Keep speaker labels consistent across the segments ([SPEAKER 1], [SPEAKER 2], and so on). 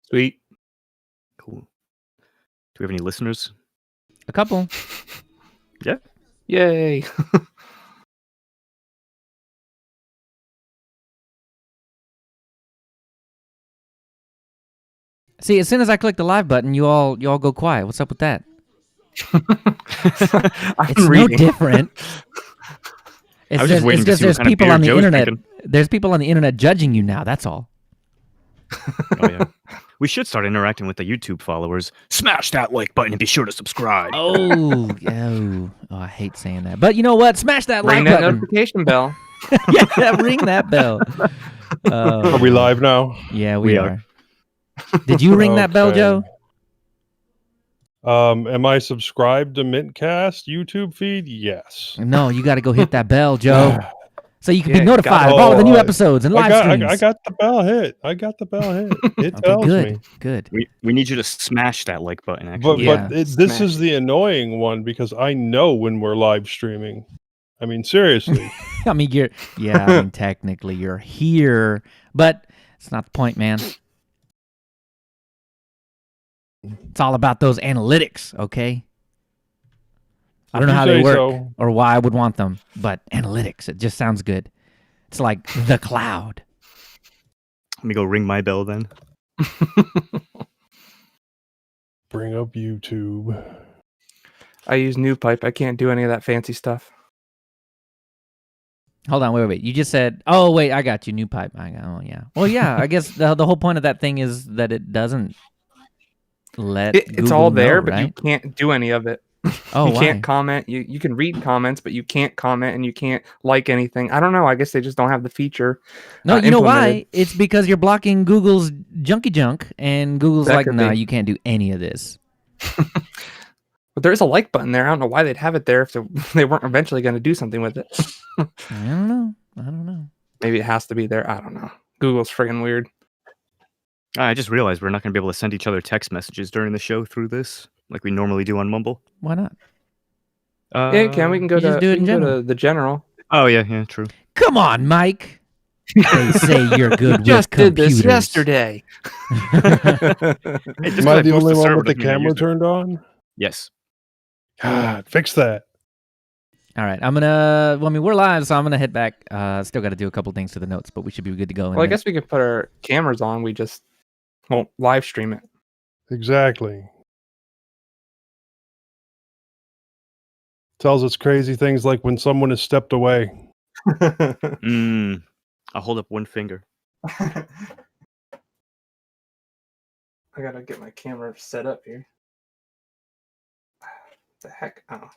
[SPEAKER 1] Sweet.
[SPEAKER 2] Cool. Do we have any listeners?
[SPEAKER 3] A couple.
[SPEAKER 2] Yeah.
[SPEAKER 1] Yay.
[SPEAKER 3] See, as soon as I click the live button, you all go quiet. What's up with that? It's no different.
[SPEAKER 2] I was just waiting to see what
[SPEAKER 3] there's
[SPEAKER 2] kind of
[SPEAKER 3] people
[SPEAKER 2] beer
[SPEAKER 3] on the
[SPEAKER 2] Joe's
[SPEAKER 3] internet.
[SPEAKER 2] drinking.
[SPEAKER 3] There's people on the internet judging you now. That's all.
[SPEAKER 2] Oh, yeah. We should start interacting with the YouTube followers. Smash that like button and be sure to subscribe.
[SPEAKER 3] Oh, I hate saying that. But you know what? Smash that
[SPEAKER 1] Ring
[SPEAKER 3] like
[SPEAKER 1] that
[SPEAKER 3] button.
[SPEAKER 1] notification bell.
[SPEAKER 3] Yeah, ring that bell.
[SPEAKER 4] Are we live now?
[SPEAKER 3] Yeah, we are. Did you ring that bell, Joe?
[SPEAKER 4] Am I subscribed to mintCast YouTube feed? Yes.
[SPEAKER 3] No, you got to go hit that bell, Joe. So you can be notified of
[SPEAKER 4] Oh,
[SPEAKER 3] all of the new episodes and live streams.
[SPEAKER 4] I got the bell hit. It tells me.
[SPEAKER 3] Good.
[SPEAKER 2] We need you to smash that like button, actually.
[SPEAKER 4] But this is the annoying one because I know when we're live streaming. I mean, seriously.
[SPEAKER 3] I mean, technically you're here, but it's not the point, man. It's all about those analytics, okay? I don't know how they work or why I would want them, but analytics, it just sounds good. It's like the cloud.
[SPEAKER 2] Let me go ring my bell then.
[SPEAKER 4] Bring up YouTube.
[SPEAKER 1] I use NewPipe. I can't do any of that fancy stuff.
[SPEAKER 3] Hold on, wait. You just said, oh, wait, I got you, NewPipe. Oh, yeah. Well, yeah, I guess the whole point of that thing is that it doesn't let
[SPEAKER 1] it's
[SPEAKER 3] Google
[SPEAKER 1] all there,
[SPEAKER 3] know,
[SPEAKER 1] but
[SPEAKER 3] right?
[SPEAKER 1] you can't do any of it.
[SPEAKER 3] Oh,
[SPEAKER 1] you can't comment. You can read comments, but you can't comment and you can't like anything. I don't know. I guess they just don't have the feature.
[SPEAKER 3] No, you know why? It's because you're blocking Google's junky junk, and Google's like, no, you can't do any of this.
[SPEAKER 1] But there is a like button there. I don't know why they'd have it there if they weren't eventually going to do something with it.
[SPEAKER 3] I don't know.
[SPEAKER 1] Maybe it has to be there. I don't know. Google's friggin' weird.
[SPEAKER 2] I just realized we're not going to be able to send each other text messages during the show through this, like we normally do on Mumble.
[SPEAKER 3] Why not?
[SPEAKER 1] Yeah, we can go to the general.
[SPEAKER 2] Oh, yeah, true.
[SPEAKER 3] Come on, Mike. They say you're good
[SPEAKER 1] just
[SPEAKER 3] with computers.
[SPEAKER 1] Did this yesterday.
[SPEAKER 4] Am I the only one with the camera turned on?
[SPEAKER 2] Yes.
[SPEAKER 4] God, fix that.
[SPEAKER 3] All right, we're live, so I'm gonna head back. Still got to do a couple things to the notes, but we should be good to go.
[SPEAKER 1] Well, I guess we could put our cameras on. We just won't live stream it.
[SPEAKER 4] Exactly. Tells us crazy things like when someone has stepped away.
[SPEAKER 2] I'll hold up one finger.
[SPEAKER 1] I gotta get my camera set up here. What the heck? Oh.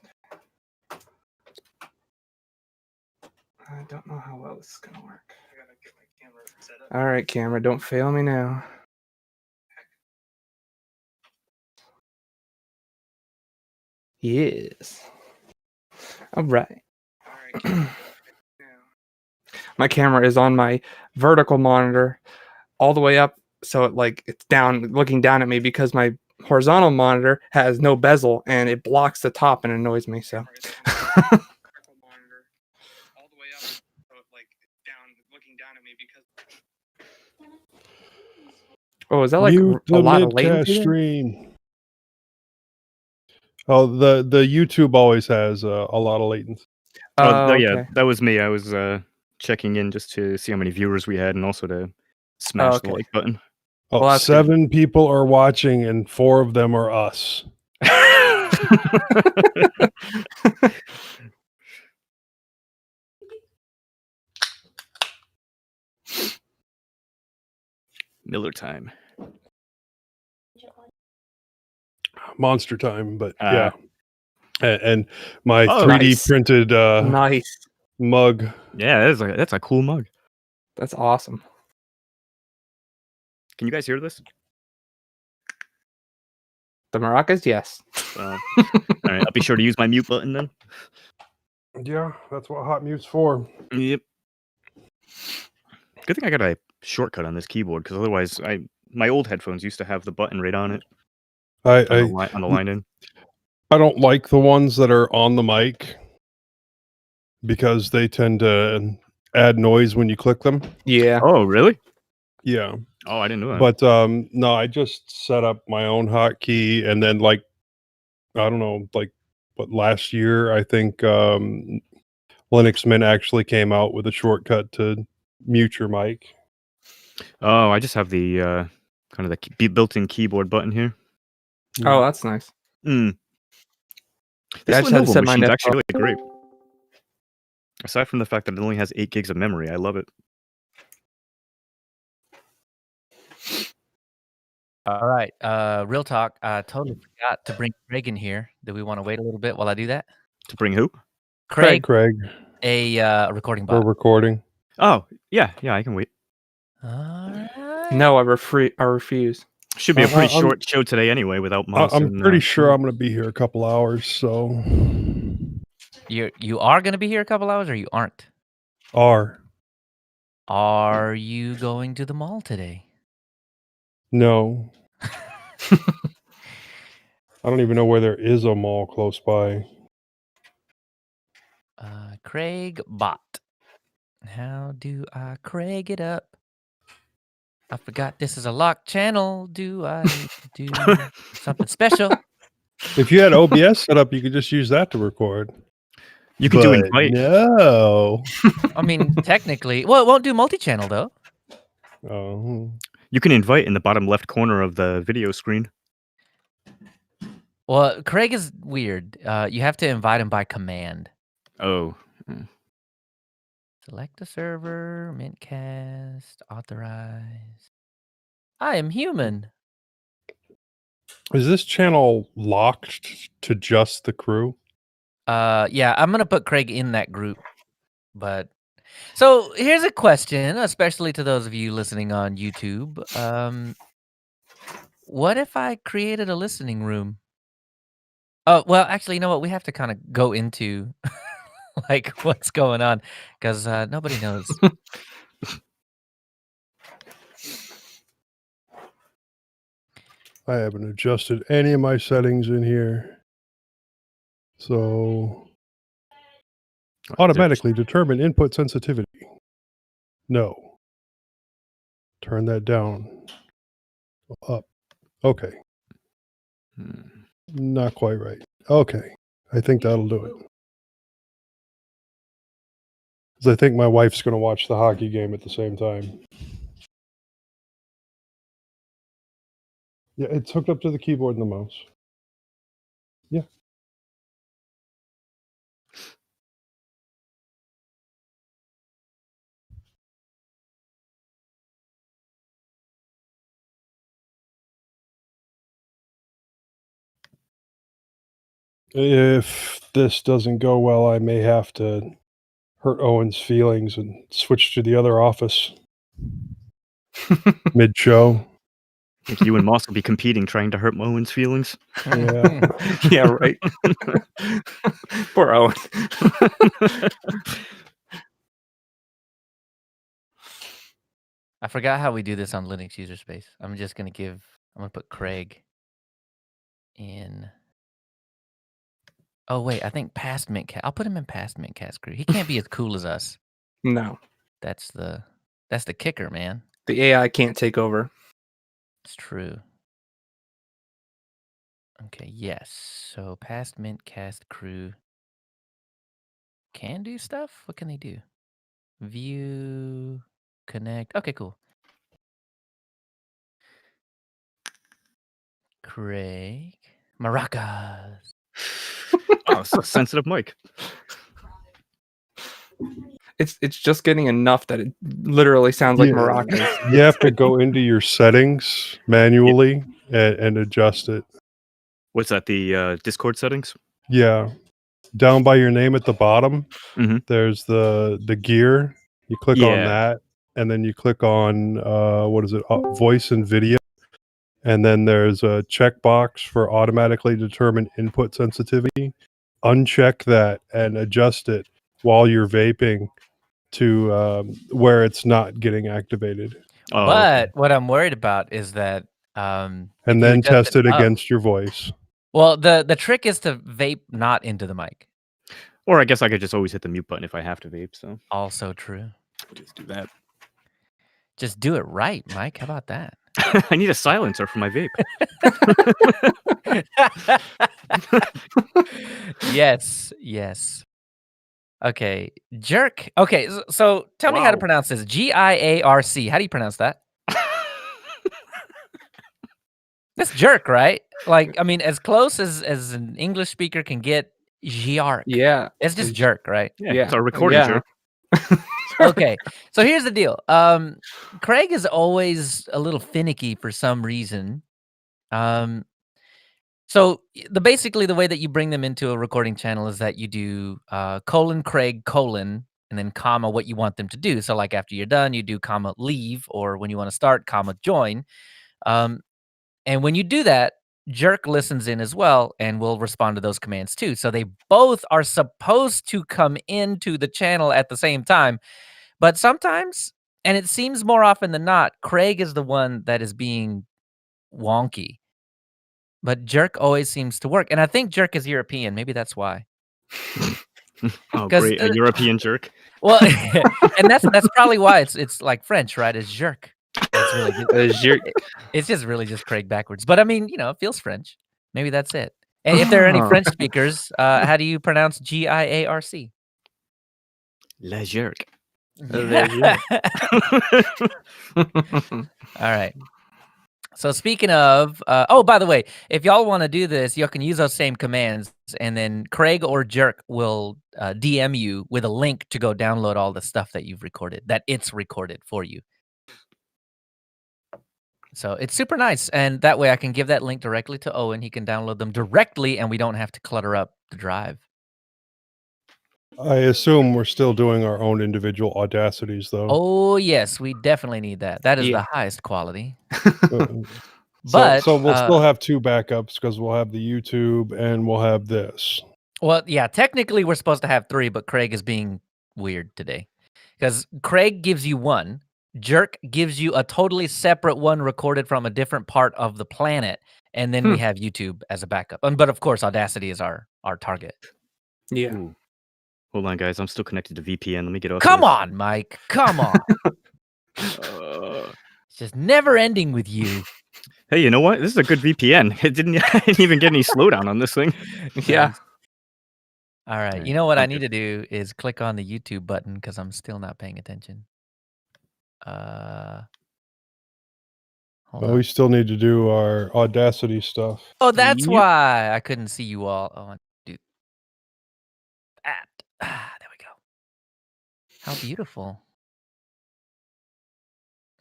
[SPEAKER 1] I don't know how well this is gonna work. I gotta get my camera set up. All right, camera, don't fail me now. Yes. All right. My camera is on my vertical monitor all the way up, so it's down, looking down at me, because my horizontal monitor has no bezel and it blocks the top and annoys me. So. Oh, is that like a lot of latency?
[SPEAKER 4] Stream. Oh, the YouTube always has a lot of latency.
[SPEAKER 2] Yeah, that was me. I was checking in just to see how many viewers we had and also to smash the like button.
[SPEAKER 4] Oh, well, 7 people are watching and 4 of them are us.
[SPEAKER 2] Miller time.
[SPEAKER 4] Monster time, but yeah. And my 3D printed
[SPEAKER 1] nice
[SPEAKER 4] mug.
[SPEAKER 2] Yeah, that's a cool mug.
[SPEAKER 1] That's awesome.
[SPEAKER 2] Can you guys hear this?
[SPEAKER 1] The maracas, yes.
[SPEAKER 2] All right, I'll be sure to use my mute button then.
[SPEAKER 4] Yeah, that's what hot mute's for.
[SPEAKER 2] Yep. Good thing I got a shortcut on this keyboard, because otherwise, my old headphones used to have the button right on it. On the line in.
[SPEAKER 4] I don't like the ones that are on the mic because they tend to add noise when you click them.
[SPEAKER 1] Yeah.
[SPEAKER 2] Oh, really?
[SPEAKER 4] Yeah.
[SPEAKER 2] Oh, I didn't know that.
[SPEAKER 4] But no, I just set up my own hotkey, and then I don't know, but last year I think Linux Mint actually came out with a shortcut to mute your mic.
[SPEAKER 2] Oh, I just have the kind of the built-in keyboard button here.
[SPEAKER 1] Oh, that's nice.
[SPEAKER 2] This
[SPEAKER 1] I just had to
[SPEAKER 2] Lenovo
[SPEAKER 1] set mine
[SPEAKER 2] machine's
[SPEAKER 1] to
[SPEAKER 2] actually really great. Aside from the fact that it only has 8 gigs of memory, I love it.
[SPEAKER 3] All right. Real talk. I totally forgot to bring Craig in here. Do we want to wait a little bit while I do that?
[SPEAKER 2] To bring who?
[SPEAKER 3] Craig,
[SPEAKER 4] a
[SPEAKER 3] recording
[SPEAKER 4] we're
[SPEAKER 3] bot.
[SPEAKER 4] recording.
[SPEAKER 2] Oh, yeah, I can wait.
[SPEAKER 3] All right.
[SPEAKER 1] No, I refuse.
[SPEAKER 2] Should be a pretty short show today anyway, without Moss.
[SPEAKER 4] I'm pretty sure I'm going to be here a couple hours, so.
[SPEAKER 3] You are going to be here a couple hours, or you aren't? Are you going to the mall today?
[SPEAKER 4] No. I don't even know where there is a mall close by.
[SPEAKER 3] Craig bot. How do I Craig it up? I forgot this is a locked channel. Do I need to do something special?
[SPEAKER 4] If you had OBS set up, you could just use that to record.
[SPEAKER 2] You could do invite.
[SPEAKER 4] No.
[SPEAKER 3] I mean, technically. Well, it won't do multi-channel, though.
[SPEAKER 4] Oh.
[SPEAKER 2] You can invite in the bottom left corner of the video screen.
[SPEAKER 3] Well, Craig is weird. You have to invite him by command.
[SPEAKER 2] Oh.
[SPEAKER 3] Select a server, mintCast, authorize. I am human.
[SPEAKER 4] Is this channel locked to just the crew?
[SPEAKER 3] Yeah, I'm gonna put Craig in that group. But so here's a question, especially to those of you listening on YouTube. What if I created a listening room? Oh, well, actually, you know what? We have to kind of go into like what's going on because nobody knows.
[SPEAKER 4] I haven't adjusted any of my settings in here. So automatically determine input sensitivity. No. Turn that down. Up. Okay. Not quite right. Okay. I think that'll do it. Because I think my wife's going to watch the hockey game at the same time. Yeah, it's hooked up to the keyboard and the mouse. Yeah. If this doesn't go well, I may have to hurt Owen's feelings and switch to the other office mid-show.
[SPEAKER 2] I think you and Moss will be competing, trying to hurt Owen's feelings.
[SPEAKER 4] Yeah.
[SPEAKER 1] Yeah, right. Poor Owen.
[SPEAKER 3] I forgot how we do this on Linux user space. I'm gonna put Craig in. Oh wait, I think past mintcast. I'll put him in past mintcast crew. He can't be as cool as us.
[SPEAKER 1] No.
[SPEAKER 3] That's the kicker, man.
[SPEAKER 1] The AI can't take over.
[SPEAKER 3] It's true. Okay, yes. So past mintcast crew can do stuff. What can they do? View, connect. Okay, cool. Craig, maracas.
[SPEAKER 2] Oh, it's a sensitive mic.
[SPEAKER 1] It's just getting enough that it literally sounds like maracas.
[SPEAKER 4] You have to go into your settings manually and adjust it.
[SPEAKER 2] What's that? The Discord settings?
[SPEAKER 4] Yeah. Down by your name at the bottom, there's the gear. You click on that, and then you click on voice and video. And then there's a checkbox for automatically determine input sensitivity. Uncheck that and adjust it while you're vaping to where it's not getting activated.
[SPEAKER 3] But what I'm worried about is that
[SPEAKER 4] and then test it against your voice.
[SPEAKER 3] Well, the trick is to vape not into the mic.
[SPEAKER 2] Or I guess I could just always hit the mute button if I have to vape. So
[SPEAKER 3] also true.
[SPEAKER 2] Just do that.
[SPEAKER 3] Just do it right, Mike. How about that?
[SPEAKER 2] I need a silencer for my vape.
[SPEAKER 3] Yes. Okay, jerk. Okay, so tell me how to pronounce this. Giarc. How do you pronounce that? That's jerk, right? Like, I mean, as close as an English speaker can get, giarc.
[SPEAKER 1] Yeah.
[SPEAKER 3] It's just jerk, right?
[SPEAKER 2] Yeah. It's our recording jerk.
[SPEAKER 3] Okay, so here's the deal. Craig is always a little finicky for some reason. So basically the way that you bring them into a recording channel is that you do :Craig : and then comma what you want them to do. So like after you're done, you do comma leave, or when you want to start, comma join. And when you do that, Jerk listens in as well and will respond to those commands too. So they both are supposed to come into the channel at the same time. But sometimes, and it seems more often than not, Craig is the one that is being wonky. But Jerk always seems to work. And I think Jerk is European. Maybe that's why.
[SPEAKER 2] Oh, great. A European jerk.
[SPEAKER 3] Well, and that's probably why it's like French, right? It's jerk. It's really just, it's just really just Craig backwards. But I mean, it feels French. Maybe that's it. And if there are any French speakers, how do you pronounce Giarc?
[SPEAKER 2] Le jerk.
[SPEAKER 3] All right. So speaking of, by the way, if y'all want to do this, y'all can use those same commands, and then Craig or Jerk will DM you with a link to go download all the stuff that you've recorded, that it's recorded for you. So it's super nice, and that way I can give that link directly to Owen. He can download them directly, and we don't have to clutter up the drive.
[SPEAKER 4] I assume we're still doing our own individual audacities, though.
[SPEAKER 3] Oh, yes, we definitely need that. That is the highest quality.
[SPEAKER 4] But so we'll still have 2 backups because we'll have the YouTube and we'll have this.
[SPEAKER 3] Well, yeah, technically we're supposed to have 3, but Craig is being weird today because Craig gives you 1. Jerk gives you a totally separate one recorded from a different part of the planet, and then we have YouTube as a backup. But of course, Audacity is our target.
[SPEAKER 1] Yeah.
[SPEAKER 2] Ooh. Hold on, guys. I'm still connected to VPN. Let me get off.
[SPEAKER 3] Come on, Mike. Come on. It's just never ending with you.
[SPEAKER 2] Hey, you know what? This is a good VPN. I didn't even get any slowdown on this thing.
[SPEAKER 1] Yeah.
[SPEAKER 3] All right. You know what I need to do is click on the YouTube button because I'm still not paying attention.
[SPEAKER 4] We still need to do our Audacity stuff.
[SPEAKER 3] Oh, that's why I couldn't see you all. Oh, dude. There we go. How beautiful.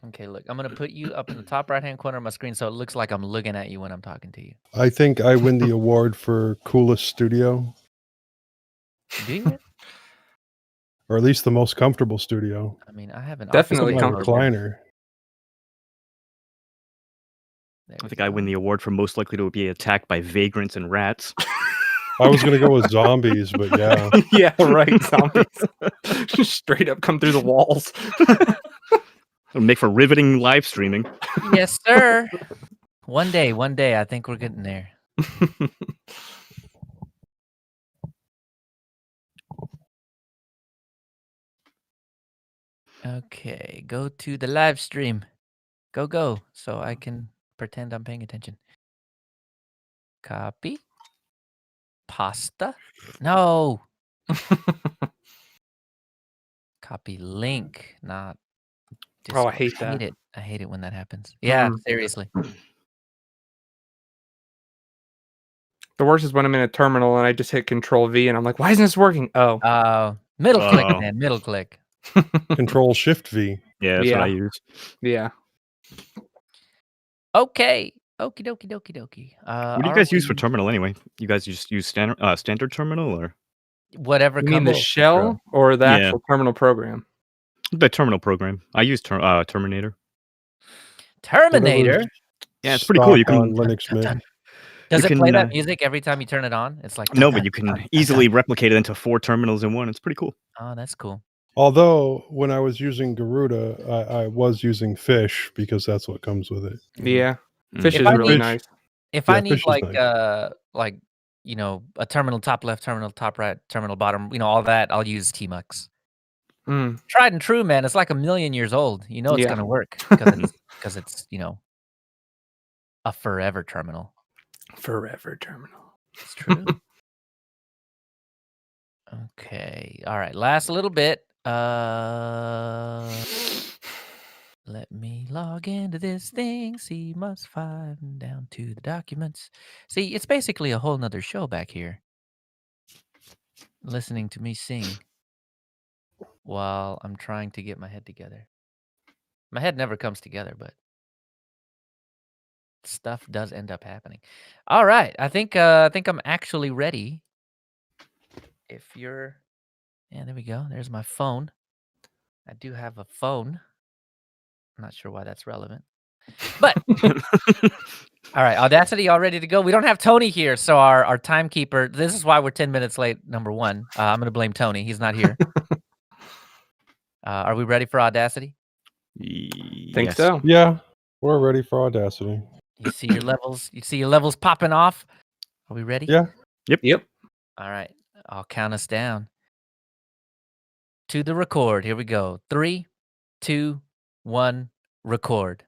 [SPEAKER 3] Okay, look, I'm going to put you up in the top right-hand corner of my screen so it looks like I'm looking at you when I'm talking to you.
[SPEAKER 4] I think I win the award for coolest studio.
[SPEAKER 3] Do you?
[SPEAKER 4] Or at least the most comfortable studio.
[SPEAKER 3] I mean, I have an
[SPEAKER 1] definitely comfortable
[SPEAKER 4] recliner.
[SPEAKER 2] I think I win the award for most likely to be attacked by vagrants and rats.
[SPEAKER 4] I was going to go with zombies, but yeah.
[SPEAKER 1] Yeah, right. Zombies. Straight up come through the walls.
[SPEAKER 2] It'll make for riveting live streaming.
[SPEAKER 3] Yes, sir. One day, I think we're getting there. Okay, go to the live stream. Go, so I can pretend I'm paying attention. Copy. Pasta? No. Copy link, not.
[SPEAKER 1] Oh, I hate that.
[SPEAKER 3] I hate it when that happens. Yeah, seriously.
[SPEAKER 1] The worst is when I'm in a terminal and I just hit Control V and I'm like, why isn't this working? Oh.
[SPEAKER 3] Middle click, man. Middle click.
[SPEAKER 4] Control Shift V.
[SPEAKER 2] Yeah, that's what I use.
[SPEAKER 1] Yeah.
[SPEAKER 3] Okay. Okie dokie.
[SPEAKER 2] What do you guys use for terminal anyway? You guys just use standard terminal or
[SPEAKER 3] whatever?
[SPEAKER 1] You mean the shell or the actual terminal program?
[SPEAKER 2] The terminal program. I use Terminator.
[SPEAKER 3] Terminator?
[SPEAKER 2] Yeah, it's pretty cool. You can
[SPEAKER 4] Linux Mint.
[SPEAKER 3] Does it play that music every time you turn it on? It's like
[SPEAKER 2] no, but you can easily replicate it into 4 terminals in one. It's pretty cool.
[SPEAKER 3] Oh, that's cool.
[SPEAKER 4] Although when I was using Garuda, I was using Fish because that's what comes with it.
[SPEAKER 1] Yeah, Fish is really nice.
[SPEAKER 3] If I need like a terminal top left, terminal top right, terminal bottom, all that, I'll use Tmux. Tried and true, man. It's like 1,000,000 years old. You know it's gonna work because it's a forever terminal.
[SPEAKER 1] Forever terminal.
[SPEAKER 3] It's true. Okay. All right. Last little bit. Let me log into this thing. See, must find down to the documents. See, it's basically a whole nother show back here. Listening to me sing while I'm trying to get my head together. My head never comes together, but stuff does end up happening. All right. I think I'm actually ready. If you're there we go. There's my phone. I do have a phone. I'm not sure why that's relevant. But all right, Audacity all ready to go. We don't have Tony here, so our timekeeper. This is why we're 10 minutes late. Number one, I'm gonna blame Tony. He's not here. Are we ready for Audacity?
[SPEAKER 1] Think so.
[SPEAKER 4] Yeah, we're ready for Audacity.
[SPEAKER 3] You see your levels. You see your levels popping off. Are we ready?
[SPEAKER 4] Yeah.
[SPEAKER 1] Yep.
[SPEAKER 3] All right, I'll count us down to the record. Here we go. 3, 2, 1. Record.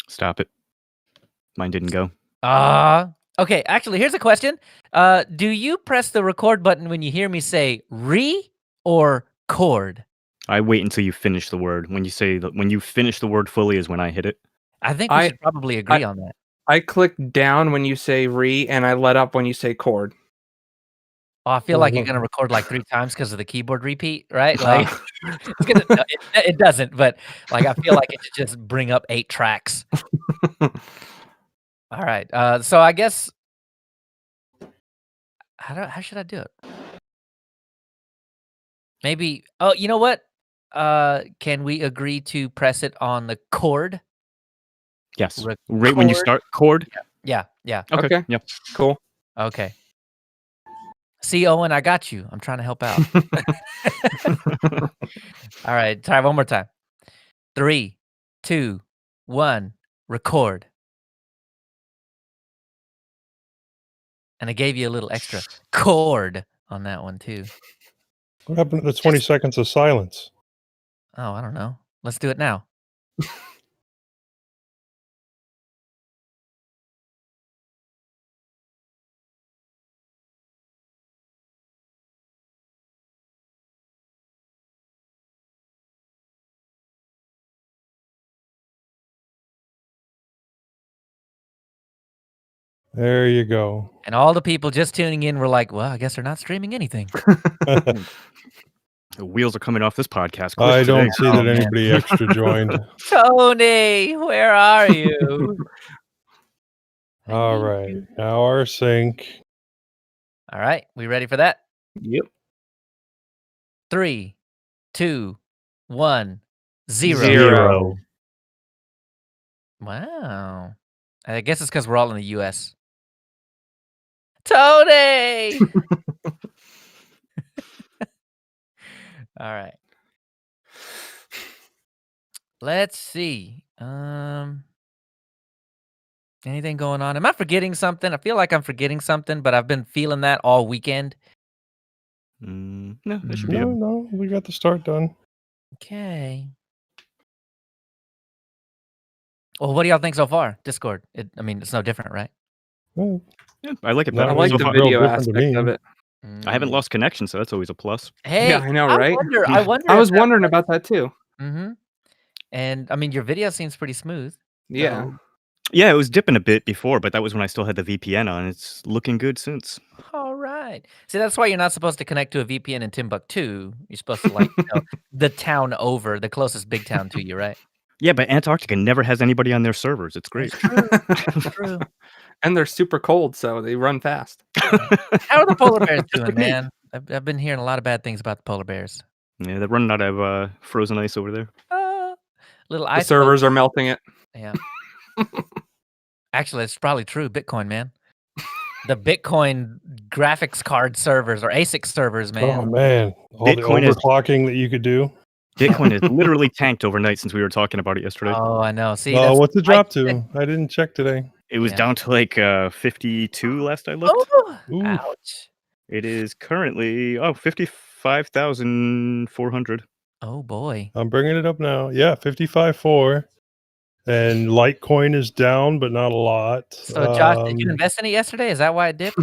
[SPEAKER 2] Stop it. Mine didn't go.
[SPEAKER 3] Okay, actually, here's a question. Do you press the record button when you hear me say re or cord?
[SPEAKER 2] I wait until you finish the word. When you say that, when you finish the word fully is when I hit it.
[SPEAKER 3] I think we should probably agree on that.
[SPEAKER 1] I click down when you say re, and I let up when you say cord.
[SPEAKER 3] Oh, I feel like you're gonna record like 3 times because of the keyboard repeat, right? Like, it's gonna, it doesn't, but like I feel like it should just bring up 8 tracks. All right, so I guess how should I do it? Maybe. Oh, you know what? Can we agree to press it on the cord?
[SPEAKER 2] Yes. Right when you start cord.
[SPEAKER 3] Yeah.
[SPEAKER 1] Okay.
[SPEAKER 2] Yep.
[SPEAKER 1] Cool.
[SPEAKER 3] Okay. See, Owen, I got you. I'm trying to help out. All right, try one more time. 3, 2, 1, record. And I gave you a little extra chord on that one too.
[SPEAKER 4] What happened to the 20 seconds of silence?
[SPEAKER 3] Oh, I don't know. Let's do it now.
[SPEAKER 4] There you go.
[SPEAKER 3] And all the people just tuning in were like, well, I guess they're not streaming anything.
[SPEAKER 2] The wheels are coming off this podcast.
[SPEAKER 4] I don't see that anybody extra joined.
[SPEAKER 3] Tony, where are you?
[SPEAKER 4] All right. Now our sync.
[SPEAKER 3] All right. We ready for that?
[SPEAKER 1] Yep.
[SPEAKER 3] 3, 2, 1, 0.
[SPEAKER 2] 0.
[SPEAKER 3] Wow. I guess it's because we're all in the U.S. Tony! All right. Let's see. Anything going on? Am I forgetting something? I feel like I'm forgetting something, but I've been feeling that all weekend.
[SPEAKER 2] No, that should be
[SPEAKER 4] No, we got the start done.
[SPEAKER 3] Okay. Well, what do y'all think so far? Discord. It's no different, right?
[SPEAKER 4] Well,
[SPEAKER 2] Yeah, I like it
[SPEAKER 1] I
[SPEAKER 2] better.
[SPEAKER 1] like
[SPEAKER 2] so
[SPEAKER 1] the
[SPEAKER 2] far.
[SPEAKER 1] video
[SPEAKER 4] Real different to
[SPEAKER 1] aspect
[SPEAKER 4] me.
[SPEAKER 1] of it.
[SPEAKER 2] I haven't lost connection, so that's always a plus.
[SPEAKER 3] Hey,
[SPEAKER 1] Yeah, I know, right?
[SPEAKER 3] I wonder.
[SPEAKER 1] I was wondering about that too.
[SPEAKER 3] Mm-hmm. And your video seems pretty smooth.
[SPEAKER 1] Yeah.
[SPEAKER 3] So.
[SPEAKER 2] Yeah, it was dipping a bit before, but that was when I still had the VPN on. It's looking good since.
[SPEAKER 3] All right. See, that's why you're not supposed to connect to a VPN in Timbuktu. You're supposed to the town over, the closest big town to you, right?
[SPEAKER 2] Yeah, but Antarctica never has anybody on their servers. It's great.
[SPEAKER 3] It's true.
[SPEAKER 1] And they're super cold, so they run fast.
[SPEAKER 3] How are the polar bears doing, man? I've been hearing a lot of bad things about the polar bears.
[SPEAKER 2] Yeah, they're running out of frozen ice over there.
[SPEAKER 3] Little
[SPEAKER 1] The
[SPEAKER 3] ice.
[SPEAKER 1] servers are melting it.
[SPEAKER 3] Yeah. Actually, it's probably true. Bitcoin, man. The Bitcoin graphics card servers or ASIC servers, man.
[SPEAKER 4] Oh man, all
[SPEAKER 2] Bitcoin
[SPEAKER 4] the overclocking that you could do.
[SPEAKER 2] Bitcoin has literally tanked overnight since we were talking about it yesterday.
[SPEAKER 3] Oh, I know. See,
[SPEAKER 4] What's it drop to? I didn't check today.
[SPEAKER 2] It was down to like 52 last I looked.
[SPEAKER 3] Oh,
[SPEAKER 4] Ooh.
[SPEAKER 3] ouch.
[SPEAKER 2] It is currently 55,400.
[SPEAKER 3] Oh boy.
[SPEAKER 4] I'm bringing it up now. Yeah, 55.4. And Litecoin is down, but not a lot.
[SPEAKER 3] So, Josh, did you invest in it yesterday? Is that why it dipped?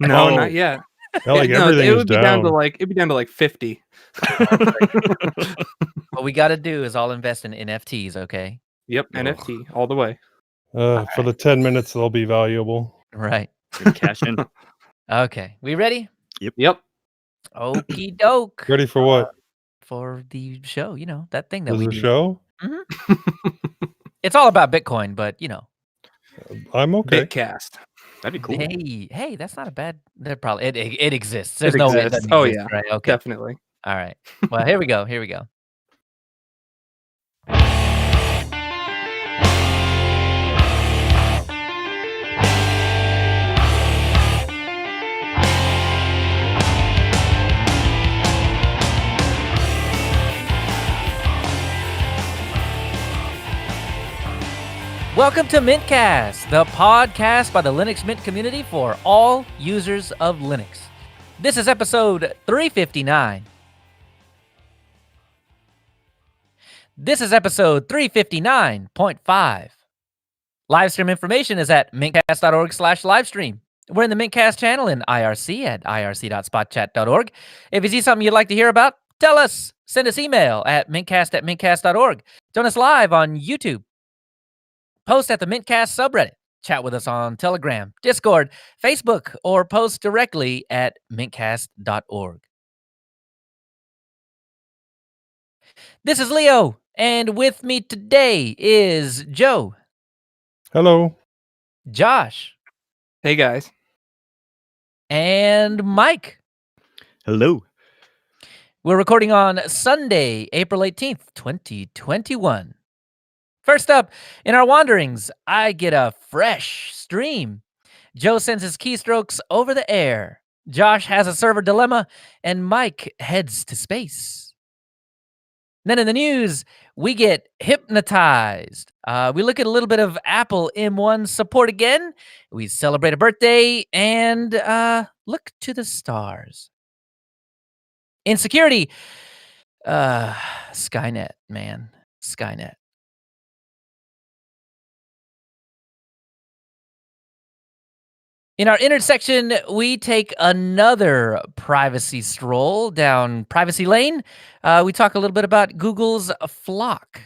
[SPEAKER 1] No,
[SPEAKER 4] Oh.
[SPEAKER 1] not yet.
[SPEAKER 4] Yeah, like
[SPEAKER 1] no,
[SPEAKER 4] everything
[SPEAKER 1] it
[SPEAKER 4] is
[SPEAKER 1] would be down to
[SPEAKER 4] down.
[SPEAKER 1] like 50.
[SPEAKER 3] What we got to do is all invest in NFTs, okay?
[SPEAKER 1] Yep,
[SPEAKER 2] Ugh.
[SPEAKER 1] NFT all the way.
[SPEAKER 4] For the 10 minutes, they'll be valuable.
[SPEAKER 3] Right.
[SPEAKER 2] Good cash in.
[SPEAKER 3] Okay. We ready?
[SPEAKER 1] Yep.
[SPEAKER 3] Okie doke.
[SPEAKER 4] Ready for what?
[SPEAKER 3] For the show, that thing that
[SPEAKER 4] There's
[SPEAKER 3] we
[SPEAKER 4] a
[SPEAKER 3] do.
[SPEAKER 4] show?
[SPEAKER 3] It's all about Bitcoin, but
[SPEAKER 4] I'm okay.
[SPEAKER 1] Bitcast.
[SPEAKER 2] That'd be cool.
[SPEAKER 3] Hey, that's not a bad. That probably it exists. There's no way it
[SPEAKER 1] exists.
[SPEAKER 3] doesn't
[SPEAKER 1] Oh,
[SPEAKER 3] exist,
[SPEAKER 1] yeah.
[SPEAKER 3] right? Okay.
[SPEAKER 1] Definitely.
[SPEAKER 3] All right. Well, here we go. Welcome to mintCast, the podcast by the Linux Mint community for all users of Linux. This is episode 359. This is episode 359.5. Livestream information is at mintcast.org/livestream. We're in the mintcast channel in IRC at irc.spotchat.org. If you see something you'd like to hear about, tell us. Send us email at mintcast@mintcast.org. Join us live on YouTube. Post at the mintcast subreddit. Chat with us on Telegram, Discord, Facebook, or post directly at mintcast.org. This is Leo, and with me today is Joe.
[SPEAKER 4] Hello.
[SPEAKER 3] Josh.
[SPEAKER 1] Hey, guys.
[SPEAKER 3] And Mike.
[SPEAKER 2] Hello.
[SPEAKER 3] We're recording on Sunday, April 18th, 2021. First up, in our wanderings, I get a fresh stream. Joe sends his keystrokes over the air. Josh has a server dilemma, and Mike heads to space. Then in the news, we get hypnotized. We look at a little bit of Apple M1 support again. We celebrate a birthday and look to the stars. In security, Skynet, man. Skynet. In our intersection, we take another privacy stroll down privacy lane. We talk a little bit about Google's Flock.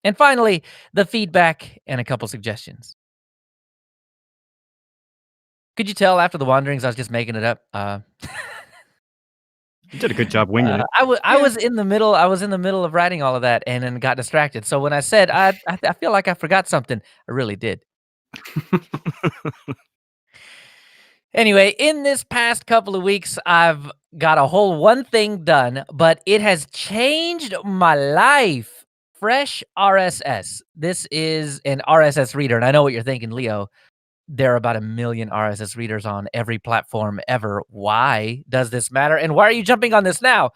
[SPEAKER 3] And finally, the feedback and a couple suggestions. Could you tell after the wanderings I was just making it up?
[SPEAKER 2] You did a good job winging it.
[SPEAKER 3] I was in the middle of writing all of that and then got distracted. So when I said I feel like I forgot something, I really did. Anyway, in this past couple of weeks, I've got a whole one thing done, but it has changed my life. Fresh RSS. This is an RSS reader, and I know what you're thinking, Leo. There are about 1 million RSS readers on every platform ever. Why does this matter? And why are you jumping on this now?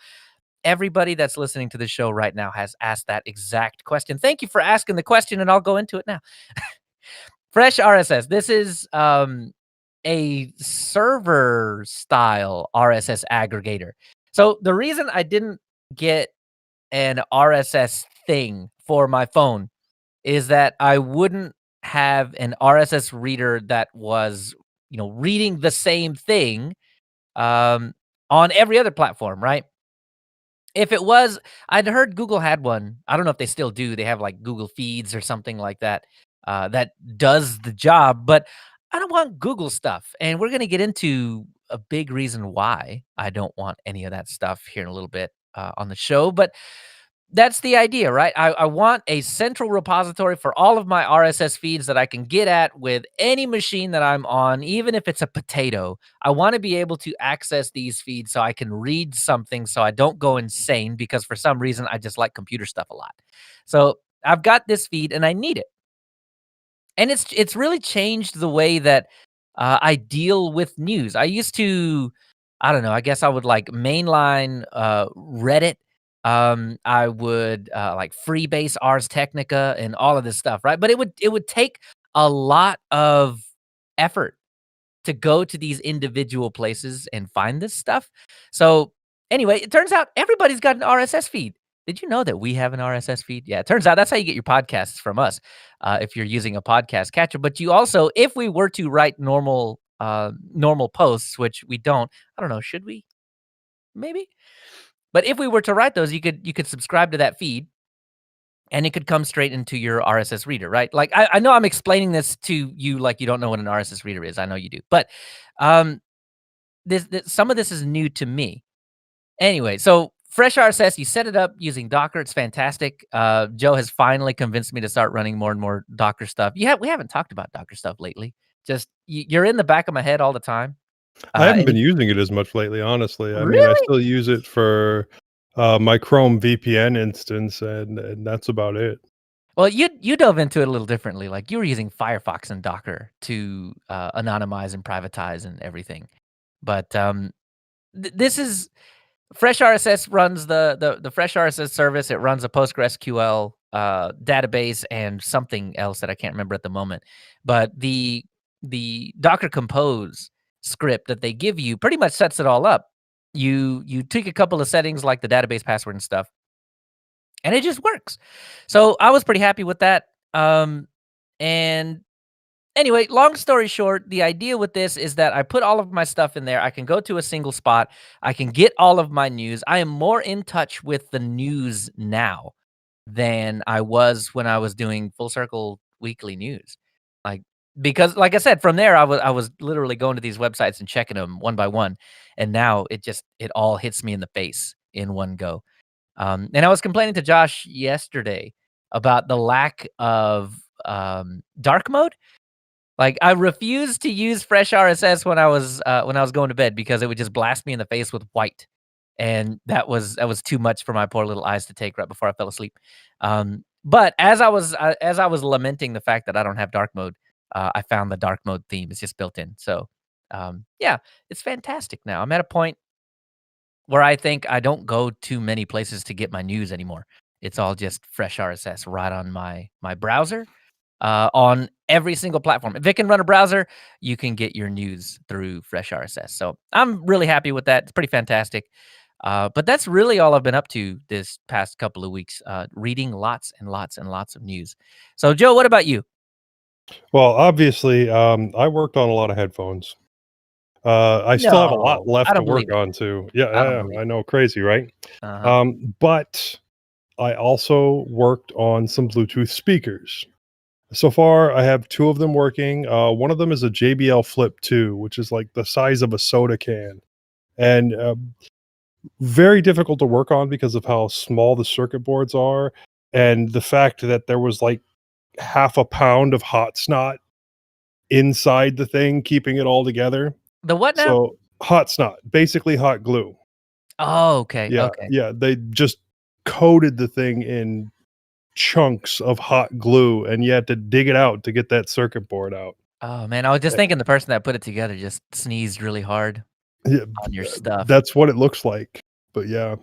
[SPEAKER 3] Everybody that's listening to the show right now has asked that exact question. Thank you for asking the question, and I'll go into it now. Fresh RSS. This is a server-style RSS aggregator. So the reason I didn't get an RSS thing for my phone is that I wouldn't have an RSS reader that was, reading the same thing on every other platform, right? If it was, I'd heard Google had one. I don't know if they still do. They have like Google Feeds or something like that that does the job, but I don't want Google stuff. And we're going to get into a big reason why I don't want any of that stuff here in a little bit on the show. But that's the idea, right? I want a central repository for all of my RSS feeds that I can get at with any machine that I'm on, even if it's a potato. I want to be able to access these feeds so I can read something so I don't go insane because for some reason I just like computer stuff a lot. So I've got this feed and I need it. And it's really changed the way that I deal with news. I used to, I don't know, I guess I would like mainline Reddit. I would like Freebase, Ars Technica, and all of this stuff, right? But it would take a lot of effort to go to these individual places and find this stuff. So anyway, it turns out everybody's got an RSS feed. Did you know that we have an RSS feed? Yeah, it turns out that's how you get your podcasts from us, if you're using a podcast catcher. But you also, if we were to write normal posts, which we don't, I don't know, should we? Maybe. But if we were to write those, you could subscribe to that feed, and it could come straight into your RSS reader, right? Like I know I'm explaining this to you like you don't know what an RSS reader is. I know you do, but this some of this is new to me. Anyway, so Fresh RSS, you set it up using Docker. It's fantastic. Joe has finally convinced me to start running more and more Docker stuff. We haven't talked about Docker stuff lately. Just you're in the back of my head all the time.
[SPEAKER 4] I haven't been using it as much lately, honestly. I mean,
[SPEAKER 3] Really?
[SPEAKER 4] I still use it for my Chrome VPN instance, and that's about it.
[SPEAKER 3] Well, you dove into it a little differently. Like you were using Firefox and Docker to anonymize and privatize and everything. But this is Fresh RSS runs the Fresh RSS service. It runs a PostgreSQL database and something else that I can't remember at the moment. But the Docker Compose script that they give you pretty much sets it all up. You tweak a couple of settings like the database password and stuff, and it just works. So I was pretty happy with that. And anyway, long story short, the idea with this is that I put all of my stuff in there. I can go to a single spot. I can get all of my news. I am more in touch with the news now than I was when I was doing Full Circle Weekly News. Because like I said, from there I was literally going to these websites and checking them one by one, and now it all hits me in the face in one go. And I was complaining to Josh yesterday about the lack of dark mode. Like I refused to use Fresh RSS when I was going to bed because it would just blast me in the face with white, and that was too much for my poor little eyes to take right before I fell asleep. But as I was lamenting the fact that I don't have dark mode, I found the dark mode theme is just built in. So yeah, it's fantastic now. I'm at a point where I think I don't go too many places to get my news anymore. It's all just Fresh RSS right on my browser, on every single platform. If it can run a browser, you can get your news through Fresh RSS. So I'm really happy with that. It's pretty fantastic. But that's really all I've been up to this past couple of weeks, reading lots and lots and lots of news. So Joe, what about you?
[SPEAKER 4] Well, obviously, I worked on a lot of headphones. I still have a lot
[SPEAKER 3] No,
[SPEAKER 4] left
[SPEAKER 3] I
[SPEAKER 4] to
[SPEAKER 3] don't
[SPEAKER 4] work
[SPEAKER 3] believe it.
[SPEAKER 4] on too.
[SPEAKER 3] I don't
[SPEAKER 4] Yeah,
[SPEAKER 3] believe
[SPEAKER 4] I know, crazy, right?
[SPEAKER 3] Uh-huh.
[SPEAKER 4] But I also worked on some Bluetooth speakers. So far, I have two of them working. One of them is a JBL Flip 2, which is like the size of a soda can, and very difficult to work on because of how small the circuit boards are, and the fact that there was like half a pound of hot snot inside the thing, keeping it all together.
[SPEAKER 3] The what now?
[SPEAKER 4] So hot snot, basically hot glue.
[SPEAKER 3] Oh, okay.
[SPEAKER 4] Yeah,
[SPEAKER 3] Okay.
[SPEAKER 4] yeah. They just coated the thing in chunks of hot glue, and you had to dig it out to get that circuit board out.
[SPEAKER 3] Oh man, I was just thinking the person that put it together just sneezed really hard
[SPEAKER 4] Yeah,
[SPEAKER 3] on your stuff.
[SPEAKER 4] that's what it looks like. But yeah.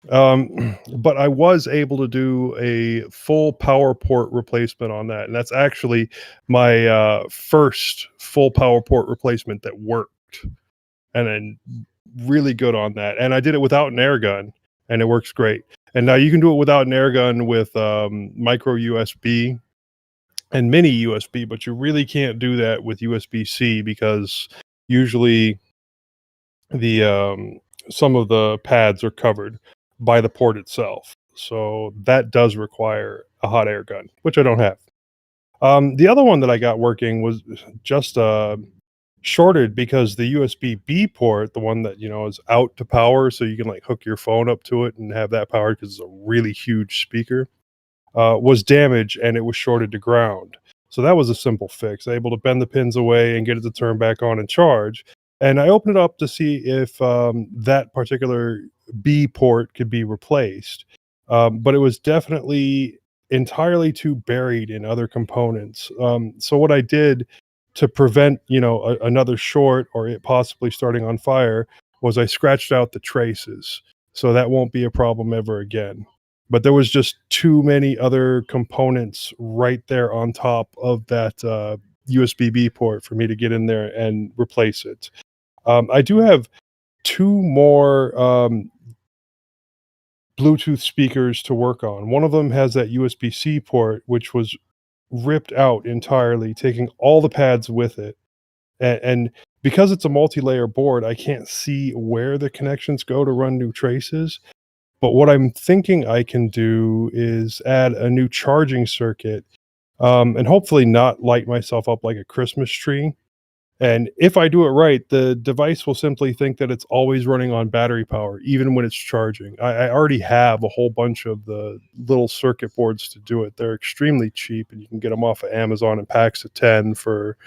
[SPEAKER 4] But I was able to do a full power port replacement on that, and that's actually my first full power port replacement that worked, and then really good on that. And I did it without an air gun, and it works great. And now you can do it without an air gun with micro USB and mini USB, but you really can't do that with USB-C because usually the some of the pads are covered by the port itself. So that does require a hot air gun, which I don't have. The other one that I got working was just shorted because the USB-B port, the one that is out to power, so you can like hook your phone up to it and have that powered because it's a really huge speaker, was damaged and it was shorted to ground. So that was a simple fix. I was able to bend the pins away and get it to turn back on and charge. And I opened it up to see if that particular B port could be replaced. But it was definitely entirely too buried in other components. So what I did to prevent, another short or it possibly starting on fire was I scratched out the traces. So that won't be a problem ever again. But there was just too many other components right there on top of that USB-B port for me to get in there and replace it. I do have 2 more Bluetooth speakers to work on. One of them has that USB-C port, which was ripped out entirely, taking all the pads with it. And because it's a multi-layer board, I can't see where the connections go to run new traces. But what I'm thinking I can do is add a new charging circuit, and hopefully not light myself up like a Christmas tree. And if I do it right, the device will simply think that it's always running on battery power, even when it's charging. I already have a whole bunch of the little circuit boards to do it. They're extremely cheap, and you can get them off of Amazon in packs of 10 for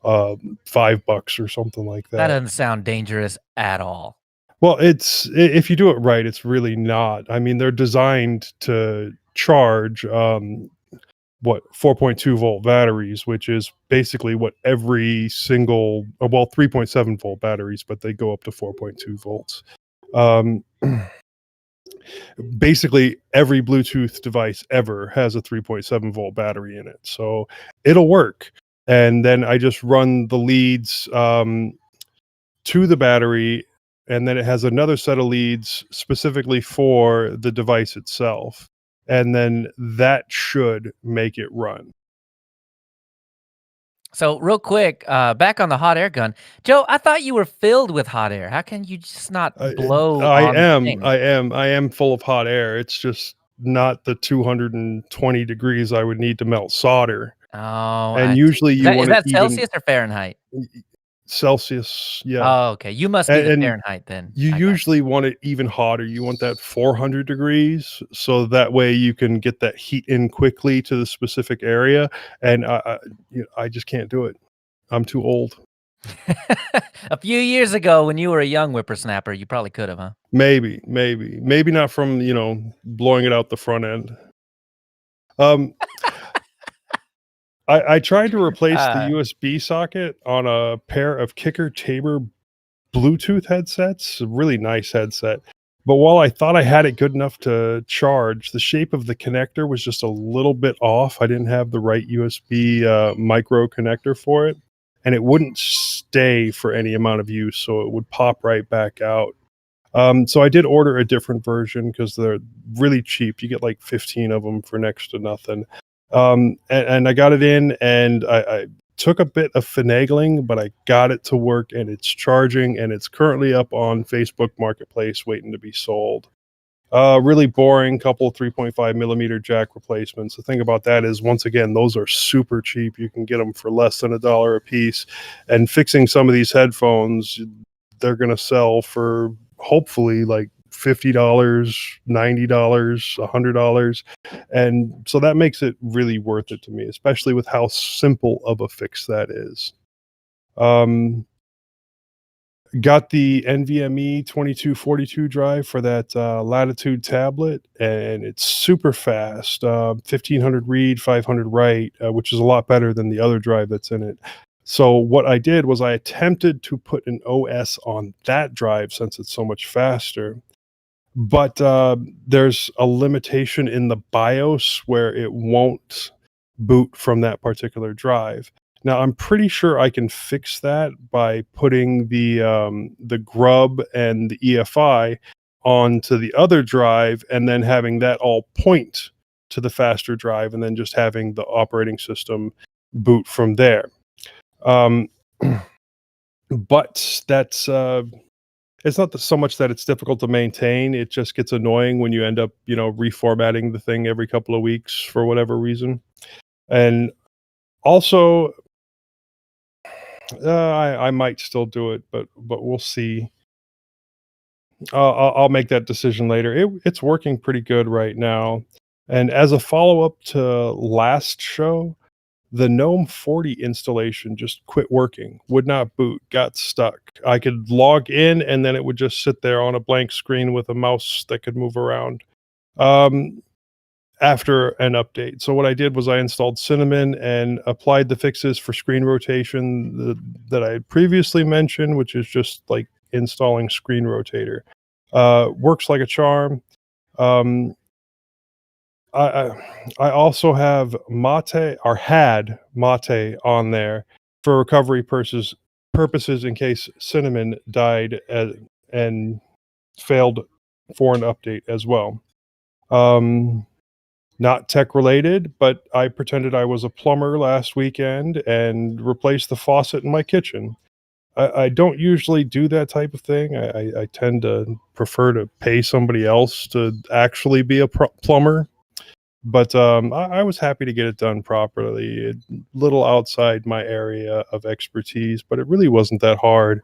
[SPEAKER 4] $5 or something like
[SPEAKER 3] That
[SPEAKER 4] that.
[SPEAKER 3] doesn't sound dangerous at all.
[SPEAKER 4] Well, if you do it right, it's really not. I mean, they're designed to charge 4.2 volt batteries, which is basically what every single 3.7 volt batteries, but they go up to 4.2 volts. Basically every Bluetooth device ever has a 3.7 volt battery in it, so it'll work. And then I just run the leads to the battery, and then it has another set of leads specifically for the device itself, and then that should make it run.
[SPEAKER 3] So real quick, back on the hot air gun, Joe, I thought you were filled with hot air. How can you just not blow?
[SPEAKER 4] I am full of hot air. It's just not the 220 degrees I would need to melt solder.
[SPEAKER 3] Oh,
[SPEAKER 4] and usually you want
[SPEAKER 3] is that Celsius or Fahrenheit?
[SPEAKER 4] Celsius, yeah.
[SPEAKER 3] Oh, okay. You must be the Fahrenheit then.
[SPEAKER 4] You usually want it even hotter. You want that 400 degrees, so that way you can get that heat in quickly to the specific area. And I just can't do it. I'm too old.
[SPEAKER 3] A few years ago, when you were a young whippersnapper, you probably could have, huh?
[SPEAKER 4] Maybe not from blowing it out the front end. I tried to replace the USB socket on a pair of Kicker Tabor Bluetooth headsets, a really nice headset. But while I thought I had it good enough to charge, the shape of the connector was just a little bit off. I didn't have the right USB micro connector for it, and it wouldn't stay for any amount of use, so it would pop right back out. So I did order a different version because they're really cheap. You get like 15 of them for next to nothing. And I got it in, and I took a bit of finagling, but I got it to work, and it's charging, and it's currently up on Facebook Marketplace waiting to be sold. Really boring, couple 3.5 millimeter jack replacements. The thing about that is, once again, those are super cheap. You can get them for less than $1 a piece. And fixing some of these headphones, they're going to sell for hopefully like $50, $90, $100. And so that makes it really worth it to me, especially with how simple of a fix that is. Got the NVMe 2242 drive for that Latitude tablet, and it's super fast. 1500 read, 500 write, which is a lot better than the other drive that's in it. So what I did was I attempted to put an OS on that drive since it's so much faster. But there's a limitation in the BIOS where it won't boot from that particular drive. Now, I'm pretty sure I can fix that by putting the grub and the EFI onto the other drive, and then having that all point to the faster drive, and then just having the operating system boot from there. But that's it's not so much that it's difficult to maintain. It just gets annoying when you end up, reformatting the thing every couple of weeks for whatever reason. And also, I might still do it, but we'll see. I'll make that decision later. It's working pretty good right now. And as a follow-up to last show, the GNOME 40 installation just quit working, would not boot, got stuck. I could log in, and then it would just sit there on a blank screen with a mouse that could move around after an update. So what I did was I installed Cinnamon and applied the fixes for screen rotation that I had previously mentioned, which is just like installing Screen Rotator. Works like a charm. I also have mate or had mate on there for recovery purposes in case Cinnamon died and failed for an update as well. Not tech related, but I pretended I was a plumber last weekend and replaced the faucet in my kitchen. I don't usually do that type of thing. I tend to prefer to pay somebody else to actually be a plumber. But I was happy to get it done properly. A little outside my area of expertise, but it really wasn't that hard.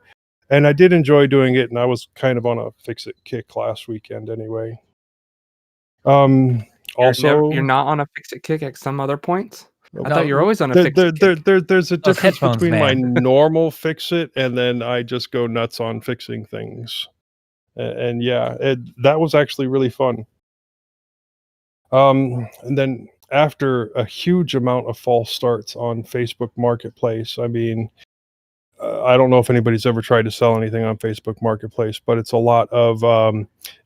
[SPEAKER 4] And I did enjoy doing it, and I was kind of on a fix-it kick last weekend anyway.
[SPEAKER 1] You're not on a fix-it kick at some other points? I thought you were always on a fix-it kick.
[SPEAKER 4] There's a difference between my normal fix-it and then I just go nuts on fixing things. And yeah, that was actually really fun. And then after a huge amount of false starts on Facebook Marketplace, I mean, I don't know if anybody's ever tried to sell anything on Facebook Marketplace, but it's a lot of,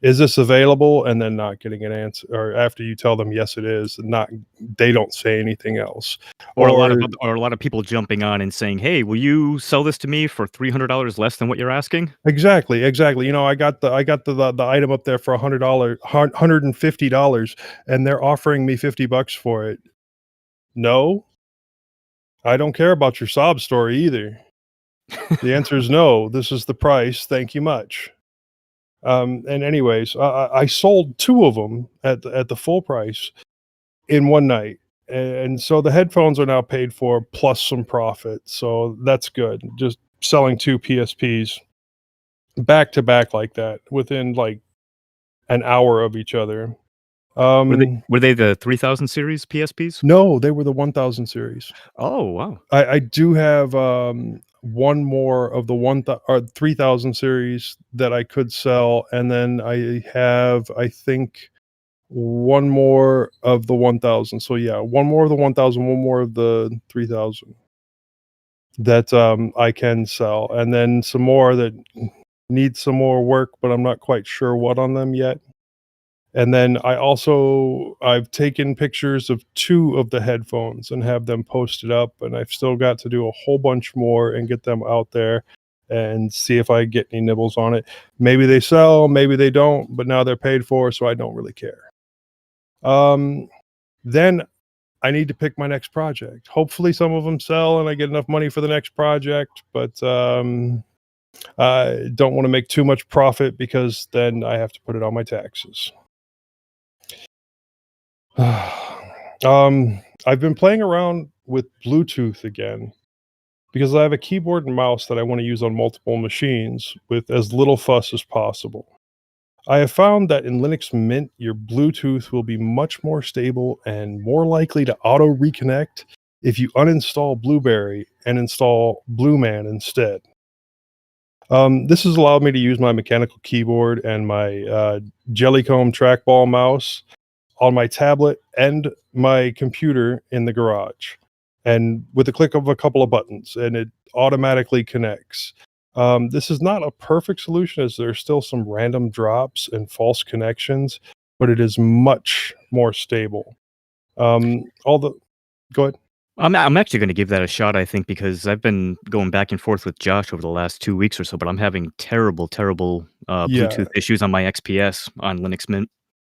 [SPEAKER 4] is this available? And then not getting an answer, or after you tell them, yes, it is, they don't say anything else.
[SPEAKER 2] Or a lot of people jumping on and saying, hey, will you sell this to me for $300 less than what you're asking?
[SPEAKER 4] Exactly. You know, I got the item up there for $150, and they're offering me $50 for it. No, I don't care about your sob story either. The answer is no. This is the price. Thank you much. And anyways, I sold 2 of them at the full price in one night, and so the headphones are now paid for plus some profit. So that's good. Just selling 2 PSPs back to back like that within like an hour of each other.
[SPEAKER 2] Were they the 3000 series PSPs?
[SPEAKER 4] No, they were the 1000 series.
[SPEAKER 2] Oh wow!
[SPEAKER 4] I do have one more of the 3000 series that I could sell, and then I have, I think, one more of the 1000. So yeah, one more of the 1000, one more of the 3000 that I can sell, and then some more that need some more work, but I'm not quite sure what on them yet. And then I've taken pictures of 2 of the headphones and have them posted up, and I've still got to do a whole bunch more and get them out there and see if I get any nibbles on it. Maybe they sell, maybe they don't, but now they're paid for, so I don't really care. Then I need to pick my next project. Hopefully some of them sell and I get enough money for the next project, but I don't want to make too much profit because then I have to put it on my taxes. I've been playing around with Bluetooth again because I have a keyboard and mouse that I want to use on multiple machines with as little fuss as possible. I have found that in Linux Mint, your Bluetooth will be much more stable and more likely to auto reconnect if you uninstall Blueberry and install Blueman instead. This has allowed me to use my mechanical keyboard and my Jellycomb trackball mouse on my tablet and my computer in the garage, and with the click of a couple of buttons, and it automatically connects. This is not a perfect solution, as there are still some random drops and false connections, but it is much more stable. Go ahead.
[SPEAKER 2] I'm actually going to give that a shot, I think, because I've been going back and forth with Josh over the last 2 weeks or so, but I'm having terrible Bluetooth issues on my XPS on Linux Mint.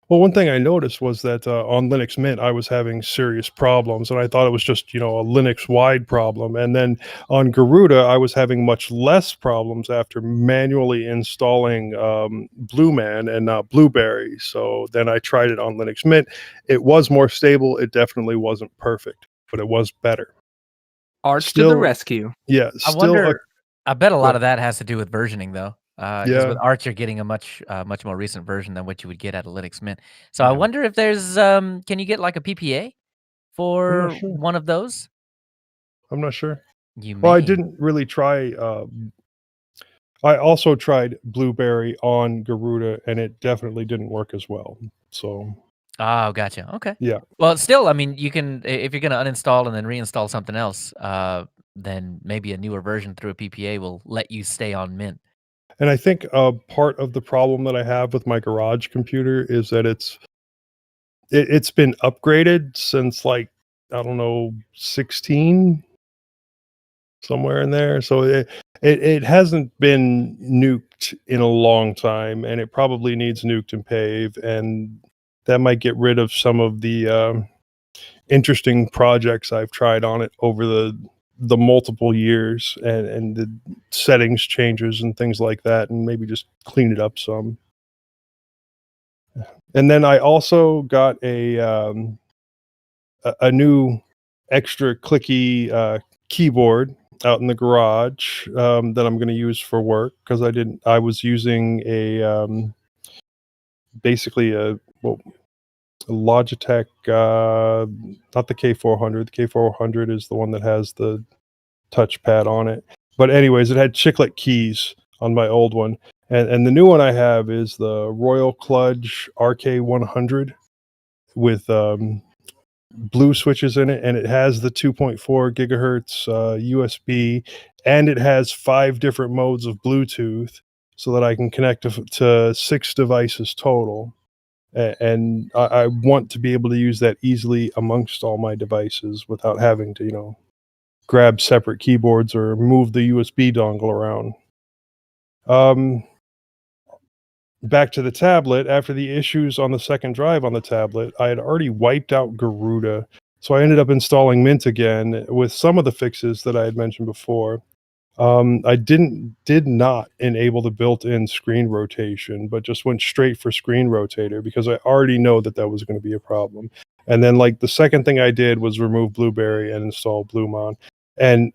[SPEAKER 4] Well, one thing I noticed was that on Linux Mint, I was having serious problems, and I thought it was just, a Linux-wide problem. And then on Garuda, I was having much less problems after manually installing Blueman and not Blueberry. So then I tried it on Linux Mint. It was more stable. It definitely wasn't perfect, but it was better.
[SPEAKER 1] Arch to the rescue.
[SPEAKER 4] Yeah.
[SPEAKER 3] I bet a lot of that has to do with versioning, though. Because with Arch, you're getting a much more recent version than what you would get at a Linux Mint. So I wonder if there's, can you get like a PPA for one of those?
[SPEAKER 4] I'm not sure.
[SPEAKER 3] Well,
[SPEAKER 4] I didn't really try. I also tried Blueberry on Garuda, and it definitely didn't work as well. So.
[SPEAKER 3] Oh, gotcha. Okay.
[SPEAKER 4] Yeah.
[SPEAKER 3] Well, still, I mean, you can, if you're going to uninstall and then reinstall something else, then maybe a newer version through a PPA will let you stay on Mint.
[SPEAKER 4] And I think part of the problem that I have with my garage computer is that it's been upgraded since like, I don't know, 16, somewhere in there. So it hasn't been nuked in a long time, and it probably needs nuked and pave, and that might get rid of some of the interesting projects I've tried on it over the multiple years, and the settings changes and things like that, and maybe just clean it up some. And then I also got a new extra clicky keyboard out in the garage that I'm going to use for work, because I was using basically a Logitech, not the K400. The K400 is the one that has the touchpad on it. But anyways, it had chiclet keys on my old one. And the new one I have is the Royal Kludge RK100 with blue switches in it, and it has the 2.4 gigahertz USB, and it has 5 different modes of Bluetooth, so that I can connect to 6 devices total. And I want to be able to use that easily amongst all my devices without having to, grab separate keyboards or move the USB dongle around. Back to the tablet. After the issues on the second drive on the tablet, I had already wiped out Garuda, so I ended up installing Mint again with some of the fixes that I had mentioned before. I did not enable the built-in screen rotation, but just went straight for screen rotator, because I already know that was going to be a problem. And then, like, the second thing I did was remove Blueberry and install Bluemon, and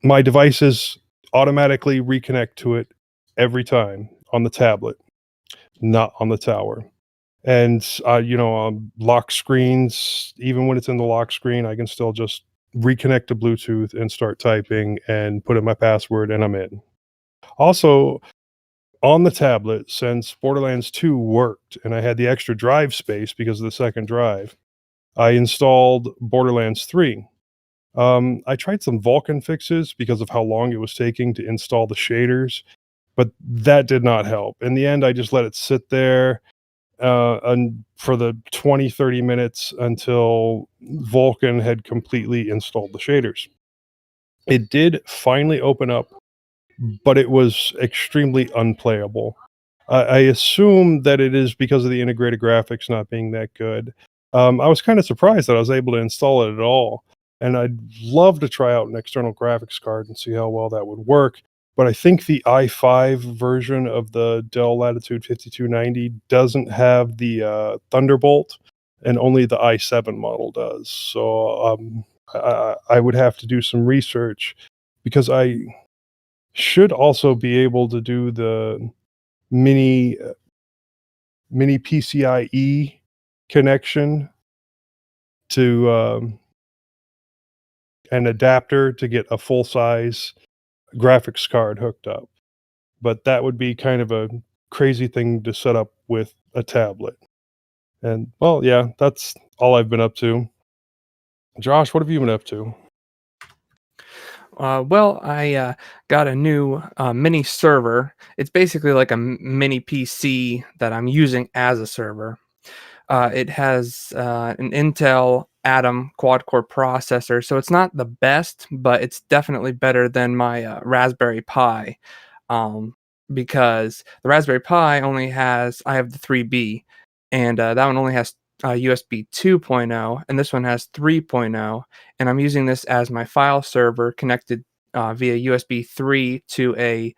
[SPEAKER 4] my devices automatically reconnect to it every time on the tablet, not on the tower. And lock screens, even when it's in the lock screen, I can still just reconnect to Bluetooth and start typing and put in my password, and I'm in. Also, on the tablet, since Borderlands 2 worked and I had the extra drive space because of the second drive, I installed Borderlands 3. I tried some Vulkan fixes because of how long it was taking to install the shaders, but that did not help. In the end, I just let it sit there and for the 20-30 minutes until Vulkan had completely installed the shaders. It did finally open up, but it was extremely unplayable. I assume that it is because of the integrated graphics not being that good. I was kind of surprised that I was able to install it at all, and I'd love to try out an external graphics card and see how well that would work. But I think the i5 version of the Dell Latitude 5290 doesn't have the Thunderbolt, and only the i7 model does. So I would have to do some research, because I should also be able to do the mini PCIe connection to an adapter to get a full-size graphics card hooked up. But that would be kind of a crazy thing to set up with a tablet. And, well, yeah, that's all I've been up to. Josh, what have you been up to?
[SPEAKER 1] Well, I got a new mini server. It's basically like a mini PC that I'm using as a server. It has an Intel Atom quad-core processor, so it's not the best, but it's definitely better than my Raspberry Pi, because the Raspberry Pi I have the 3B, and that one only has USB 2.0, and this one has 3.0, and I'm using this as my file server connected via USB 3 to a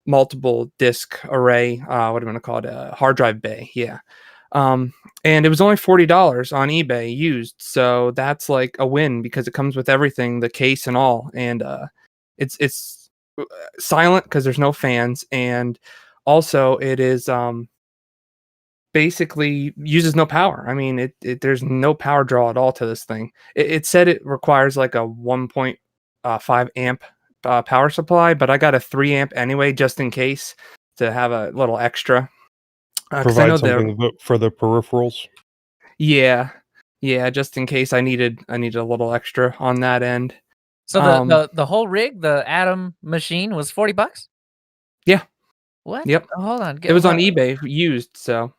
[SPEAKER 1] multiple disk array. What am I going to call it? A hard drive bay. Yeah. And it was only $40 on eBay used, so that's like a win because it comes with everything, the case and all, and it's silent because there's no fans, and also it is basically uses no power. I mean, there's no power draw at all to this thing. It said it requires like a 1.5 amp power supply, but I got a 3 amp anyway, just in case, to have a little extra.
[SPEAKER 4] Provide something for the peripherals.
[SPEAKER 1] Yeah, just in case I needed a little extra on that end.
[SPEAKER 3] So the whole rig, the Atom machine, was $40?
[SPEAKER 1] Yeah.
[SPEAKER 3] What?
[SPEAKER 1] Yep.
[SPEAKER 3] Oh, hold on.
[SPEAKER 1] It was on eBay used, so.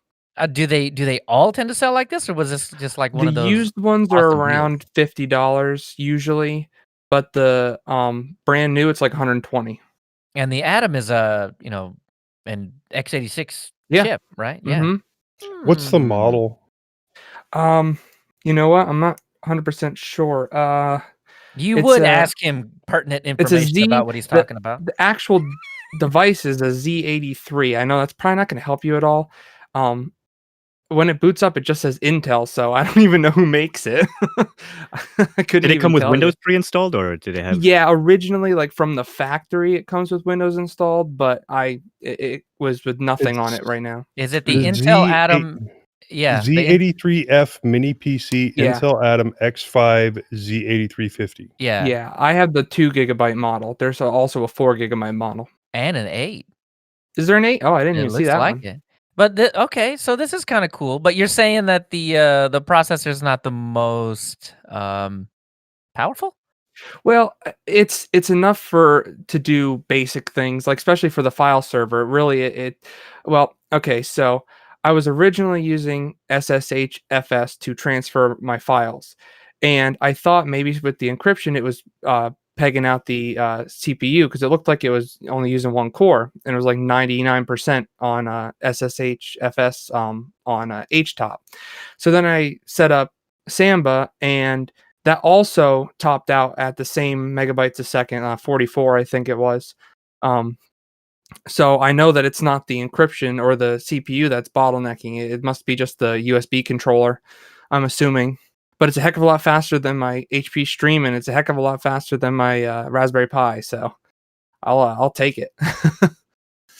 [SPEAKER 3] Do they all tend to sell like this, or was this just like one
[SPEAKER 1] The
[SPEAKER 3] of those
[SPEAKER 1] used ones are
[SPEAKER 3] awesome deals?
[SPEAKER 1] around $50 usually, but the brand new it's like 120.
[SPEAKER 3] And the Atom is an x86
[SPEAKER 1] Yeah.
[SPEAKER 3] chip, right?
[SPEAKER 1] Mm-hmm.
[SPEAKER 3] Yeah.
[SPEAKER 4] What's the model?
[SPEAKER 1] You know what? I'm not 100% sure.
[SPEAKER 3] You
[SPEAKER 1] It's
[SPEAKER 3] would
[SPEAKER 1] a
[SPEAKER 3] ask him pertinent
[SPEAKER 1] it's a
[SPEAKER 3] information about what he's
[SPEAKER 1] the
[SPEAKER 3] talking about.
[SPEAKER 1] the actual device is a Z83. I know that's probably not going to help you at all. When it boots up, it just says Intel, so I don't even know who makes it. I couldn't
[SPEAKER 2] Did it come
[SPEAKER 1] even
[SPEAKER 2] with
[SPEAKER 1] tell
[SPEAKER 2] Windows
[SPEAKER 1] you.
[SPEAKER 2] pre-installed, or did it have?
[SPEAKER 1] Yeah, originally, like from the factory, it comes with Windows installed, but it was with nothing on
[SPEAKER 4] It's
[SPEAKER 1] it right now.
[SPEAKER 3] Is it the
[SPEAKER 4] the
[SPEAKER 3] Intel
[SPEAKER 4] Z8
[SPEAKER 3] Atom? Yeah,
[SPEAKER 4] Z83F mini PC
[SPEAKER 1] Yeah.
[SPEAKER 4] Intel Atom X5 Z8350.
[SPEAKER 3] yeah,
[SPEAKER 1] Yeah, I have the 2 GB model. There's also a 4 GB model.
[SPEAKER 3] and an 8.
[SPEAKER 1] Is there an 8? Oh, I didn't
[SPEAKER 3] It
[SPEAKER 1] even see
[SPEAKER 3] looks
[SPEAKER 1] that
[SPEAKER 3] like
[SPEAKER 1] one.
[SPEAKER 3] it. But okay, so this is kind of cool. But you're saying that the processor is not the most powerful?
[SPEAKER 1] Well, it's enough to do basic things, like especially for the file server. Really, well, okay, so I was originally using SSHFS to transfer my files, and I thought maybe with the encryption it was pegging out the CPU because it looked like it was only using one core, and it was like 99% on SSHFS on HTOP. So then I set up Samba and that also topped out at the same megabytes a second, 44, I think it was. So I know that it's not the encryption or the CPU that's bottlenecking it. It must be just the USB controller, I'm assuming. But it's a heck of a lot faster than my HP Stream, and it's a heck of a lot faster than my Raspberry Pi. So I'll take it.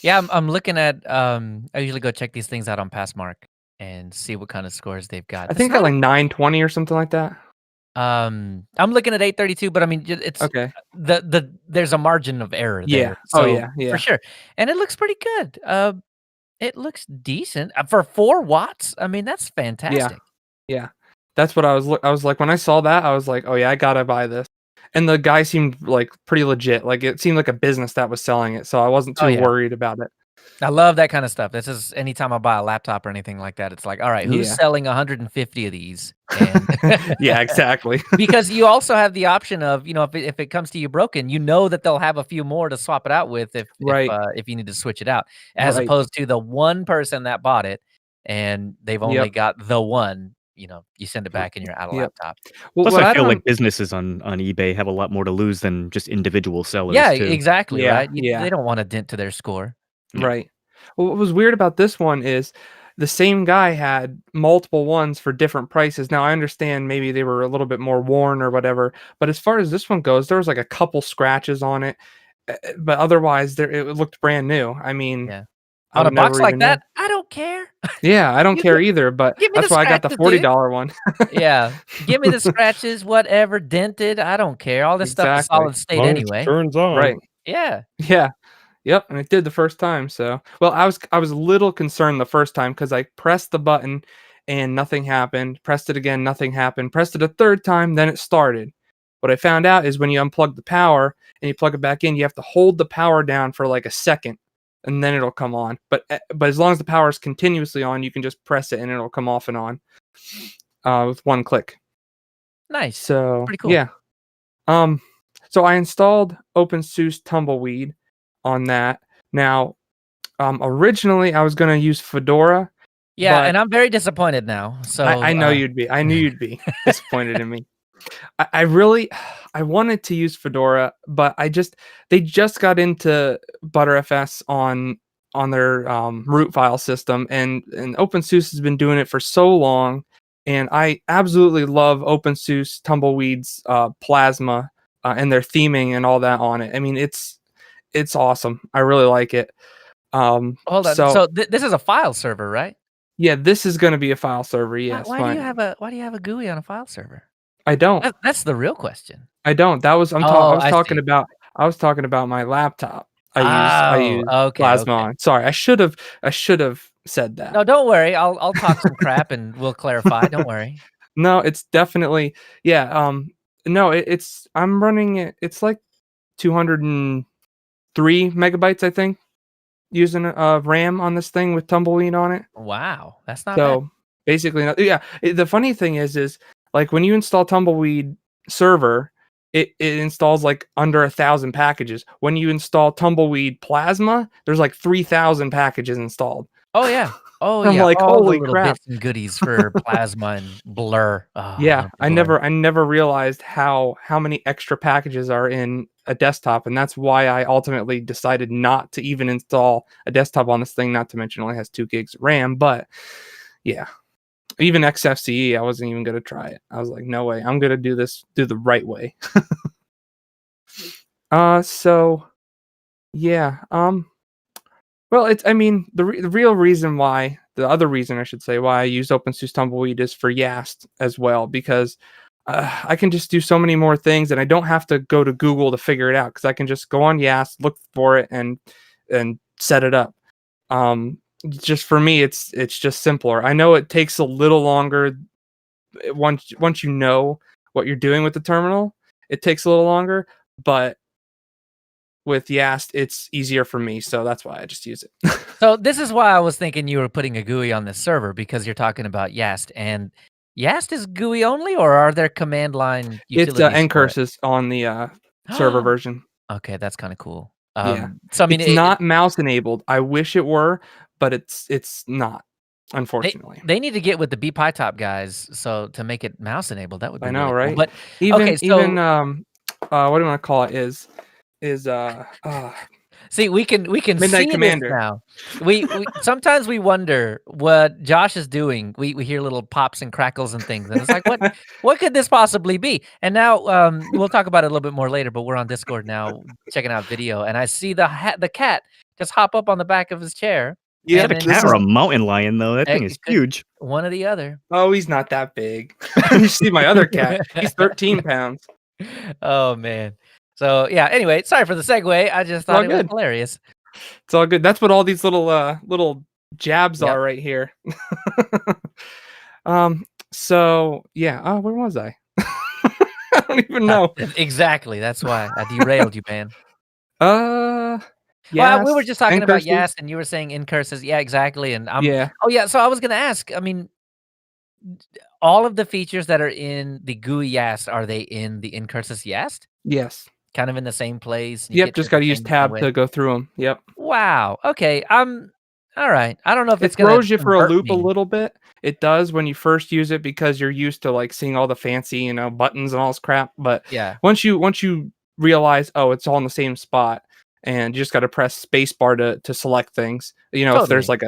[SPEAKER 3] Yeah, I'm looking at. I usually go check these things out on Passmark and see what kind of scores they've got.
[SPEAKER 1] I think got like 920 or something like that.
[SPEAKER 3] I'm looking at 832, but I mean, it's
[SPEAKER 1] Okay.
[SPEAKER 3] there's a margin of error
[SPEAKER 1] Yeah.
[SPEAKER 3] there. So,
[SPEAKER 1] Yeah.
[SPEAKER 3] for sure, and it looks pretty good. It looks decent for 4 watts. I mean, that's fantastic.
[SPEAKER 1] Yeah. That's what I was like when I saw that, I was like, "Oh yeah, I gotta buy this." And the guy seemed like pretty legit. Like it seemed like a business that was selling it, so I wasn't
[SPEAKER 3] Oh
[SPEAKER 1] too
[SPEAKER 3] yeah,
[SPEAKER 1] worried about it.
[SPEAKER 3] I love that kind of stuff. This is anytime I buy a laptop or anything like that, it's like, all right, who's
[SPEAKER 1] Yeah.
[SPEAKER 3] selling 150 of these? And
[SPEAKER 1] Yeah, exactly.
[SPEAKER 3] because you also have the option of, if it comes to you broken, you know that they'll have a few more to swap it out with
[SPEAKER 1] Right.
[SPEAKER 3] if you need to switch it out, as
[SPEAKER 1] Right.
[SPEAKER 3] opposed to the one person that bought it and they've only
[SPEAKER 1] Yep.
[SPEAKER 3] got the one. You send it back and you're out of
[SPEAKER 1] Yep.
[SPEAKER 3] laptop.
[SPEAKER 1] Well,
[SPEAKER 2] Plus,
[SPEAKER 1] what
[SPEAKER 2] I
[SPEAKER 1] I
[SPEAKER 2] feel
[SPEAKER 1] don't
[SPEAKER 2] like businesses on eBay have a lot more to lose than just individual sellers
[SPEAKER 3] Yeah,
[SPEAKER 2] too.
[SPEAKER 3] exactly,
[SPEAKER 1] Yeah,
[SPEAKER 3] right?
[SPEAKER 1] yeah.
[SPEAKER 3] They don't want a dent to their score.
[SPEAKER 2] Yeah.
[SPEAKER 1] Right. Well, what was weird about this one is the same guy had multiple ones for different prices. Now I understand maybe they were a little bit more worn or whatever, but as far as this one goes, there was like a couple scratches on it, but otherwise it looked brand new. I mean,
[SPEAKER 3] Yeah.
[SPEAKER 1] I
[SPEAKER 3] On a
[SPEAKER 1] would
[SPEAKER 3] box
[SPEAKER 1] never
[SPEAKER 3] like
[SPEAKER 1] even know.
[SPEAKER 3] that, I don't care.
[SPEAKER 1] Yeah, I don't
[SPEAKER 3] You
[SPEAKER 1] care
[SPEAKER 3] gi
[SPEAKER 1] either, but
[SPEAKER 3] give me the
[SPEAKER 1] that's why I got the
[SPEAKER 3] scratches, dude.
[SPEAKER 1] $40 one.
[SPEAKER 3] Yeah. Give me the scratches, whatever, dented, I don't care. All this stuff is
[SPEAKER 1] Exactly.
[SPEAKER 3] solid
[SPEAKER 4] As
[SPEAKER 3] state
[SPEAKER 4] long as it
[SPEAKER 3] anyway.
[SPEAKER 4] turns on.
[SPEAKER 1] Right.
[SPEAKER 3] Yeah.
[SPEAKER 1] Yeah. Yep, and it did the first time, so well, I was a little concerned the first time because I pressed the button and nothing happened, pressed it again, nothing happened, pressed it a third time, then it started. What I found out is when you unplug the power and you plug it back in, you have to hold the power down for like a second, and then it'll come on. But as long as the power is continuously on, you can just press it and it'll come off and on with one click.
[SPEAKER 3] Nice.
[SPEAKER 1] So
[SPEAKER 3] Pretty cool.
[SPEAKER 1] yeah. So I installed OpenSUSE Tumbleweed on that. Now, originally I was gonna use Fedora.
[SPEAKER 3] Yeah,
[SPEAKER 1] but
[SPEAKER 3] and I'm very disappointed now. So
[SPEAKER 1] I know you'd be. I knew you'd be disappointed in me. I really I wanted to use Fedora, but they just got into ButterFS on their root file system, and OpenSUSE has been doing it for so long, and I absolutely love OpenSUSE Tumbleweed's Plasma and their theming and all that on it. I mean, it's awesome. I really like it.
[SPEAKER 3] hold on. So this is a file server, right?
[SPEAKER 1] Yeah, this is going to be a file server. Yes.
[SPEAKER 3] Why do you have a GUI on a file server?
[SPEAKER 1] I don't.
[SPEAKER 3] That's the real question.
[SPEAKER 1] I don't. That was I was talking
[SPEAKER 3] see.
[SPEAKER 1] about my laptop. I use
[SPEAKER 3] okay,
[SPEAKER 1] Plasma
[SPEAKER 3] okay.
[SPEAKER 1] on. Sorry, I should have said that.
[SPEAKER 3] No, don't worry. I'll talk some crap and we'll clarify. Don't worry.
[SPEAKER 1] No, it's definitely no, I'm running it. It's like 203 megabytes, I think. using a RAM on this thing with Tumbleweed on it.
[SPEAKER 3] Wow, that's not bad.
[SPEAKER 1] So basically, the funny thing is like when you install Tumbleweed server, it installs like under 1,000 packages. When you install Tumbleweed Plasma, there's like 3,000 packages installed.
[SPEAKER 3] Oh yeah. Oh
[SPEAKER 1] I'm
[SPEAKER 3] yeah.
[SPEAKER 1] like,
[SPEAKER 3] all
[SPEAKER 1] holy
[SPEAKER 3] the little
[SPEAKER 1] crap.
[SPEAKER 3] bits and goodies for Plasma and Blur. Oh,
[SPEAKER 1] Yeah,
[SPEAKER 3] I love Blur.
[SPEAKER 1] I never realized how many extra packages are in a desktop, and that's why I ultimately decided not to even install a desktop on this thing. Not to mention, it only has 2 gigs of RAM. But yeah, even XFCE, I wasn't even gonna try it. I was like, no way, I'm gonna do the right way. So yeah, well, the real reason why, the other reason I should say why I use OpenSUSE Tumbleweed is for Yast as well, because I can just do so many more things, and I don't have to go to Google to figure it out, because I can just go on Yast, look for it, and set it up. Just for me, it's just simpler. I know it takes a little longer once you know what you're doing with the terminal. It takes a little longer, but with Yast, it's easier for me, so that's why I just use it.
[SPEAKER 3] So this is why I was thinking you were putting a GUI on this server, because you're talking about Yast, and Yast is GUI only, or are there command line utilities?
[SPEAKER 1] It's ncurses on the server version.
[SPEAKER 3] Okay, that's kind of cool.
[SPEAKER 1] Yeah.
[SPEAKER 3] So I mean,
[SPEAKER 1] it's not mouse enabled. I wish it were, but it's not, unfortunately.
[SPEAKER 3] They need to get with the BPyTop guys, so to make it mouse enabled, that would be
[SPEAKER 1] I know,
[SPEAKER 3] really cool.
[SPEAKER 1] right?
[SPEAKER 3] But
[SPEAKER 1] even
[SPEAKER 3] okay, so
[SPEAKER 1] even what do you want to call it? Is
[SPEAKER 3] see, we can
[SPEAKER 1] Midnight
[SPEAKER 3] see
[SPEAKER 1] Commander.
[SPEAKER 3] this now. We sometimes we wonder what Josh is doing. We hear little pops and crackles and things, and it's like, what could this possibly be? And now we'll talk about it a little bit more later. But we're on Discord now, checking out video, and I see the cat just hop up on the back of his chair.
[SPEAKER 2] Yeah, a cat or a mountain lion though. That thing is huge.
[SPEAKER 3] One or the other.
[SPEAKER 1] Oh, he's not that big. You see my other cat? He's 13 pounds.
[SPEAKER 3] Oh man. So yeah. Anyway, sorry for the segue. I just thought it was hilarious.
[SPEAKER 1] It's all good. That's what all these little jabs are right here. So yeah. Oh, where was I? I don't even know.
[SPEAKER 3] Exactly. That's why I derailed you, man.
[SPEAKER 1] Yeah.
[SPEAKER 3] Well, we were just talking about Yast, and you were saying incurses. Yeah, exactly. And
[SPEAKER 1] yeah.
[SPEAKER 3] Oh yeah. So I was gonna ask. I mean, all of the features that are in the GUI Yast, are they in the incursus Yast?
[SPEAKER 1] Yes.
[SPEAKER 3] Kind of in the same place.
[SPEAKER 1] Yep. Just got to use tab to go through them. Yep.
[SPEAKER 3] Wow. Okay. All right. I don't know if
[SPEAKER 1] it throws you for a loop a little bit. It does when you first use it, because you're used to like seeing all the fancy, buttons and all this crap. But
[SPEAKER 3] yeah,
[SPEAKER 1] once you realize, oh, it's all in the same spot, and you just got to press spacebar to select things.
[SPEAKER 3] Totally.
[SPEAKER 1] If there's like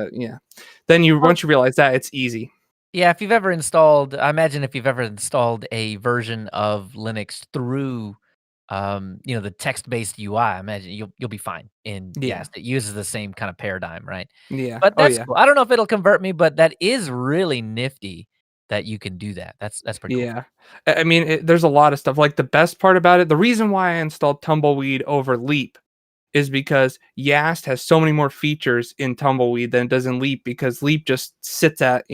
[SPEAKER 1] then once you realize that, it's easy.
[SPEAKER 3] Yeah, if you've ever installed, I imagine if you've ever installed a version of Linux through, the text-based UI, I imagine you'll be fine in Yast. It uses the same kind of paradigm, right?
[SPEAKER 1] Yeah.
[SPEAKER 3] But that's cool. I don't know if it'll convert me, but that is really nifty that you can do that. That's pretty cool.
[SPEAKER 1] Yeah. I mean, there's a lot of stuff. Like the best part about it, the reason why I installed Tumbleweed over Leap is because Yast has so many more features in Tumbleweed than it does in Leap, because Leap just sits at,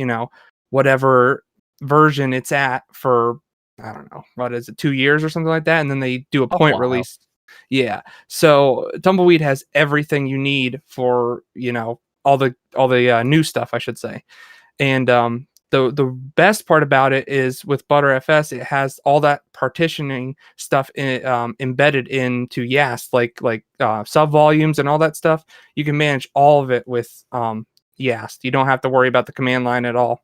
[SPEAKER 1] whatever version it's at for, I don't know, what is it, 2 years or something like that, and then they do a point release. Yeah. So Tumbleweed has everything you need for, all the new stuff, I should say. And the best part about it is with Btrfs, it has all that partitioning stuff embedded into Yast, like sub volumes and all that stuff. You can manage all of it with Yast. You don't have to worry about the command line at all.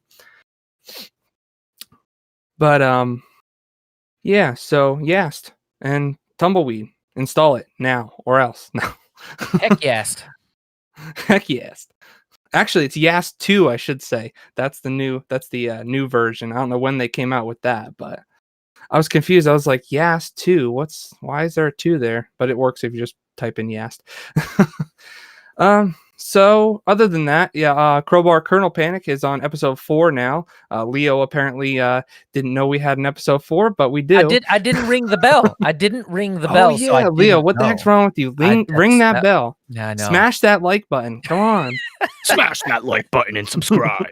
[SPEAKER 1] But yeah, so Yast and Tumbleweed, install it now or else. No.
[SPEAKER 3] Heck Yast.
[SPEAKER 1] Heck Yast. Actually, it's Yast 2, I should say. That's the new version. I don't know when they came out with that, but I was confused. I was like, Yast 2. Why is there a 2 there? But it works if you just type in Yast. So other than that, Crowbar Kernel Panic is on episode 4 now. Leo apparently didn't know we had an episode 4, but we do.
[SPEAKER 3] I didn't ring the bell. I didn't ring the bell.
[SPEAKER 1] Oh yeah,
[SPEAKER 3] so
[SPEAKER 1] Leo, what the heck's wrong with you? Ring that bell.
[SPEAKER 3] Yeah, I know.
[SPEAKER 1] Smash that like button. Come on.
[SPEAKER 2] Smash that like button and subscribe.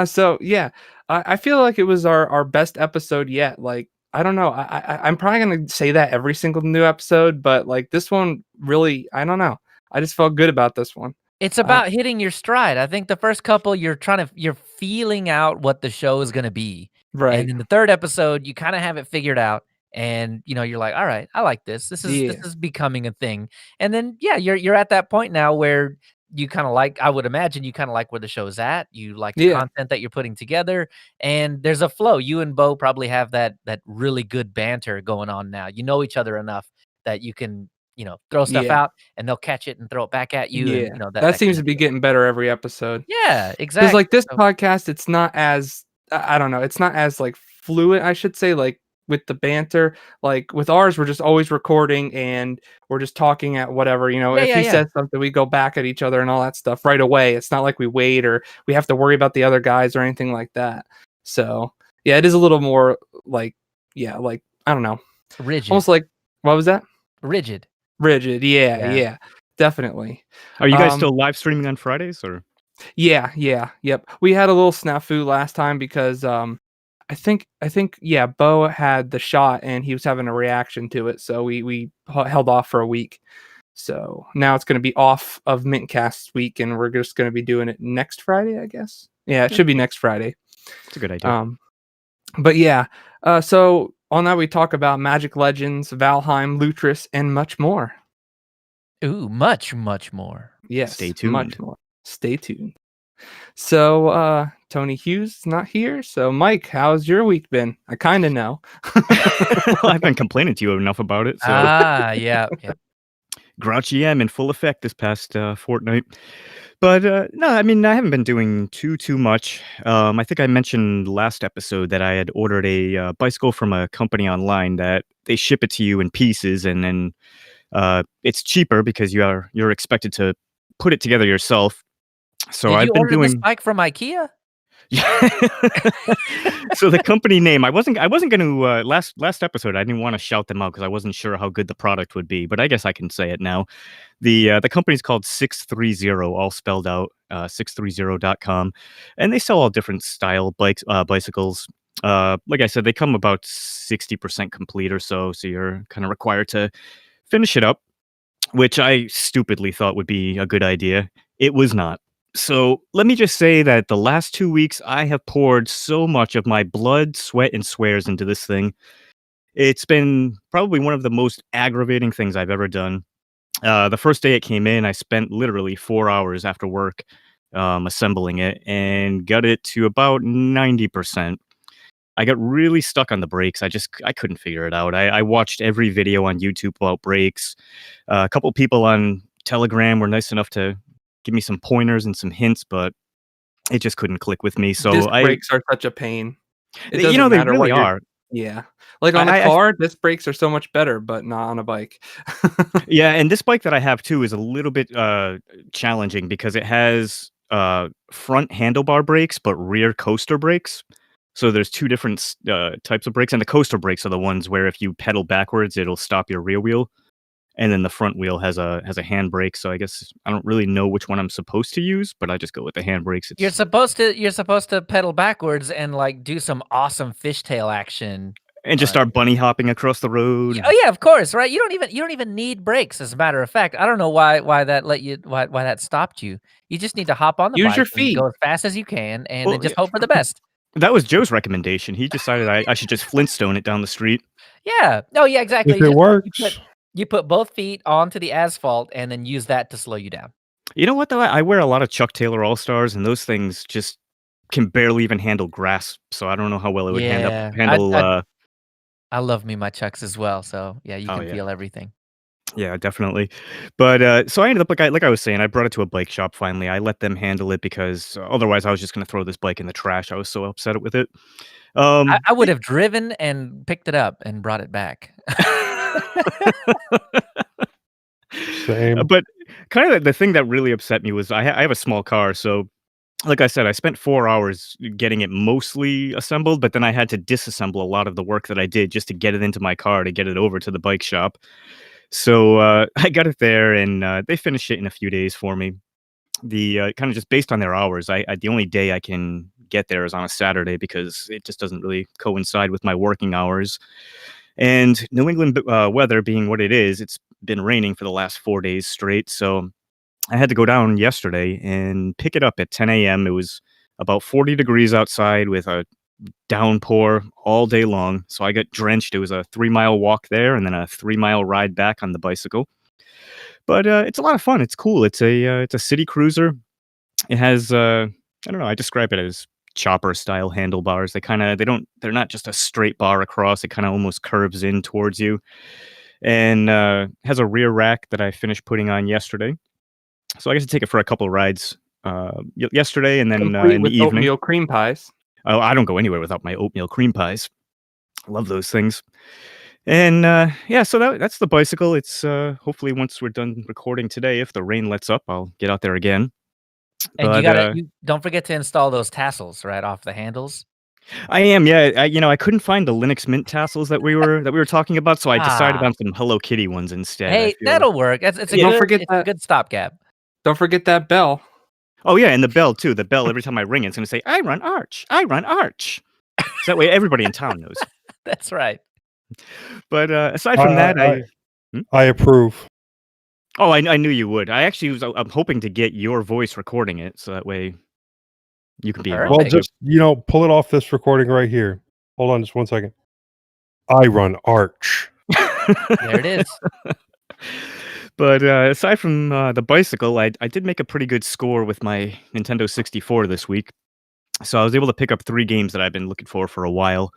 [SPEAKER 1] So yeah, I feel like it was our best episode yet. Like I don't know. I'm probably gonna say that every single new episode, but like this one really, I don't know. I just felt good about this one.
[SPEAKER 3] It's about hitting your stride. I think the first couple, you're feeling out what the show is gonna be.
[SPEAKER 1] Right.
[SPEAKER 3] And in the third episode, you kind of have it figured out. And you're like, all right, I like this. This is becoming a thing. And then you're at that point now where you kind of like, I would imagine you kind of like where the show's at. You like the content that you're putting together, and there's a flow. You and Bo probably have that really good banter going on now. You know each other enough that you can throw stuff out and they'll catch it and throw it back at you.
[SPEAKER 1] Yeah.
[SPEAKER 3] And
[SPEAKER 1] that seems to be getting better every episode.
[SPEAKER 3] Yeah, exactly.
[SPEAKER 1] Because like this podcast, it's not as I don't know, it's not as like fluid, I should say, like with the banter. Like with ours, we're just always recording and we're just talking at whatever, if he says something, we go back at each other and all that stuff right away. It's not like we wait or we have to worry about the other guys or anything like that. So yeah, it is a little more like I don't know,
[SPEAKER 3] rigid.
[SPEAKER 1] Almost like, what was that?
[SPEAKER 3] Rigid.
[SPEAKER 1] Yeah, definitely.
[SPEAKER 2] Are you guys still live streaming on Fridays or?
[SPEAKER 1] Yep. We had a little snafu last time because I think Bo had the shot and he was having a reaction to it, so we held off for a week. So now it's going to be off of mintCast week, and we're just going to be doing it next Friday, I guess. Yeah, it should be next Friday.
[SPEAKER 2] It's a good idea.
[SPEAKER 1] But yeah, so on that we talk about Magic Legends, Valheim, Lutris, and much more.
[SPEAKER 3] Ooh, much more.
[SPEAKER 1] Yes,
[SPEAKER 2] stay tuned.
[SPEAKER 1] Much more. Stay tuned. So Tony Hughes is not here. So Mike, how's your week been? I kind of know.
[SPEAKER 2] Well, I've been complaining to you enough about it. So.
[SPEAKER 3] Yeah.
[SPEAKER 2] Grouchy M in full effect this past fortnight. But no, I mean, I haven't been doing too much. I think I mentioned last episode that I had ordered a bicycle from a company online that they ship it to you in pieces, and then it's cheaper because you're expected to put it together yourself. So
[SPEAKER 3] Did
[SPEAKER 2] I've
[SPEAKER 3] you
[SPEAKER 2] been
[SPEAKER 3] order
[SPEAKER 2] doing
[SPEAKER 3] this bike from IKEA?
[SPEAKER 2] So the company name, I wasn't going to last episode. I didn't want to shout them out because I wasn't sure how good the product would be, but I guess I can say it now. The company's called 630, all spelled out, 630.com, and they sell all different style bicycles. Like I said, they come about 60% complete or so you're kind of required to finish it up, which I stupidly thought would be a good idea. It was not. So let me just say that the last 2 weeks, I have poured so much of my blood, sweat, and swears into this thing. It's been probably one of the most aggravating things I've ever done. The first day it came in, I spent literally 4 hours after work assembling it and got it to about 90%. I got really stuck on the brakes. I couldn't figure it out. I watched every video on YouTube about brakes. A couple people on Telegram were nice enough to give me some pointers and some hints, but it just couldn't click with me. So
[SPEAKER 1] disc brakes are such a pain.
[SPEAKER 2] They really are.
[SPEAKER 1] Yeah, like on a car, disc brakes are so much better, but not on a bike.
[SPEAKER 2] Yeah, and this bike that I have too is a little bit challenging because it has front handlebar brakes but rear coaster brakes. So there's two different types of brakes, and the coaster brakes are the ones where if you pedal backwards, it'll stop your rear wheel. And then the front wheel has a handbrake, so I guess I don't really know which one I'm supposed to use, but I just go with the handbrakes.
[SPEAKER 3] You're supposed to pedal backwards and like do some awesome fishtail action
[SPEAKER 2] and just start bunny hopping across the road.
[SPEAKER 3] Oh yeah, of course, right? You don't even need brakes. As a matter of fact, I don't know why that stopped you. You just need to hop on the bike,
[SPEAKER 1] use your feet,
[SPEAKER 3] go as fast as you can, and just hope for the best.
[SPEAKER 2] That was Joe's recommendation. He decided I should just Flintstone it down the street.
[SPEAKER 3] Yeah. Oh yeah, exactly.
[SPEAKER 4] If it works.
[SPEAKER 3] You put both feet onto the asphalt and then use that to slow you down.
[SPEAKER 2] You know what, though? I wear a lot of Chuck Taylor All-Stars, and those things just can barely even handle grass, so I don't know how well it would handle...
[SPEAKER 3] I love me my Chucks as well, so yeah, you can feel everything.
[SPEAKER 2] Yeah, definitely. But so I ended up, like I was saying, I brought it to a bike shop finally. I let them handle it because otherwise I was just going to throw this bike in the trash. I was so upset with it.
[SPEAKER 3] I would have driven and picked it up and brought it back.
[SPEAKER 4] Same.
[SPEAKER 2] But kind of the thing that really upset me was I have a small car, so like I said, I spent 4 hours getting it mostly assembled, but then I had to disassemble a lot of the work that I did just to get it into my car to get it over to the bike shop. So I got it there, and they finished it in a few days for me. the kind of just based on their hours. The only day I can get there is on a Saturday because it just doesn't really coincide with my working hours. And New England weather being what it is, it's been raining for the last 4 days straight. So I had to go down yesterday and pick it up at 10 a.m. It was about 40 degrees outside with a downpour all day long. So I got drenched. It was a 3-mile walk there and then a 3-mile ride back on the bicycle. But it's a lot of fun. It's cool. It's a city cruiser. It has I don't know. I describe it as chopper style handlebars. They're not just a straight bar across. It kind of almost curves in towards you, and has a rear rack that I finished putting on yesterday. So I get to take it for a couple of rides yesterday, and then in the evening.
[SPEAKER 1] Oatmeal cream pies.
[SPEAKER 2] Oh, I don't go anywhere without my oatmeal cream pies. I love those things. And so that's the bicycle. It's hopefully once we're done recording today, if the rain lets up, I'll get out there again.
[SPEAKER 3] And you don't forget to install those tassels right off the handles.
[SPEAKER 2] I am, yeah. I couldn't find the Linux Mint tassels that we were talking about, so I decided on some Hello Kitty ones instead.
[SPEAKER 3] Hey, that'll work. It's a good stopgap.
[SPEAKER 1] Don't forget that bell.
[SPEAKER 2] Oh yeah, and the bell too. The bell every time I ring, it's going to say, "I run Arch. I run Arch." So that way, everybody in town knows.
[SPEAKER 3] That's right.
[SPEAKER 2] But aside from that,
[SPEAKER 4] I approve.
[SPEAKER 2] Oh, I knew you would. I'm hoping to get your voice recording it, so that way you can be involved.
[SPEAKER 4] Well, just pull it off this recording right here. Hold on, just 1 second. I run Arch.
[SPEAKER 3] There it is.
[SPEAKER 2] But aside from the bicycle, I did make a pretty good score with my Nintendo 64 this week. So I was able to pick up 3 games that I've been looking for a while.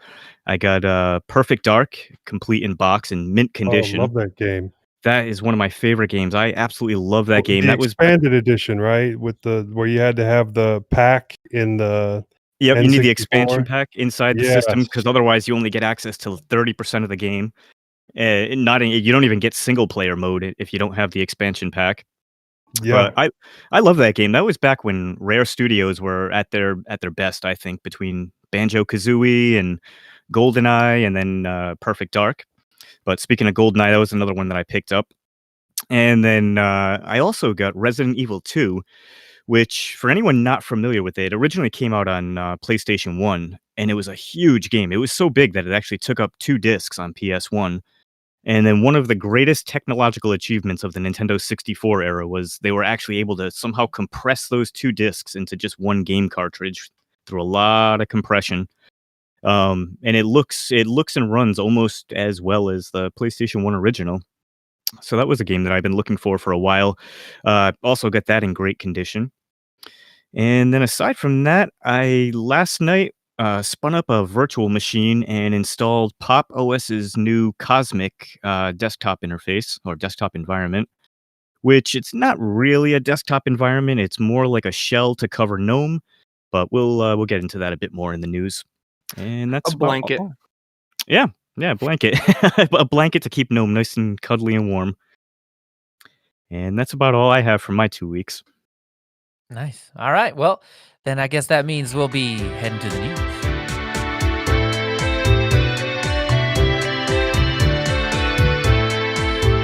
[SPEAKER 2] I got Perfect Dark, complete in box and mint condition.
[SPEAKER 4] I love that game.
[SPEAKER 2] That is one of my favorite games. I absolutely love that game.
[SPEAKER 4] That was expanded edition, right? With where you had to have the pack in the
[SPEAKER 2] Yep,
[SPEAKER 4] N64.
[SPEAKER 2] you need the expansion pack inside the system because otherwise you only get access to 30% of the game. You don't even get single player mode if you don't have the expansion pack.
[SPEAKER 4] Yeah,
[SPEAKER 2] but I love that game. That was back when Rare Studios were at their best. I think between Banjo-Kazooie and GoldenEye, and then Perfect Dark. But speaking of GoldenEye, that was another one that I picked up. And then I also got Resident Evil 2, which, for anyone not familiar with it, originally came out on PlayStation 1, and it was a huge game. It was so big that it actually took up 2 discs on PS1. And then one of the greatest technological achievements of the Nintendo 64 era was they were actually able to somehow compress those 2 discs into just 1 game cartridge through a lot of compression. And it looks and runs almost as well as the PlayStation 1 original. So that was a game that I've been looking for a while. Also got that in great condition. And then aside from that, I last night spun up a virtual machine and installed Pop OS's new Cosmic desktop interface or desktop environment, which it's not really a desktop environment. It's more like a shell to cover GNOME, but we'll get into that a bit more in the news. And that's
[SPEAKER 1] a blanket.
[SPEAKER 2] Yeah, blanket. A blanket to keep GNOME nice and cuddly and warm. And that's about all I have for my 2 weeks.
[SPEAKER 3] Nice. All right. Well, then I guess that means we'll be heading to the news.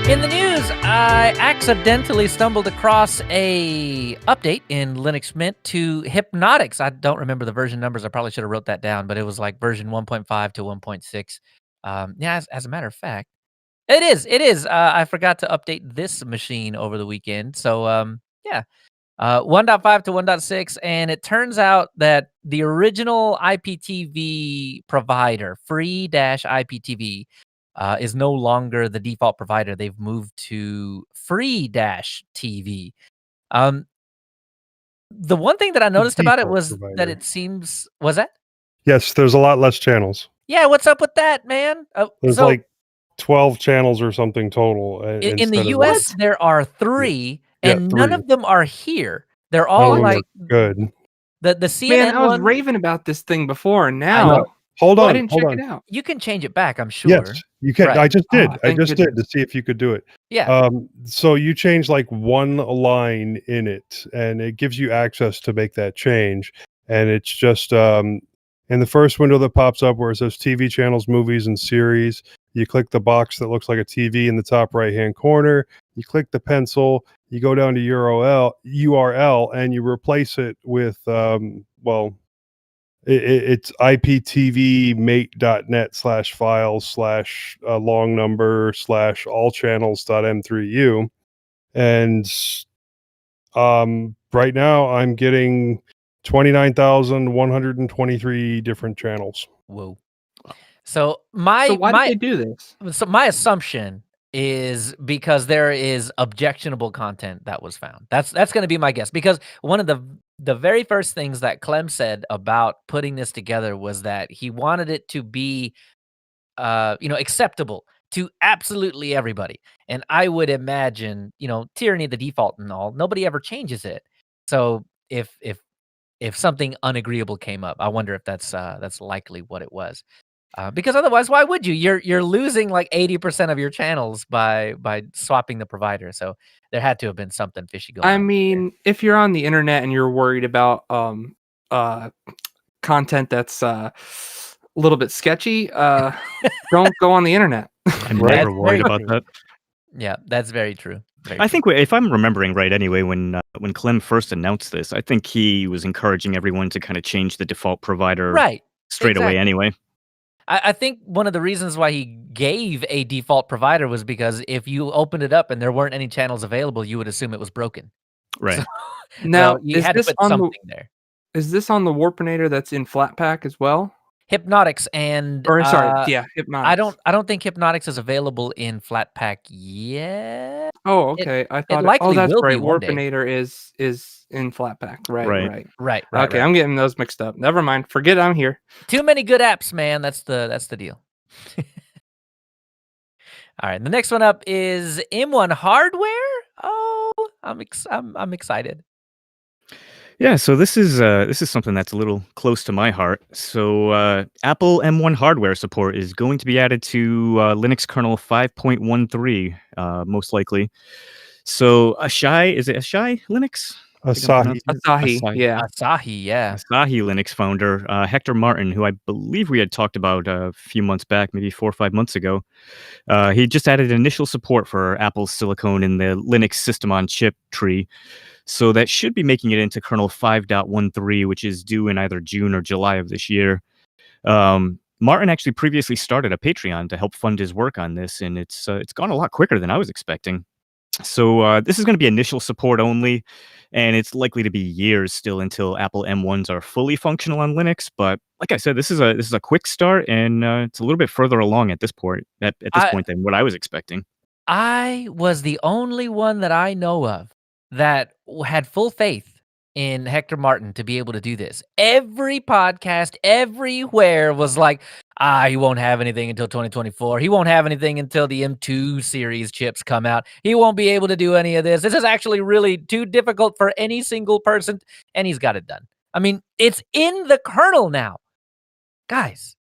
[SPEAKER 3] In the news, I accidentally stumbled across a update in Linux Mint to Hypnotics. I don't remember the version numbers. I probably should have wrote that down, but it was like version 1.5 to 1.6. As a matter of fact, it is. I forgot to update this machine over the weekend. So, 1.5 to 1.6, and it turns out that the original IPTV provider, free-IPTV, is no longer the default provider. They've moved to free-TV. The one thing that I noticed about it was that it seems... Was that?
[SPEAKER 4] Yes, there's a lot less channels.
[SPEAKER 3] Yeah, what's up with that, man?
[SPEAKER 4] There's like 12 channels or something total.
[SPEAKER 3] In the US, there are 3, and none of them are here. They're all like...
[SPEAKER 4] Good.
[SPEAKER 3] The CNN
[SPEAKER 1] Man, I was raving about this thing before, and now...
[SPEAKER 4] Hold on.
[SPEAKER 1] I didn't check it out.
[SPEAKER 3] You can change it back, I'm sure.
[SPEAKER 4] Yes, you can. Right. I just did. I just did to see if you could do it.
[SPEAKER 3] Yeah.
[SPEAKER 4] So you change like one line in it, and it gives you access to make that change. And it's just in the first window that pops up where it says TV channels, movies, and series. You click the box that looks like a TV in the top right-hand corner. You click the pencil, you go down to URL and you replace it with it's iptvmate.net/files/long number/allchannels.m3u. And right now I'm getting 29,123 different channels.
[SPEAKER 3] Whoa. So why
[SPEAKER 1] did they do this?
[SPEAKER 3] So my assumption is because there is objectionable content that was found. That's going to be my guess, because one of the very first things that Clem said about putting this together was that he wanted it to be acceptable to absolutely everybody. And I would imagine, tyranny the default and all, nobody ever changes it. So if something unagreeable came up, I wonder if that's likely what it was. Because otherwise, why would you? You're losing like 80% of your channels by swapping the provider. So there had to have been something fishy going on.
[SPEAKER 1] I mean, if you're on the internet and you're worried about content that's a little bit sketchy, don't go on the internet.
[SPEAKER 2] I'm never worried about that.
[SPEAKER 3] Yeah, that's very true.
[SPEAKER 2] I think if I'm remembering right, anyway, when Clem first announced this, I think he was encouraging everyone to kind of change the default provider straight away. Anyway.
[SPEAKER 3] I think one of the reasons why he gave a default provider was because if you opened it up and there weren't any channels available, you would assume it was broken.
[SPEAKER 2] Right.
[SPEAKER 3] So,
[SPEAKER 1] now,
[SPEAKER 3] you had to put something there.
[SPEAKER 1] Is this on the Warpinator that's in Flatpak as well?
[SPEAKER 3] Hypnotics and
[SPEAKER 1] Hypnotics.
[SPEAKER 3] I don't think Hypnotics is available in Flatpak yet.
[SPEAKER 1] Oh, okay. I thought
[SPEAKER 3] likely
[SPEAKER 1] that's
[SPEAKER 3] will
[SPEAKER 1] right.
[SPEAKER 3] be one day.
[SPEAKER 1] Warpinator is in Flatpak. Right.
[SPEAKER 3] Okay,
[SPEAKER 1] I'm getting those mixed up. Never mind. Forget I'm here.
[SPEAKER 3] Too many good apps, man. That's the deal. All right. The next one up is M1 Hardware. Oh, I'm excited.
[SPEAKER 2] Yeah, so this is something that's a little close to my heart. So Apple M1 hardware support is going to be added to Linux kernel 5.13, most likely. So is it Ashai Linux?
[SPEAKER 4] Asahi.
[SPEAKER 3] Yeah.
[SPEAKER 2] Asahi Linux founder, Hector Martin, who I believe we had talked about a few months back, maybe 4 or 5 months ago. He just added initial support for Apple's silicon in the Linux system on chip tree. So that should be making it into kernel 5.13, which is due in either June or July of this year. Martin actually previously started a Patreon to help fund his work on this, and it's gone a lot quicker than I was expecting. So this is going to be initial support only, and it's likely to be years still until Apple M1s are fully functional on Linux. But like I said, this is a quick start, and it's a little bit further along at this point than what I was expecting.
[SPEAKER 3] I was the only one that I know of that had full faith in Hector Martin to be able to do this. Every podcast, everywhere was like, he won't have anything until 2024. He won't have anything until the M2 series chips come out. He won't be able to do any of this. This is actually really too difficult for any single person, and he's got it done. I mean, it's in the kernel now. Guys,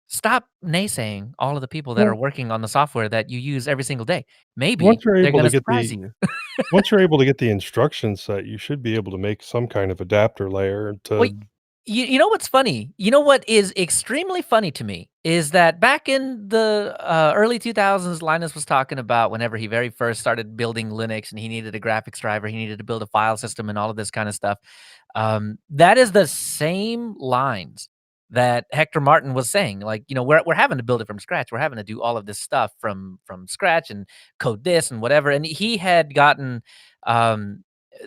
[SPEAKER 3] stop naysaying all of the people that are working on the software that you use every single day. Maybe they're going to surprise you.
[SPEAKER 4] Once you're able to get the instruction set, you should be able to make some kind of adapter layer to...
[SPEAKER 3] Wait, you know what's funny? You know what is extremely funny to me is that back in the early 2000s, Linus was talking about whenever he very first started building Linux and he needed a graphics driver, he needed to build a file system and all of this kind of stuff. That is the same lines that Hector Martin was saying, like, we're having to build it from scratch. We're having to do all of this stuff from scratch and code this and whatever. And he had gotten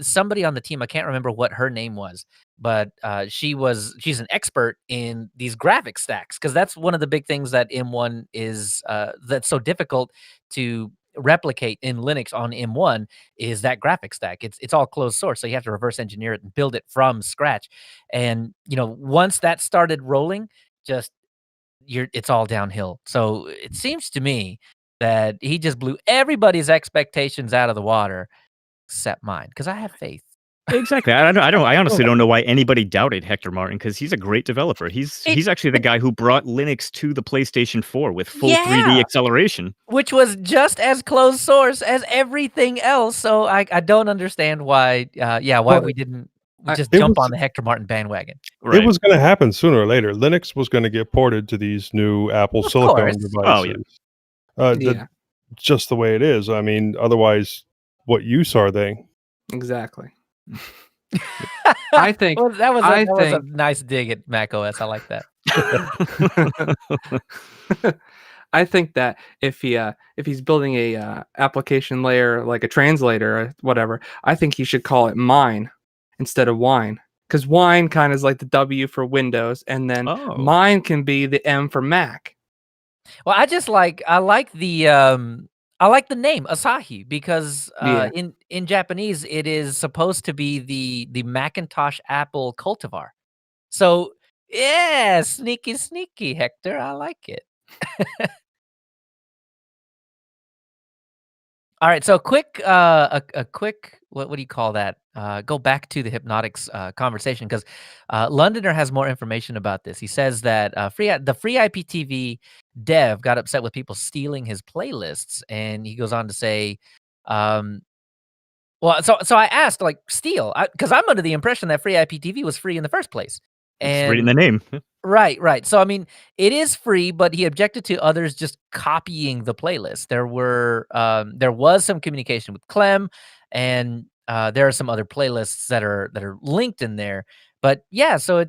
[SPEAKER 3] somebody on the team, I can't remember what her name was, but she's an expert in these graphic stacks, because that's one of the big things that M1 is that's so difficult to replicate in Linux on M1 is that graphic stack. It's all closed source, so you have to reverse engineer it and build it from scratch. And once that started rolling, it's all downhill. So it seems to me that he just blew everybody's expectations out of the water except mine, because I have faith.
[SPEAKER 2] Exactly. I honestly don't know why anybody doubted Hector Martin, because he's a great developer. He's actually the guy who brought Linux to the PlayStation 4 with full 3D acceleration,
[SPEAKER 3] which was just as closed source as everything else. So I don't understand why we didn't just jump on the Hector Martin bandwagon.
[SPEAKER 4] Right. It was going to happen sooner or later. Linux was going to get ported to these new Apple Silicon devices.
[SPEAKER 2] Oh, yeah.
[SPEAKER 4] Just the way it is. I mean, otherwise, what use are they?
[SPEAKER 1] Exactly. I think
[SPEAKER 3] well, that was a nice dig at Mac OS. I like that.
[SPEAKER 1] I think that if he's building a application layer like a translator or whatever, I think he should call it mine instead of wine, because wine kind of is like the W for Windows, and then mine can be the M for Mac.
[SPEAKER 3] Well, I like the name Asahi because in Japanese it is supposed to be the Macintosh Apple cultivar. So yeah, sneaky, Hector. I like it. All right, so a quick what do you call that? Go back to the hypnotics conversation because Londoner has more information about this. He says that the free IPTV dev got upset with people stealing his playlists, and he goes on to say, well, so I asked, like, steal, because I'm under the impression that free IPTV was free in the first place,
[SPEAKER 2] It's right in the name.
[SPEAKER 3] Right. So, I mean, it is free, but he objected to others just copying the playlist. There was some communication with Clem, and there are some other playlists that are linked in there. But yeah, so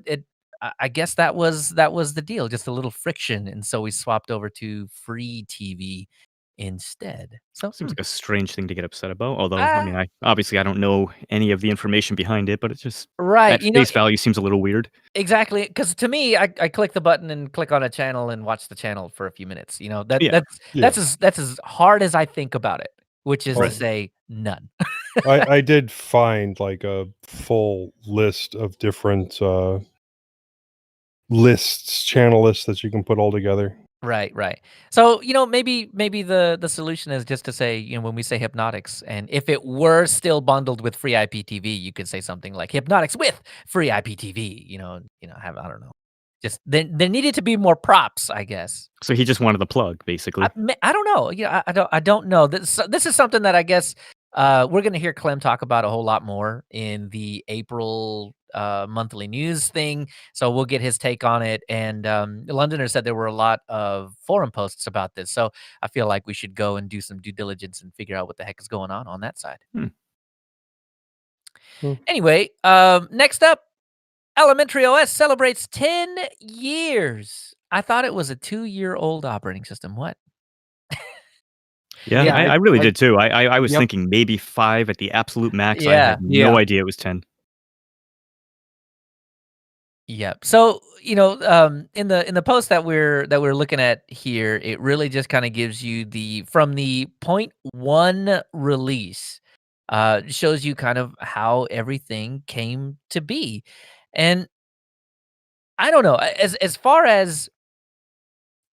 [SPEAKER 3] I guess that was the deal, just a little friction, and so we swapped over to free TV instead. So
[SPEAKER 2] seems like a strange thing to get upset about. Although, I mean, I don't know any of the information behind it, but it's just at face value seems a little weird.
[SPEAKER 3] Exactly, because to me, I click the button and click on a channel and watch the channel for a few minutes. You know, that's as hard as I think about it, which is to say none.
[SPEAKER 4] I did find like a full list of different channel lists that you can put all together.
[SPEAKER 3] Right. So, maybe the solution is just to say, when we say hypnotics, and if it were still bundled with free IPTV, you could say something like hypnotics with free IPTV, I don't know. Just there needed to be more props, I guess.
[SPEAKER 2] So he just wanted the plug, basically.
[SPEAKER 3] I don't know. I don't know. This is something that I guess we're going to hear Clem talk about a whole lot more in the April monthly news thing. So we'll get his take on it. And Londoner said there were a lot of forum posts about this. So I feel like we should go and do some due diligence and figure out what the heck is going on that side. Anyway, next up, Elementary OS celebrates 10 years. I thought it was a 2-year-old operating system. What?
[SPEAKER 2] Yeah, I really did too. I was thinking maybe 5 at the absolute max. I had no idea it was 10.
[SPEAKER 3] Yep. So, in the post that we're looking at here, it really just kind of gives you from the 0.1 release, shows you kind of how everything came to be. And I don't know, as far as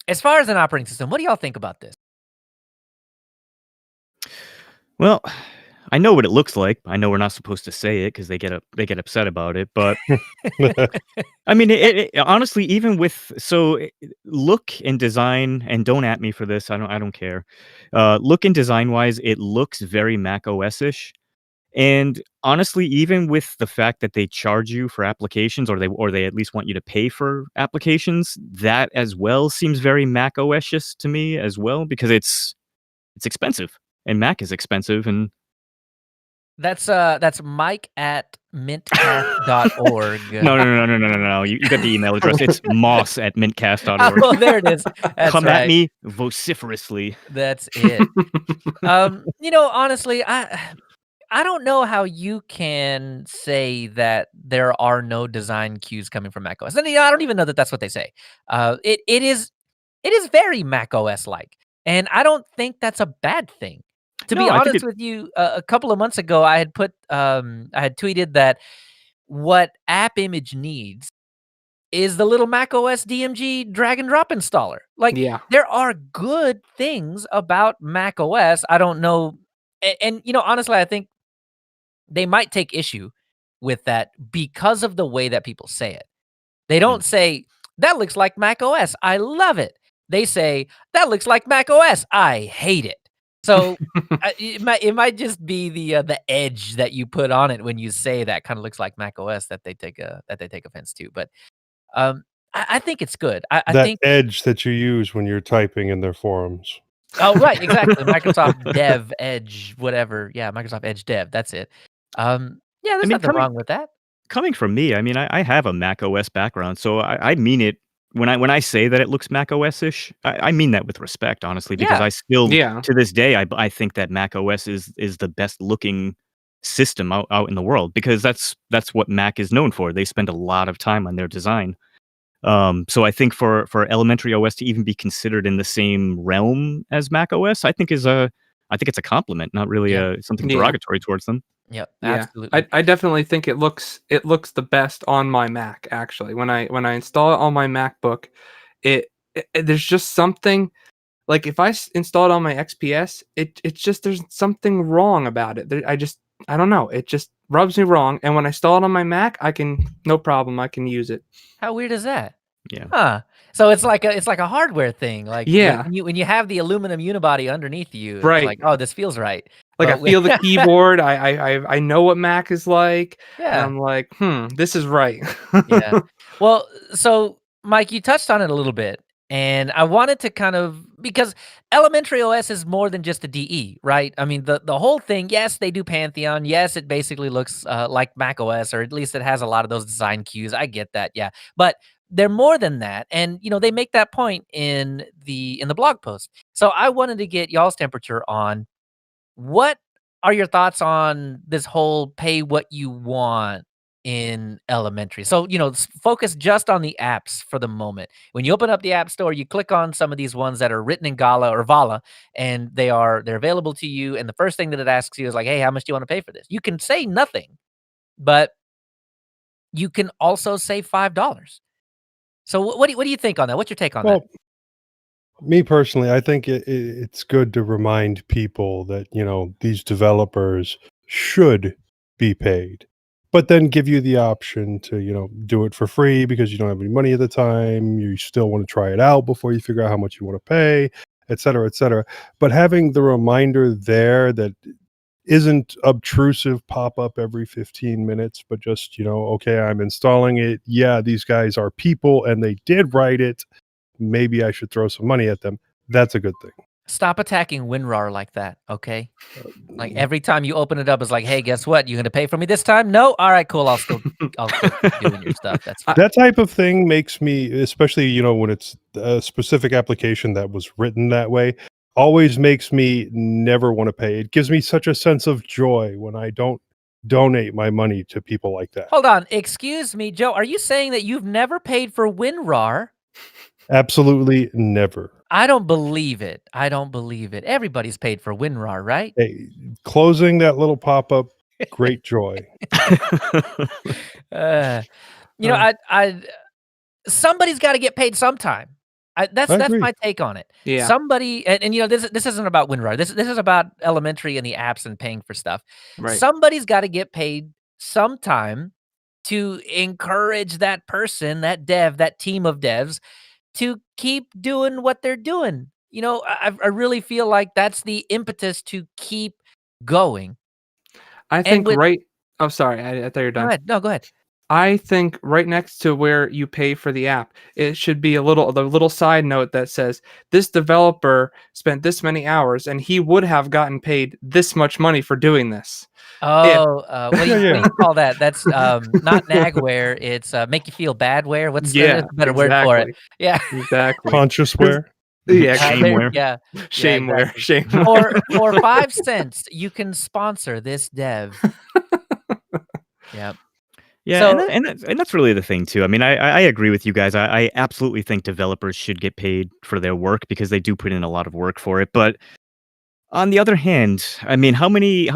[SPEAKER 3] an operating system, what do y'all think about this?
[SPEAKER 2] Well, I know what it looks like. I know we're not supposed to say it because they get upset about it. But I mean, it honestly, even with look and design, and don't at me for this. I don't care. Look and design wise, it looks very Mac OS-ish. And honestly, even with the fact that they charge you for applications, or they at least want you to pay for applications, that as well seems very Mac OS-ish to me as well, because it's expensive and Mac is expensive. And
[SPEAKER 3] that's Mike at mintcast.org.
[SPEAKER 2] No. You got the email address. It's moss@mintcast.org.
[SPEAKER 3] Oh, there it is. That's
[SPEAKER 2] Come
[SPEAKER 3] right.
[SPEAKER 2] at me vociferously.
[SPEAKER 3] That's it. Honestly, I don't know how you can say that there are no design cues coming from macOS. And I don't even know that that's what they say. It is very macOS like, and I don't think that's a bad thing. To be honest with you, a couple of months ago, I had tweeted that what app image needs is the little macOS DMG drag and drop installer. Like, there are good things about macOS. I don't know, and honestly, I think they might take issue with that because of the way that people say it. They don't say, that looks like macOS, I love it. They say, that looks like macOS, I hate it. So it might just be the edge that you put on it when you say that kind of looks like macOS that they take offense to. But I think it's good. I think
[SPEAKER 4] edge that you use when you're typing in their forums.
[SPEAKER 3] Oh, right, exactly. Microsoft Dev Edge, whatever. Yeah, Microsoft Edge Dev. That's it. Yeah, there's nothing wrong with that.
[SPEAKER 2] Coming from me, I mean, I have a Mac OS background, so I mean it when I say that it looks Mac OS-ish, I mean that with respect, honestly, because
[SPEAKER 3] Yeah.
[SPEAKER 2] I still,
[SPEAKER 1] Yeah.
[SPEAKER 2] to this day, I think that Mac OS is the best looking system out in the world because that's what Mac is known for. They spend a lot of time on their design. So I think for elementary OS to even be considered in the same realm as Mac OS, I think it's a compliment, not really something
[SPEAKER 1] Yeah.
[SPEAKER 2] derogatory towards them.
[SPEAKER 3] Yep,
[SPEAKER 1] Yeah,
[SPEAKER 3] absolutely.
[SPEAKER 1] I definitely think it looks the best on my Mac. Actually, when I install it on my MacBook, there's just something like if I install it on my XPS, it's just there's something wrong about it. I don't know. It just rubs me wrong. And when I install it on my Mac, no problem. I can use it.
[SPEAKER 3] How weird is that?
[SPEAKER 2] Yeah.
[SPEAKER 3] Huh. So it's like a hardware thing. Like
[SPEAKER 1] Yeah.
[SPEAKER 3] when you have the aluminum unibody underneath you, it's
[SPEAKER 1] Right.
[SPEAKER 3] like, oh, this feels right.
[SPEAKER 1] Like
[SPEAKER 3] But
[SPEAKER 1] I feel the keyboard. I know what Mac is like, and
[SPEAKER 3] Yeah.
[SPEAKER 1] I'm like, this is right.
[SPEAKER 3] Yeah. Well, so Mike, you touched on it a little bit, and I wanted to kind of because elementary OS is more than just a DE, right? I mean, the whole thing. Yes, they do Pantheon. Yes, it basically looks like Mac OS, or at least it has a lot of those design cues. I get that, yeah, but they're more than that, and they make that point in the blog post. So I wanted to get y'all's temperature on what are your thoughts on this whole pay what you want in elementary? So, focus just on the apps for the moment. When you open up the App Store, you click on some of these ones that are written in Gala or Vala, and they're available to you. And the first thing that it asks you is like, hey, how much do you want to pay for this? You can say nothing, but you can also say $5. So what do you think on that? What's your take on that?
[SPEAKER 4] Well, me personally, I think it's good to remind people that, these developers should be paid, but then give you the option to, do it for free because you don't have any money at the time. You still want to try it out before you figure out how much you want to pay, et cetera, et cetera. But having the reminder there that isn't obtrusive pop up every 15 minutes, but just, okay, I'm installing it. Yeah, these guys are people and they did write it. Maybe I should throw some money at them. That's a good thing.
[SPEAKER 3] Stop attacking WinRAR like that, okay? Like every time you open it up, it's like, hey, guess what? You gonna pay for me this time? No? All right, cool. I'll still keep doing your stuff. That's fine.
[SPEAKER 4] That type of thing makes me, especially, when it's a specific application that was written that way, always makes me never want to pay. It gives me such a sense of joy when I don't donate my money to people like that.
[SPEAKER 3] Hold on. Excuse me, Joe. Are you saying that you've never paid for WinRAR?
[SPEAKER 4] Absolutely never.
[SPEAKER 3] I don't believe it. I don't believe it. Everybody's paid for WinRAR, right?
[SPEAKER 4] Hey, closing that little pop-up, great joy.
[SPEAKER 3] Somebody's got to get paid sometime. That's
[SPEAKER 4] agree.
[SPEAKER 3] my take on it.
[SPEAKER 1] Yeah.
[SPEAKER 3] Somebody, and this isn't about WinRAR. This is about elementary and the apps and paying for stuff.
[SPEAKER 1] Right.
[SPEAKER 3] Somebody's got to get paid sometime to encourage that person, that dev, that team of devs to keep doing what they're doing. I really feel like that's the impetus to keep going.
[SPEAKER 1] I think oh, sorry. I thought you were done.
[SPEAKER 3] Go ahead. No, go ahead.
[SPEAKER 1] I think right next to where you pay for the app, it should be the little side note that says this developer spent this many hours and he would have gotten paid this much money for doing this.
[SPEAKER 3] Oh, what do you call that? That's not nagware. It's make you feel badware. What's the better word for it? Yeah,
[SPEAKER 1] exactly.
[SPEAKER 4] Consciousware.
[SPEAKER 1] Yeah,
[SPEAKER 2] shameware.
[SPEAKER 3] Yeah,
[SPEAKER 1] shameware.
[SPEAKER 3] Exactly.
[SPEAKER 1] Shameware.
[SPEAKER 3] For 5 cents, you can sponsor this dev. Yeah.
[SPEAKER 2] Yeah,
[SPEAKER 3] So,
[SPEAKER 2] and that's really the thing too. I mean, I agree with you guys. I absolutely think developers should get paid for their work because they do put in a lot of work for it. But on the other hand, I mean, how many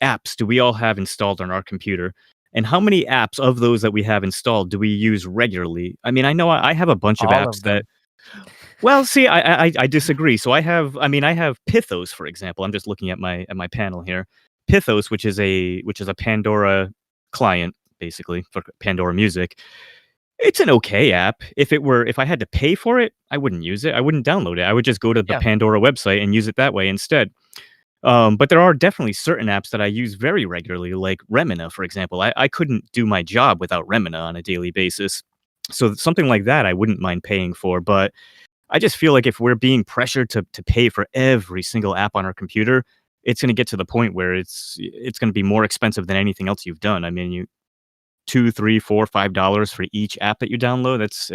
[SPEAKER 2] apps do we all have installed on our computer? And how many apps of those that we have installed do we use regularly? I mean, I know I have a bunch of apps that. Well, see, I disagree. So I have Pithos, for example. I'm just looking at my panel here. Pithos, which is a Pandora client, basically, for Pandora Music. It's an okay app. If I had to pay for it, I wouldn't use it. I wouldn't download it. I would just go to the Pandora website and use it that way instead. But there are definitely certain apps that I use very regularly, like Remina, for example. I couldn't do my job without Remina on a daily basis. So something like that I wouldn't mind paying for. But I just feel like if we're being pressured to pay for every single app on our computer, it's going to get to the point where it's going to be more expensive than anything else you've done. I mean, you $2, $3, $4, $5 for each app that you download. It's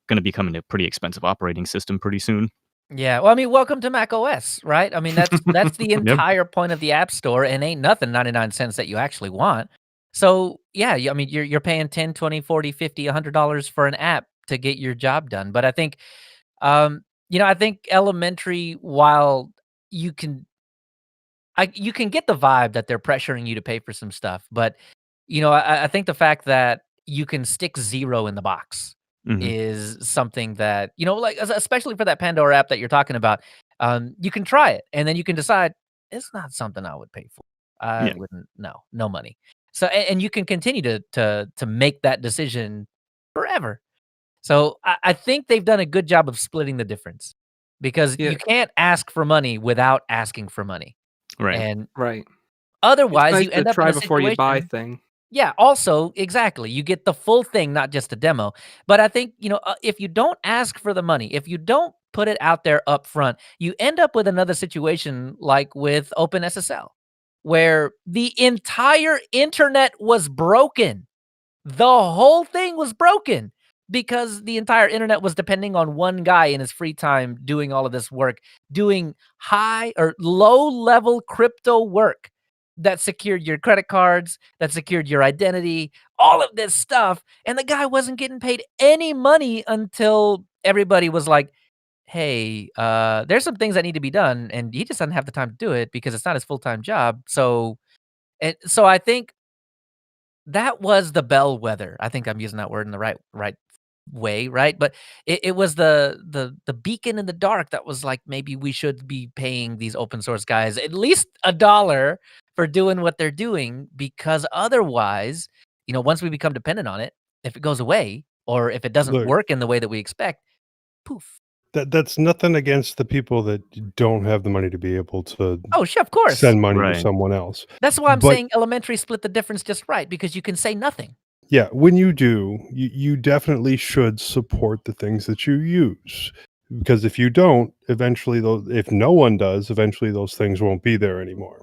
[SPEAKER 2] going to become a pretty expensive operating system pretty soon.
[SPEAKER 3] Yeah, well, I mean, welcome to Mac OS, right? I mean, that's the entire point of the App Store, and ain't nothing 99 cents that you actually want. So, yeah, I mean, you're paying 10, 20, 40, 50, $100 for an app to get your job done. But I think, I think Elementary, while you can get the vibe that they're pressuring you to pay for some stuff, but, I think the fact that you can stick 0 in the box is something that, like, especially for that Pandora app that you're talking about, you can try it, and then you can decide, it's not something I would pay for. I wouldn't, no money. So, and you can continue to make that decision forever. So I think they've done a good job of splitting the difference, because you can't ask for money without asking for money.
[SPEAKER 2] Right.
[SPEAKER 3] And
[SPEAKER 1] Right.
[SPEAKER 3] otherwise,
[SPEAKER 1] It's nice
[SPEAKER 3] you end
[SPEAKER 1] to
[SPEAKER 3] up
[SPEAKER 1] try
[SPEAKER 3] in a
[SPEAKER 1] before you buy
[SPEAKER 3] situation.
[SPEAKER 1] thing.
[SPEAKER 3] Yeah, also, exactly. You get the full thing, not just a demo. But I think, if you don't ask for the money, if you don't put it out there up front, you end up with another situation like with OpenSSL, where the entire internet was broken. The whole thing was broken because the entire internet was depending on one guy in his free time doing all of this work, doing high or low level crypto work that secured your credit cards, that secured your identity, all of this stuff. And the guy wasn't getting paid any money until everybody was like, hey, there's some things that need to be done. And he just doesn't have the time to do it because it's not his full-time job. So I think that was the bellwether. I think I'm using that word in the right way, right? But it was the beacon in the dark that was like, maybe we should be paying these open source guys at least $1 for doing what they're doing, because otherwise, once we become dependent on it, if it goes away or if it doesn't
[SPEAKER 4] Look,
[SPEAKER 3] work in the way that we expect, poof.
[SPEAKER 4] that's nothing against the people that don't have the money to be able to
[SPEAKER 3] Oh, sure, of course.
[SPEAKER 4] send money to
[SPEAKER 2] Right.
[SPEAKER 4] someone else.
[SPEAKER 3] That's why I'm
[SPEAKER 4] But
[SPEAKER 3] saying Elementary split the difference just right, because you can say nothing.
[SPEAKER 4] yeah, when you do, you definitely should support the things that you use, because if you don't, eventually if no one does, eventually those things won't be there anymore.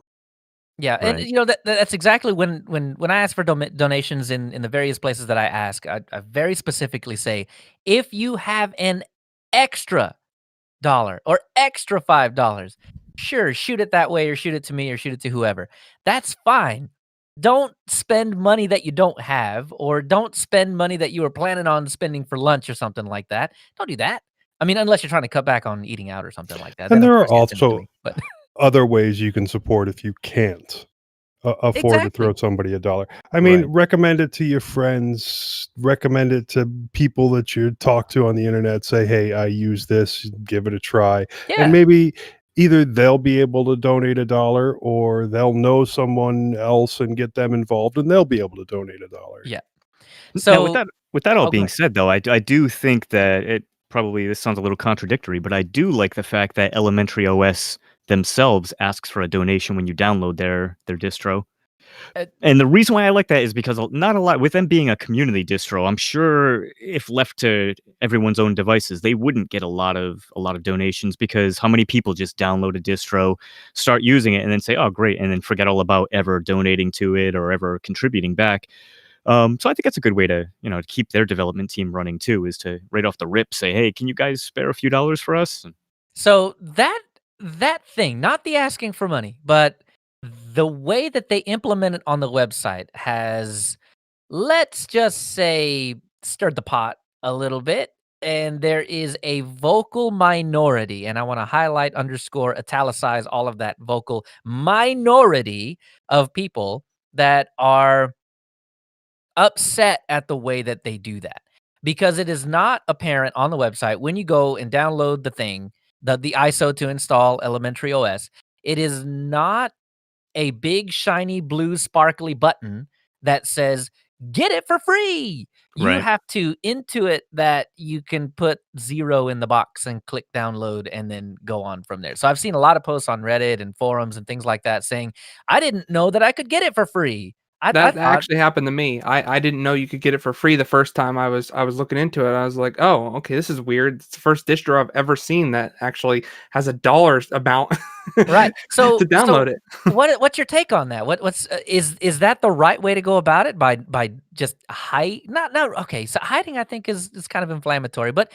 [SPEAKER 3] Yeah, and
[SPEAKER 2] Right.
[SPEAKER 3] that's exactly when I ask for donations in the various places that I ask, I very specifically say, if you have an extra $1 or extra $5, sure, shoot it that way, or shoot it to me, or shoot it to whoever. That's fine. Don't spend money that you don't have, or don't spend money that you were planning on spending for lunch or something like that. Don't do that. I mean, unless you're trying to cut back on eating out or something like that.
[SPEAKER 4] And
[SPEAKER 3] Then of
[SPEAKER 4] there are
[SPEAKER 3] course, yeah, send it to
[SPEAKER 4] also
[SPEAKER 3] me. But
[SPEAKER 4] other ways you can support if you can't afford to
[SPEAKER 3] exactly.
[SPEAKER 4] throw somebody $1. I mean,
[SPEAKER 2] Right.
[SPEAKER 4] recommend it to your friends, recommend it to people that you talk to on the internet. Say, hey, I use this, give it a try.
[SPEAKER 3] Yeah.
[SPEAKER 4] And maybe either they'll be able to donate $1, or they'll know someone else and get them involved, and they'll be able to donate $1.
[SPEAKER 3] Yeah.
[SPEAKER 2] Now, with
[SPEAKER 3] So,
[SPEAKER 2] that all
[SPEAKER 3] oh, go
[SPEAKER 2] being
[SPEAKER 3] ahead.
[SPEAKER 2] said, though, I do think that this sounds a little contradictory, but I do like the fact that Elementary OS themselves asks for a donation when you download their distro.
[SPEAKER 3] Uh,
[SPEAKER 2] And the reason why I like that is because not a lot, with them being a community distro, I'm sure if left to everyone's own devices, they wouldn't get a lot of donations, because how many people just download a distro, start using it, and then say, "Oh, great," and then forget all about ever donating to it or ever contributing back. So I think that's a good way to to keep their development team running too, is to right off the rip say, "Hey, can you guys spare a few dollars for us?"
[SPEAKER 3] So that thing, not the asking for money, but the way that they implement it on the website has, let's just say, stirred the pot a little bit. And there is a vocal minority, and I want to highlight, underscore, italicize all of that, vocal minority of people that are upset at the way that they do that, because it is not apparent on the website when you go and download the thing, the ISO to install Elementary OS. It is not a big shiny blue sparkly button that says get it for free. You
[SPEAKER 2] Right.
[SPEAKER 3] have to intuit that you can put 0 in the box and click download and then go on from there. So I've seen a lot of posts on Reddit and forums and things like that saying, I didn't know that I could get it for free.
[SPEAKER 1] That actually happened to me. I didn't know you could get it for free the first time I was looking into it. I was like, oh, okay, this is weird. It's the first distro I've ever seen that actually has a dollar amount
[SPEAKER 3] right. So
[SPEAKER 1] to download it.
[SPEAKER 3] What's your take on that? What's is that the right way to go about it by just hide? Not okay. So hiding, I think, is kind of inflammatory, but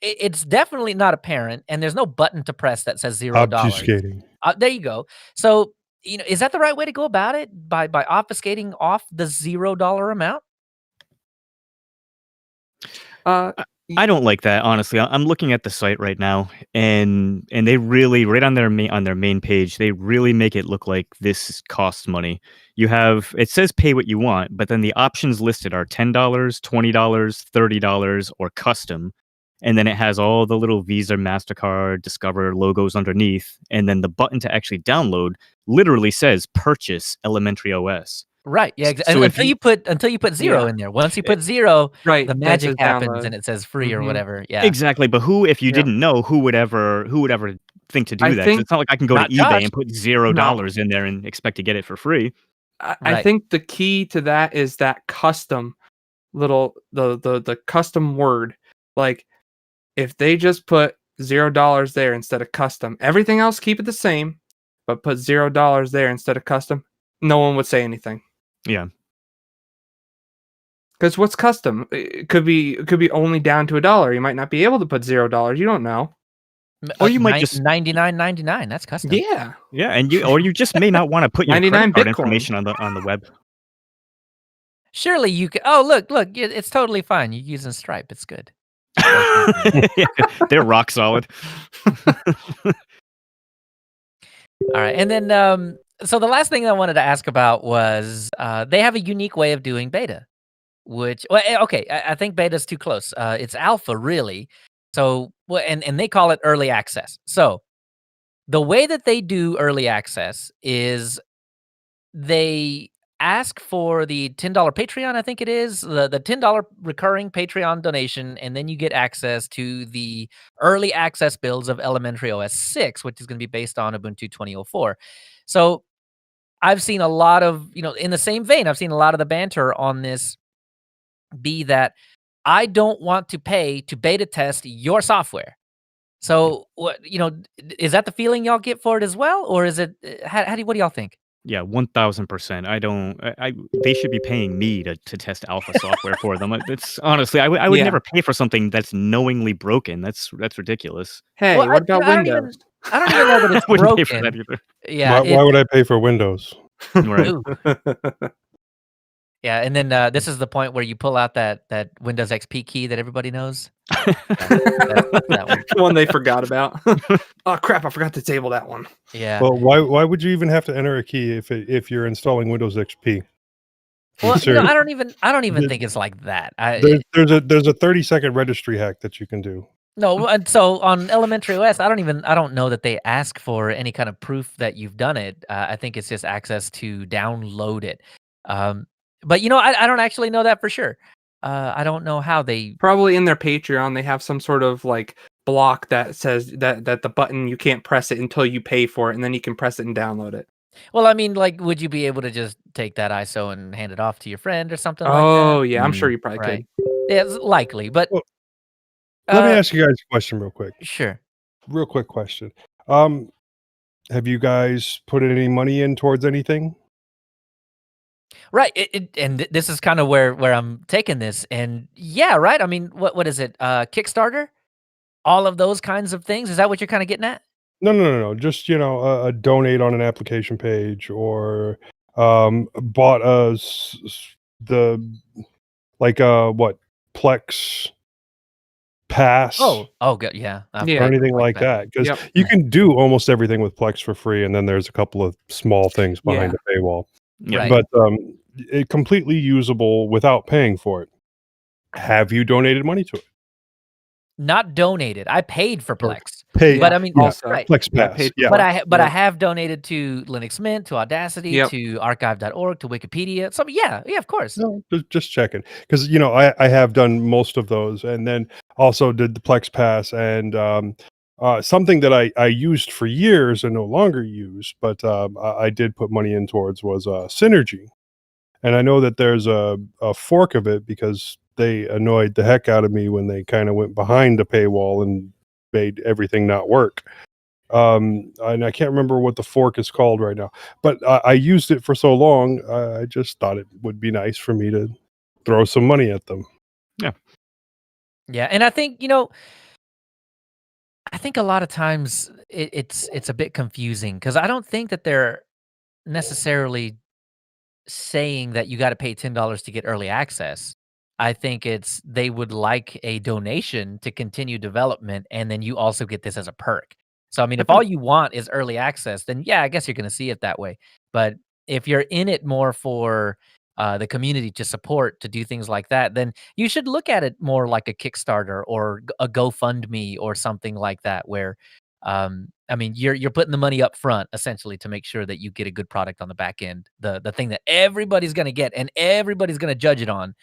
[SPEAKER 3] it's definitely not apparent, and there's no button to press that says $0.
[SPEAKER 4] Obfuscating.
[SPEAKER 3] There you go. So is that the right way to go about it by obfuscating off the $0 amount?
[SPEAKER 2] I don't like that, honestly. I'm looking at the site right now, and they really, right on their main page, they really make it look like this costs money. It says pay what you want, but then the options listed are $10, $20, $30, or custom. And then it has all the little Visa, MasterCard, Discover logos underneath. And then the button to actually download literally says purchase Elementary OS.
[SPEAKER 3] Right. Yeah. So until you put 0 in there. Once you put 0,
[SPEAKER 1] right,
[SPEAKER 3] the magic happens
[SPEAKER 1] download.
[SPEAKER 3] And it says free or whatever. Yeah.
[SPEAKER 2] Exactly. But if you didn't know, who would ever think to do that? 'Cause it's not like I can go to eBay and put $0 in there and expect to get it for free.
[SPEAKER 1] I think the key to that is that custom the custom word. Like, if they just put $0 there instead of custom, everything else keep it the same, but put $0 there instead of custom, no one would say anything.
[SPEAKER 2] Yeah.
[SPEAKER 1] Because what's custom? It could be only down to $1. You might not be able to put $0. You don't know.
[SPEAKER 2] Or you might just
[SPEAKER 3] $99.99. That's custom.
[SPEAKER 1] Yeah.
[SPEAKER 2] Yeah, and you just may not want to put your credit card information on the web.
[SPEAKER 3] Surely you can. Oh, look, it's totally fine. You're using Stripe. It's good.
[SPEAKER 2] Yeah, they're rock solid.
[SPEAKER 3] All right, and then so the last thing I wanted to ask about was they have a unique way of doing beta, which okay, I think beta is too close. It's alpha really. So and they call it early access. So the way that they do early access is they ask for the $10 Patreon, I think it is, the $10 recurring Patreon donation, and then you get access to the early access builds of Elementary OS 6, which is going to be based on Ubuntu 2004. So I've seen a lot of, in the same vein, I've seen a lot of the banter on this be that I don't want to pay to beta test your software. So, what is that the feeling y'all get for it as well? Or is it, what do y'all think?
[SPEAKER 2] Yeah, 1000%. They should be paying me to test alpha software for them. It's honestly, I would never pay for something that's knowingly broken. That's ridiculous.
[SPEAKER 1] Hey, what about Windows?
[SPEAKER 3] I don't even know that it's
[SPEAKER 2] wouldn't
[SPEAKER 3] broken.
[SPEAKER 2] pay for that either.
[SPEAKER 3] Yeah.
[SPEAKER 4] Why would I pay for Windows?
[SPEAKER 2] Right.
[SPEAKER 3] Yeah, and then this is the point where you pull out that Windows XP key that everybody knows.
[SPEAKER 1] That one they forgot about. Oh crap! I forgot to disable that one.
[SPEAKER 3] Yeah.
[SPEAKER 4] Well, why would you even have to enter a key if you're installing Windows XP?
[SPEAKER 3] Well, I don't even think it's like that.
[SPEAKER 4] There's a 30-second registry hack that you can do.
[SPEAKER 3] No, and so on Elementary OS, I don't know that they ask for any kind of proof that you've done it. I think it's just access to download it. But I don't actually know that for sure. I don't know how they
[SPEAKER 1] probably in their Patreon they have some sort of like block that says that the button you can't press it until you pay for it, and then you can press it and download it.
[SPEAKER 3] Well, I mean, like, would you be able to just take that ISO and hand it off to your friend or something like that?
[SPEAKER 1] Oh yeah, I'm sure you probably could.
[SPEAKER 3] Yeah, it's likely, but
[SPEAKER 4] let me ask you guys a question real quick.
[SPEAKER 3] Sure.
[SPEAKER 4] Real quick question. Have you guys put any money in towards anything?
[SPEAKER 3] Right, and this is kind of where I'm taking this, and yeah, right. I mean, what is it? Kickstarter, all of those kinds of things. Is that what you're kind of getting at?
[SPEAKER 4] No. Just a donate on an application page, or bought Plex Pass.
[SPEAKER 3] Oh, good, yeah,
[SPEAKER 4] or anything like that, because you can do almost everything with Plex for free, and then there's a couple of small things behind the paywall.
[SPEAKER 3] Yeah.
[SPEAKER 4] But it completely usable without paying for it. Have you donated money to it?
[SPEAKER 3] Not donated. I paid for Plex.
[SPEAKER 4] But
[SPEAKER 3] I mean,
[SPEAKER 1] also,
[SPEAKER 3] right.
[SPEAKER 4] Plex Pass. Yeah.
[SPEAKER 3] But I have donated to Linux Mint, to Audacity, to archive.org, to Wikipedia. So yeah, of course.
[SPEAKER 4] No, just checking, because I have done most of those, and then also did the Plex Pass, and something that I used for years and no longer use, but I did put money in towards was Synergy. And I know that there's a fork of it because they annoyed the heck out of me when they kind of went behind the paywall and made everything not work. And I can't remember what the fork is called right now, but I used it for so long. I just thought it would be nice for me to throw some money at them.
[SPEAKER 3] Yeah, and I think I think a lot of times it's a bit confusing because I don't think that they're necessarily saying that you got to pay $10 to get early access. I think it's they would like a donation to continue development, and then you also get this as a perk. So I mean, if all you want is early access, then yeah, I guess you're going to see it that way. But if you're in it more for the community to support, to do things like that, then you should look at it more like a Kickstarter or a GoFundMe or something like that, where I mean, you're putting the money up front essentially to make sure that you get a good product on the back end, the thing that everybody's going to get and everybody's going to judge it on.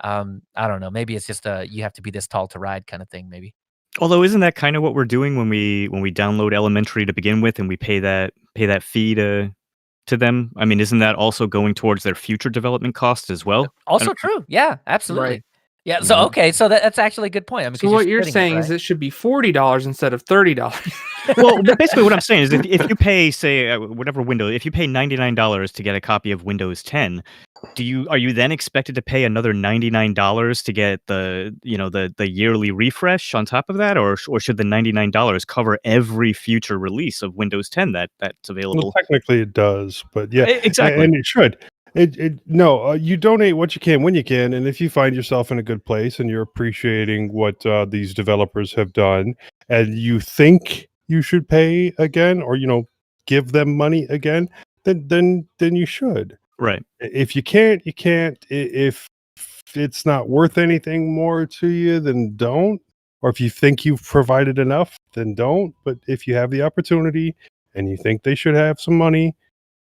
[SPEAKER 3] I don't know. Maybe it's just you have to be this tall to ride kind of thing. Maybe.
[SPEAKER 2] Although, isn't that kind of what we're doing when we download Elementary to begin with, and we pay that fee to them? I mean, isn't that also going towards their future development costs as well?
[SPEAKER 3] Also true. Yeah, absolutely.
[SPEAKER 1] Right.
[SPEAKER 3] Yeah. So okay. So that's actually a good point. I mean,
[SPEAKER 1] So what you're saying is it should be $40 instead of $30.
[SPEAKER 2] Well, basically what I'm saying is if you pay, say, whatever Windows, if you pay $99 to get a copy of Windows 10, are you then expected to pay another $99 to get the yearly refresh on top of that, or should the $99 cover every future release of Windows 10 that's available?
[SPEAKER 4] Well, technically it does, but yeah,
[SPEAKER 2] exactly,
[SPEAKER 4] and it should. You donate what you can when you can, and if you find yourself in a good place and you're appreciating what these developers have done, and you think you should pay again, or give them money again, then you should.
[SPEAKER 2] Right.
[SPEAKER 4] If you can't, you can't. If it's not worth anything more to you, then don't. Or if you think you've provided enough, then don't. But if you have the opportunity and you think they should have some money,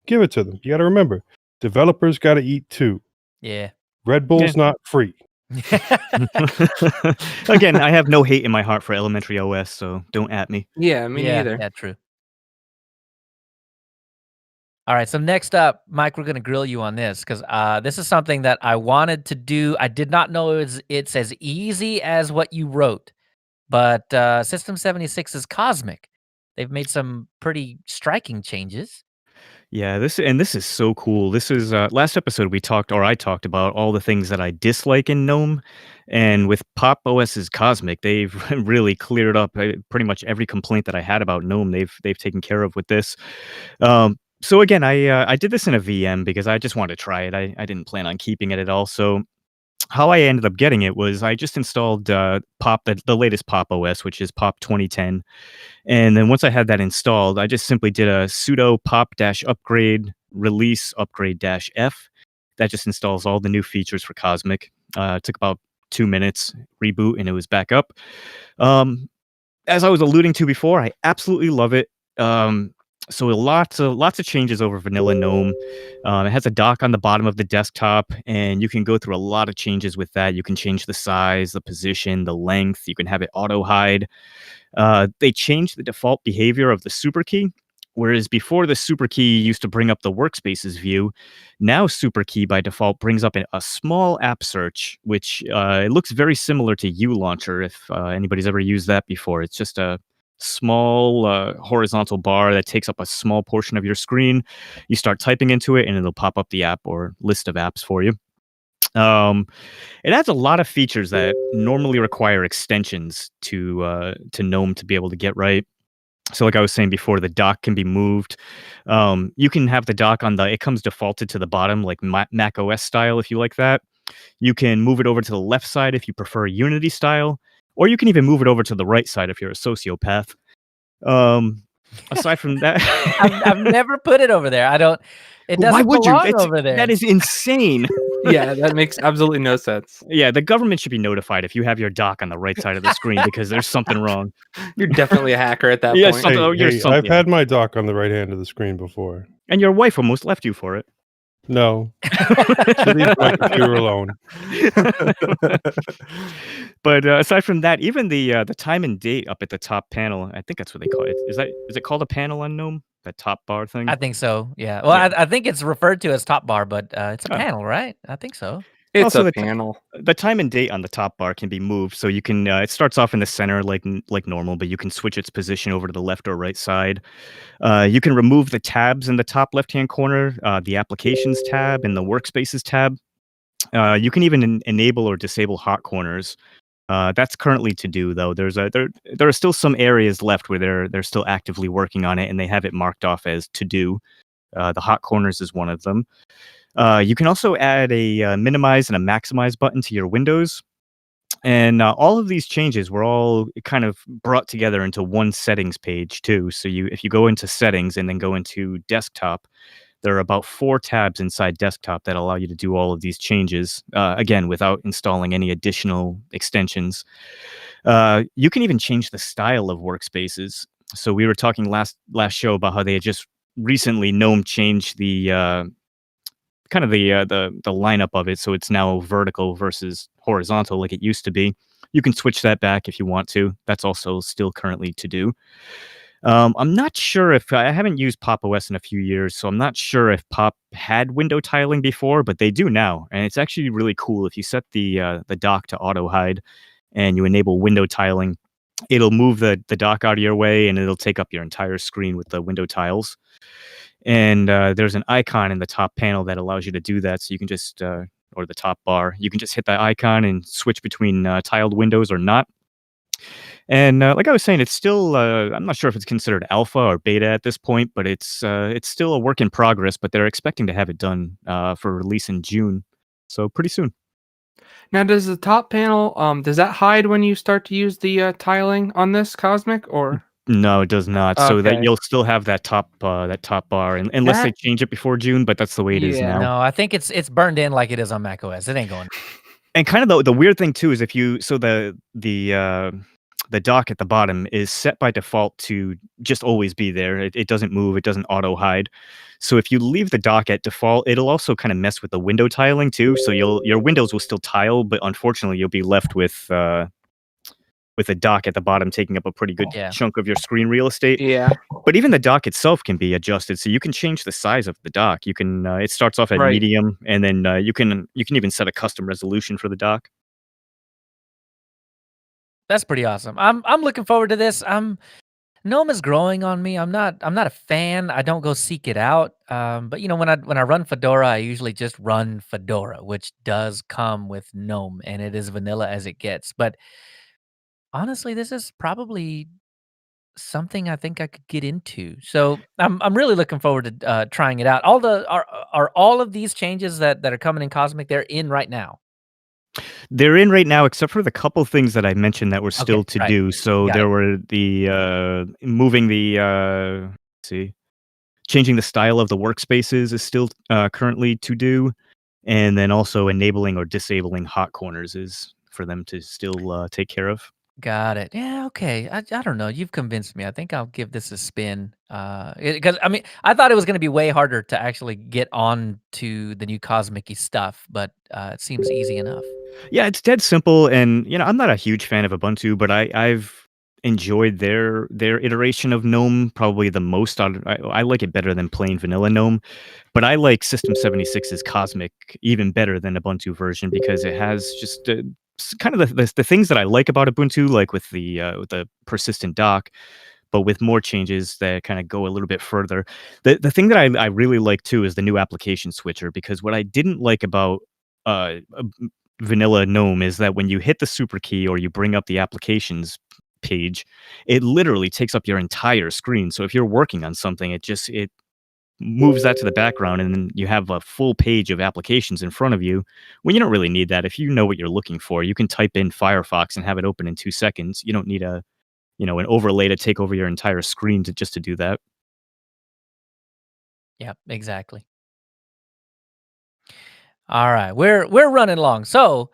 [SPEAKER 4] give it to them. You got to remember, developers got to eat too.
[SPEAKER 3] Yeah.
[SPEAKER 4] Red Bull's not free.
[SPEAKER 2] Again, I have no hate in my heart for Elementary OS, so don't at me.
[SPEAKER 1] Yeah, me neither.
[SPEAKER 3] Yeah, true. All right, so next up, Mike, we're going to grill you on this because this is something that I wanted to do. I did not know it's as easy as what you wrote, but System 76's Cosmic. They've made some pretty striking changes.
[SPEAKER 2] Yeah, this is so cool. This is last episode I talked about all the things that I dislike in GNOME, and with Pop OS's Cosmic, they've really cleared up pretty much every complaint that I had about GNOME. They've taken care of with this. So again, I did this in a VM because I just wanted to try it. I didn't plan on keeping it at all. So how I ended up getting it was I just installed Pop, the latest Pop OS, which is Pop 2010. And then once I had that installed, I just simply did a sudo pop-upgrade release upgrade-f. That just installs all the new features for Cosmic. It took about 2 minutes, reboot, and it was back up. As I was alluding to before, I absolutely love it. So lots of changes over vanilla GNOME. It has a dock on the bottom of the desktop, and you can go through a lot of changes with that. You can change the size, the position, the length. You can have it auto hide. They changed the default behavior of the super key, whereas before the super key used to bring up the workspaces view. Now super key by default brings up a small app search, which it looks very similar to ULauncher if anybody's ever used that before. It's just a small horizontal bar that takes up a small portion of your screen. You start typing into it and it'll pop up the app or list of apps for you. It adds a lot of features that normally require extensions to GNOME to be able to get right. So like I was saying before, the dock can be moved. You can have the dock it comes defaulted to the bottom, like Mac OS style if you like that. You can move it over to the left side if you prefer Unity style, or you can even move it over to the right side if you're a sociopath. Aside from that,
[SPEAKER 3] I've never put it over there. It doesn't
[SPEAKER 2] Why would
[SPEAKER 3] belong
[SPEAKER 2] you?
[SPEAKER 3] over there.
[SPEAKER 2] That is insane.
[SPEAKER 1] Yeah, that makes absolutely no sense.
[SPEAKER 2] Yeah, the government should be notified if you have your dock on the right side of the screen because there's something wrong.
[SPEAKER 1] You're definitely a hacker at that
[SPEAKER 2] Yeah,
[SPEAKER 1] point.
[SPEAKER 4] I've had my dock on the right hand of the screen before.
[SPEAKER 2] And your wife almost left you for it.
[SPEAKER 4] No. She leaves my computer alone.
[SPEAKER 2] But aside from that, even the time and date up at the top panel, I think that's what they call it. Is it called a panel on GNOME? that top bar thing.
[SPEAKER 3] I think so. Yeah. Well,
[SPEAKER 2] Yeah.
[SPEAKER 3] I think it's referred to as top bar, but it's a panel, right? I think so.
[SPEAKER 1] It's
[SPEAKER 2] Also,
[SPEAKER 1] a panel.
[SPEAKER 2] The time and date on the top bar can be moved, so you can. It starts off in the center like normal, but you can switch its position over to the left or right side. You can remove the tabs in the top left-hand corner, the Applications tab and the Workspaces tab. You can even enable or disable hot corners. That's currently to do though. There are still some areas left where they're still actively working on it, and they have it marked off as to do. The hot corners is one of them. You can also add a minimize and a maximize button to your windows. And all of these changes were all kind of brought together into one settings page too. So if you go into settings and then go into desktop, there are about 4 tabs inside desktop that allow you to do all of these changes, again, without installing any additional extensions. You can even change the style of workspaces. So we were talking last show about how they had just recently GNOME changed the kind of the lineup of it, so it's now vertical versus horizontal like it used to be. You can switch that back if you want to. That's also still currently to do. I'm not sure if I haven't used Pop! OS in a few years, so I'm not sure if Pop had window tiling before, but they do now, and it's actually really cool. If you set the dock to auto hide and you enable window tiling, it'll move the dock out of your way, and it'll take up your entire screen with the window tiles. And there's an icon in the top panel that allows you to do that. So you can just, or the top bar, you can just hit that icon and switch between tiled windows or not. And like I was saying, it's still, I'm not sure if it's considered alpha or beta at this point, but it's still a work in progress, but they're expecting to have it done for release in June. So pretty soon.
[SPEAKER 1] Now, does the top panel, does that hide when you start to use the tiling on this Cosmic, or?
[SPEAKER 2] No, it does not. So that
[SPEAKER 1] Okay.
[SPEAKER 2] you'll still have that top bar, unless they change it before June. But that's the way it is now.
[SPEAKER 3] No, I think it's burned in like it is on macOS. It ain't going.
[SPEAKER 2] And kind of the weird thing too is if you the dock at the bottom is set by default to just always be there. It doesn't move. It doesn't auto hide. So if you leave the dock at default, it'll also kind of mess with the window tiling too. So your windows will still tile, but unfortunately you'll be left with a dock at the bottom taking up a pretty good chunk of your screen real estate.
[SPEAKER 1] Yeah.
[SPEAKER 2] But even the dock itself can be adjusted, so you can change the size of the dock. You can it starts off at medium, and then you can even set a custom resolution for the dock.
[SPEAKER 3] That's pretty awesome. I'm looking forward to this. GNOME is growing on me. I'm not a fan. I don't go seek it out. But you know, when I run Fedora, I usually just run Fedora, which does come with GNOME, and it is vanilla as it gets. But honestly, this is probably something I think I could get into. So I'm really looking forward to trying it out. Are all of these changes that are coming in Cosmic, they're in right now?
[SPEAKER 2] They're in right now, except for the couple things that I mentioned that were still to do. So there were the moving the changing the style of the workspaces is still currently to do, and then also enabling or disabling hot corners is for them to still take care of.
[SPEAKER 3] Got it. Yeah, okay. I don't know. You've convinced me. I think I'll give this a spin. Because I mean, I thought it was going to be way harder to actually get on to the new Cosmic-y stuff, but it seems easy enough.
[SPEAKER 2] Yeah, it's dead simple, and you know, I'm not a huge fan of Ubuntu, but I've enjoyed their iteration of GNOME probably the most. I like it better than plain vanilla GNOME, but I like System 76's Cosmic even better than Ubuntu version because it has just kind of the things that I like about Ubuntu, like with the persistent dock, but with more changes that kind of go a little bit further. The thing that I really like too is the new application switcher, because what I didn't like about vanilla GNOME is that when you hit the super key or you bring up the applications page, it literally takes up your entire screen. So if you're working on something, it moves that to the background, and then you have a full page of applications in front of you when you don't really need that. If you know what you're looking for, you can type in Firefox and have it open in 2 seconds. You don't need an overlay to take over your entire screen just to do that.
[SPEAKER 3] Yeah, exactly. All right, we're running along. So,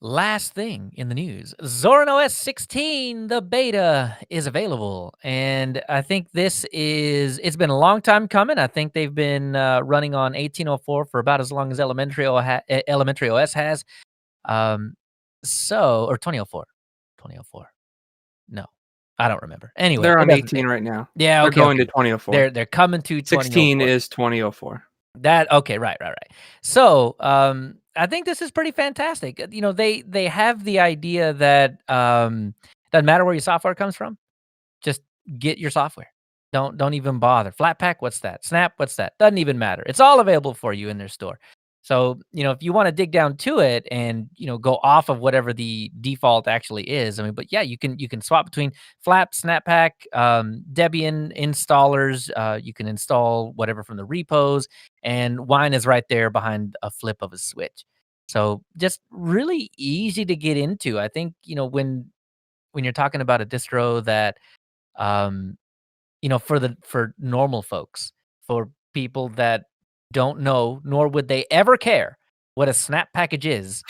[SPEAKER 3] last thing in the news, Zorin OS 16, the beta is available. And I think it's been a long time coming. I think they've been running on 1804 for about as long as Elementary OS has. Or 2004. 2004. No. I don't remember. Anyway,
[SPEAKER 1] They're
[SPEAKER 3] it
[SPEAKER 1] on
[SPEAKER 3] doesn't
[SPEAKER 1] 18 right now.
[SPEAKER 3] Yeah,
[SPEAKER 1] They're
[SPEAKER 3] okay,
[SPEAKER 1] going
[SPEAKER 3] okay.
[SPEAKER 1] to 2004.
[SPEAKER 3] They're coming to
[SPEAKER 1] 16
[SPEAKER 3] 2004.
[SPEAKER 1] is 2004.
[SPEAKER 3] That okay, right. So, I think this is pretty fantastic. You know, they have the idea that doesn't matter where your software comes from, just get your software. Don't even bother. Flatpak, what's that? Snap, what's that? Doesn't even matter. It's all available for you in their store. So, you know, if you want to dig down to it and, you know, go off of whatever the default actually is, I mean, but yeah, you can swap between Flap, Snappak, Debian installers. You can install whatever from the repos, and Wine is right there behind a flip of a switch. So just really easy to get into. I think, you know, when you're talking about a distro that, um, you know, for normal folks, for people that don't know, nor would they ever care what a snap package is,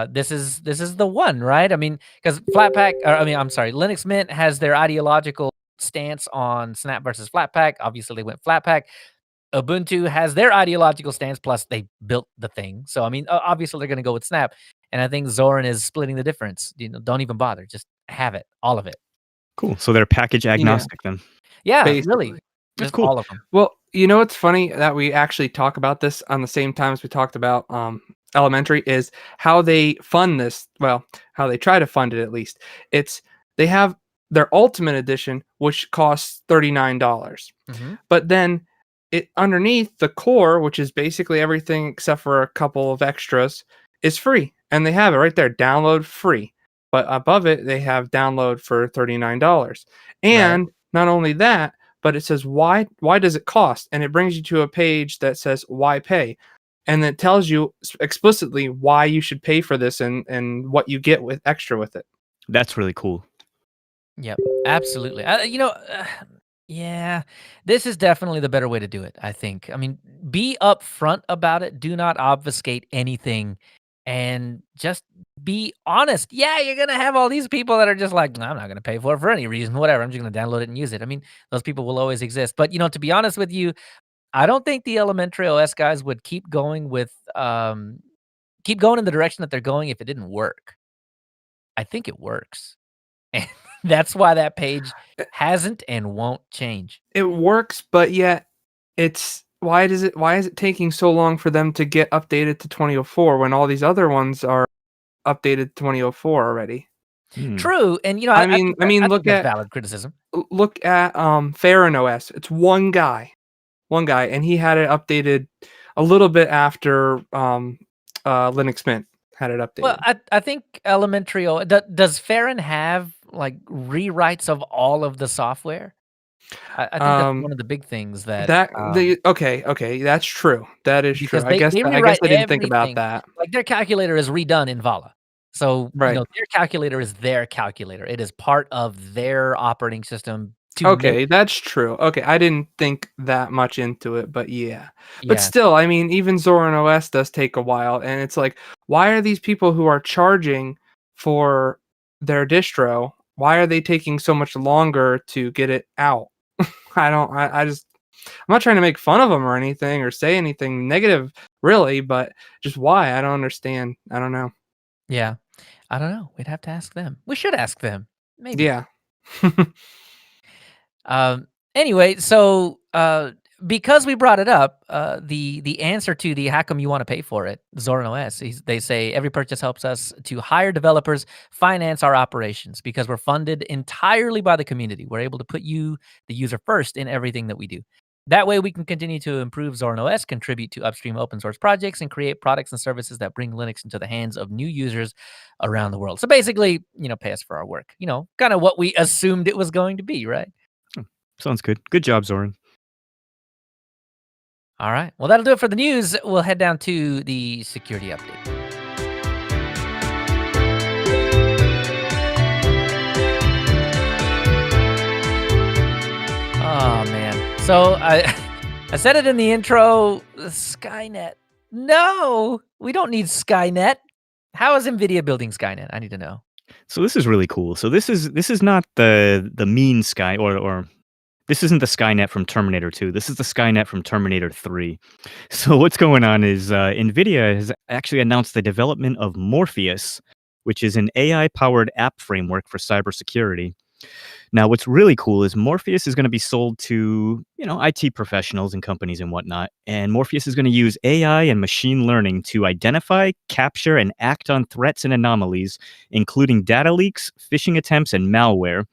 [SPEAKER 3] this is the one, right? I mean, because Linux Mint has their ideological stance on snap versus Flatpak. Obviously, they went Flatpak. Ubuntu has their ideological stance, plus they built the thing. So, I mean, obviously they're going to go with Snap. And I think Zorin is splitting the difference. You know, don't even bother. Just have it, all of it.
[SPEAKER 2] Cool. So they're package agnostic then.
[SPEAKER 3] Yeah,
[SPEAKER 1] Basically.
[SPEAKER 3] really.
[SPEAKER 2] That's
[SPEAKER 3] Just
[SPEAKER 2] cool.
[SPEAKER 3] all of them.
[SPEAKER 1] Well, you know, it's funny that we actually talk about this on the same time as we talked about Elementary is how they fund this. Well, how they try to fund it, at least. They have their Ultimate Edition, which costs $39.
[SPEAKER 3] Mm-hmm.
[SPEAKER 1] But then it underneath the core, which is basically everything except for a couple of extras, is free. And they have it right there, download free. But above it, they have download for $39. And not only that, but it says why does it cost, and it brings you to a page that says why pay, and it tells you explicitly why you should pay for this and what you get with extra with it.
[SPEAKER 2] That's really cool.
[SPEAKER 3] Yep, absolutely. Yeah, this is definitely the better way to do it, I think. I mean, be upfront about it. Do not obfuscate anything, and just be honest. Yeah, you're going to have all these people that are just like, "No, I'm not going to pay for it for any reason, whatever. I'm just going to download it and use it." I mean, those people will always exist. But, you know, to be honest with you, I don't think the Elementary OS guys would keep going in the direction that they're going if it didn't work. I think it works. And that's why that page hasn't and won't change.
[SPEAKER 1] It works, but yet why is it taking so long for them to get updated to 2004 when all these other ones are updated to 2004 already?
[SPEAKER 3] True, and you know,
[SPEAKER 1] I mean, look at
[SPEAKER 3] valid criticism.
[SPEAKER 1] Look at Farron OS. It's one guy, and he had it updated a little bit after Linux Mint had it updated.
[SPEAKER 3] Well, I think Elementary does Farron have like rewrites of all of the software? I think that's one of the big things
[SPEAKER 1] okay, that's true. That is true.
[SPEAKER 3] They
[SPEAKER 1] I
[SPEAKER 3] rewrite
[SPEAKER 1] didn't think about
[SPEAKER 3] everything.
[SPEAKER 1] that.
[SPEAKER 3] Like their calculator is redone in Vala. So, you know, their calculator is their calculator. It is part of their operating system.
[SPEAKER 1] Okay, that's true. Okay, I didn't think that much into it, but yeah. But still, I mean, even Zorin OS does take a while, and it's like, why are these people who are charging for their distro, why are they taking so much longer to get it out? I'm not trying to make fun of them or anything or say anything negative, really, but just why? I don't understand. I don't know.
[SPEAKER 3] Yeah. I don't know. We'd have to ask them. We should ask them. Maybe.
[SPEAKER 1] Yeah.
[SPEAKER 3] Anyway, so because we brought it up, the answer to the how come you want to pay for it, Zorin OS, they say every purchase helps us to hire developers, finance our operations because we're funded entirely by the community. We're able to put you, the user, first in everything that we do. That way we can continue to improve Zorin OS, contribute to upstream open source projects, and create products and services that bring Linux into the hands of new users around the world. So basically, you know, pay us for our work. You know, kind of what we assumed it was going to be, right?
[SPEAKER 2] Sounds good. Good job, Zorin.
[SPEAKER 3] All right. Well, that'll do it for the news. We'll head down to the security update. Oh, man. So I said it in the intro, Skynet. No, we don't need Skynet. How is NVIDIA building Skynet? I need to know.
[SPEAKER 2] So this is really cool. So this is not the mean Sky or this isn't the Skynet from Terminator 2. This is the Skynet from Terminator 3. So what's going on is NVIDIA has actually announced the development of Morpheus, which is an AI-powered app framework for cybersecurity. Now, what's really cool is Morpheus is going to be sold to, IT professionals and companies and whatnot. And Morpheus is going to use AI and machine learning to identify, capture, and act on threats and anomalies, including data leaks, phishing attempts, and malware.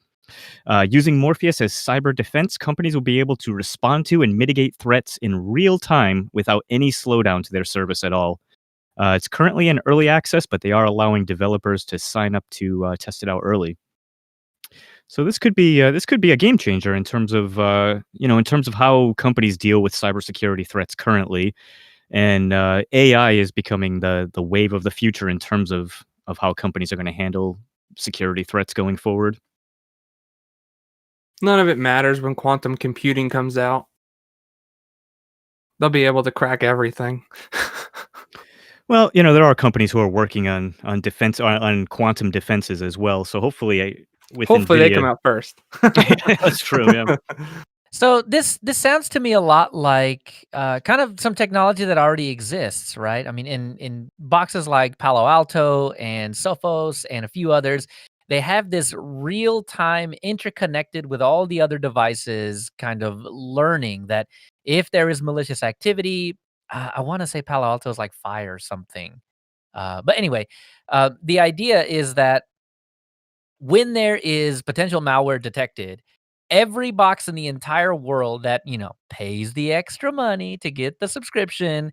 [SPEAKER 2] Using Morpheus as cyber defense, companies will be able to respond to and mitigate threats in real time without any slowdown to their service at all. It's currently in early access, but they are allowing developers to sign up to test it out early. So this could be a game changer in terms of in terms of how companies deal with cybersecurity threats currently, and AI is becoming the wave of the future in terms of how companies are going to handle security threats going forward.
[SPEAKER 1] None of it matters when quantum computing comes out. They'll be able to crack everything.
[SPEAKER 2] Well, there are companies who are working on defense on quantum defenses as well. So hopefully, with
[SPEAKER 1] Hopefully they
[SPEAKER 2] NVIDIA,
[SPEAKER 1] come out first.
[SPEAKER 2] that's true. Yeah.
[SPEAKER 3] So this sounds to me a lot like kind of some technology that already exists, right? I mean, in boxes like Palo Alto and Sophos and a few others, they have this real-time interconnected with all the other devices kind of learning that if there is malicious activity, I want to say Palo Alto is like Fire or something. But anyway, the idea is that when there is potential malware detected, every box in the entire world that, pays the extra money to get the subscription,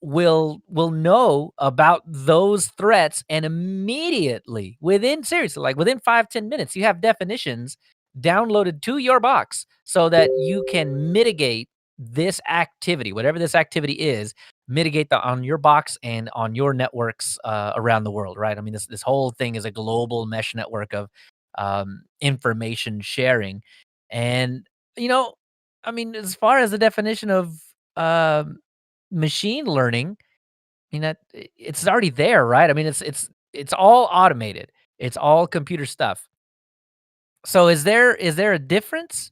[SPEAKER 3] will know about those threats, and immediately seriously, like within 5-10 minutes, you have definitions downloaded to your box so that you can mitigate this activity, whatever this activity is, mitigate on your box and on your networks around the world, right? I mean, this whole thing is a global mesh network of information sharing, and I mean, as far as the definition of um, machine learning, I mean it's already there, right? I mean, it's all automated, it's all computer stuff. So is there a difference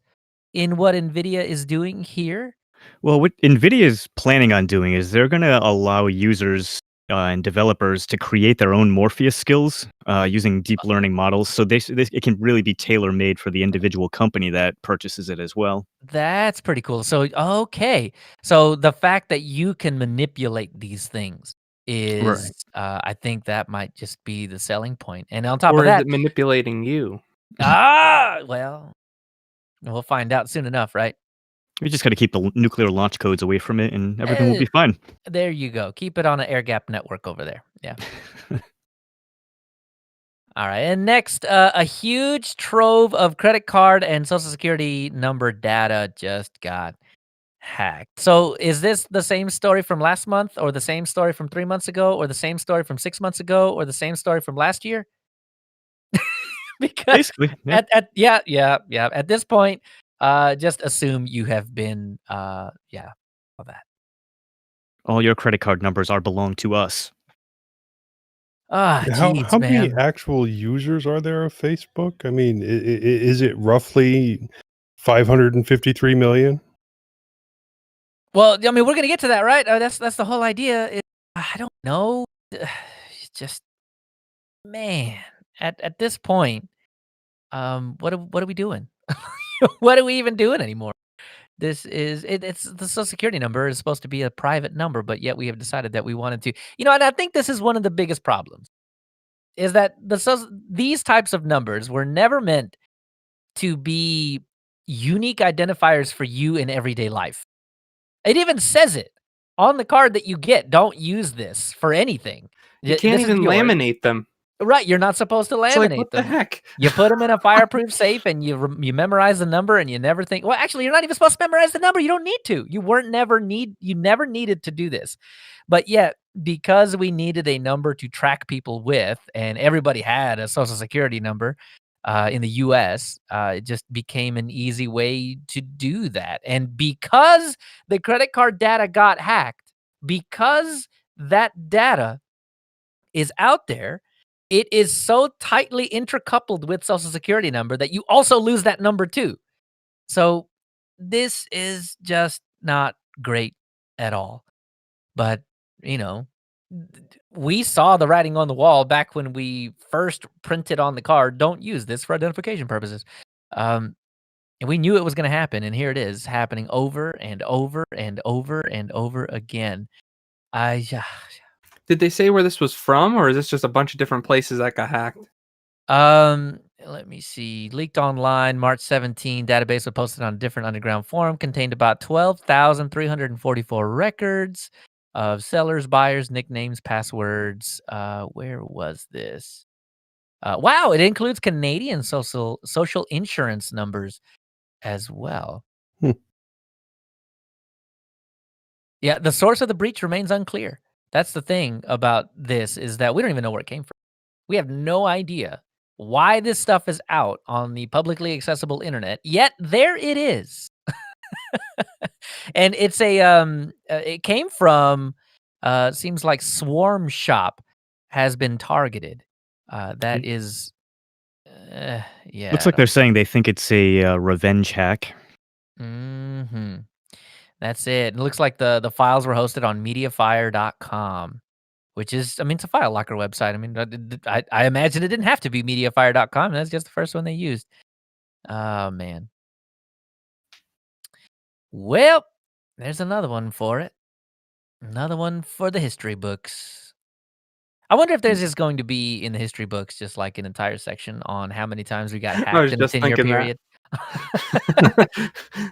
[SPEAKER 3] in what NVIDIA is doing here?
[SPEAKER 2] Well, what NVIDIA is planning on doing is they're going to allow users and developers to create their own Morpheus skills using deep learning models. So it can really be tailor made for the individual company that purchases it as well.
[SPEAKER 3] That's pretty cool. So, okay. So the fact that you can manipulate these things is,
[SPEAKER 2] Right.
[SPEAKER 3] I think that might just be the selling point. And on top of
[SPEAKER 1] Or is
[SPEAKER 3] that,
[SPEAKER 1] it manipulating you?
[SPEAKER 3] well, we'll find out soon enough, right?
[SPEAKER 2] We just got to keep the nuclear launch codes away from it, and everything will
[SPEAKER 3] Eh,
[SPEAKER 2] be fine.
[SPEAKER 3] there you go. Keep it on an air gap network over there. Yeah. All right. And next, a huge trove of credit card and social security number data just got hacked. So is this the same story from last month, or the same story from 3 months ago, or the same story from 6 months ago, or the same story from last year? Because
[SPEAKER 2] Basically, yeah.
[SPEAKER 3] at at this point, just assume you have been all that.
[SPEAKER 2] All your credit card numbers are belong to us.
[SPEAKER 3] Ah,
[SPEAKER 4] How
[SPEAKER 3] jeez,
[SPEAKER 4] many
[SPEAKER 3] man.
[SPEAKER 4] actual users are there of Facebook? I mean, is it roughly 553 million?
[SPEAKER 3] Well, I mean, we're gonna get to that, right? That's the whole idea. I don't know. It's just, man, at this point, what are we doing? What are we even doing anymore? It's the Social Security number is supposed to be a private number, but yet we have decided that we wanted to. And I think this is one of the biggest problems, is that these types of numbers were never meant to be unique identifiers for you in everyday life. It even says it on the card that you get. Don't use this for anything.
[SPEAKER 1] You can't
[SPEAKER 3] This is
[SPEAKER 1] even
[SPEAKER 3] yours.
[SPEAKER 1] laminate them.
[SPEAKER 3] Right, you're not supposed to
[SPEAKER 1] It's like,
[SPEAKER 3] laminate
[SPEAKER 1] what the
[SPEAKER 3] them.
[SPEAKER 1] heck?
[SPEAKER 3] You put them in a fireproof safe, and you memorize the number, and you never think, well, actually, you're not even supposed to memorize the number. You don't need to. You never needed to do this. But yet, because we needed a number to track people with, and everybody had a Social Security number in the US, it just became an easy way to do that. And because the credit card data got hacked, because that data is out there, it is so tightly intercoupled with Social Security number that you also lose that number too. So this is just not great at all. But, you know, we saw the writing on the wall back when we first printed on the card, don't use this for identification purposes. And we knew it was going to happen, and here it is happening over and over and over and over again.
[SPEAKER 1] Did they say where this was from, or is this just a bunch of different places that got hacked?
[SPEAKER 3] Let me see. Leaked online, March 17. Database was posted on a different underground forum. Contained about 12,344 records of sellers, buyers, nicknames, passwords. Where was this? Wow, it includes Canadian social insurance numbers as well. Yeah, the source of the breach remains unclear. That's the thing about this, is that we don't even know where it came from. We have no idea why this stuff is out on the publicly accessible internet, yet there it is. And it's it came from, seems like Swarm Shop has been targeted. That is, yeah.
[SPEAKER 2] Looks like they're saying they think it's a revenge hack.
[SPEAKER 3] Mm-hmm. That's it. It looks like the files were hosted on mediafire.com. Which is, I mean, it's a file locker website. I mean, I imagine it didn't have to be mediafire.com. That's just the first one they used. Oh, man. Well, there's another one for it. Another one for the history books. I wonder if there's just going to be in the history books just like an entire section on how many times we got hacked in a 10-year period.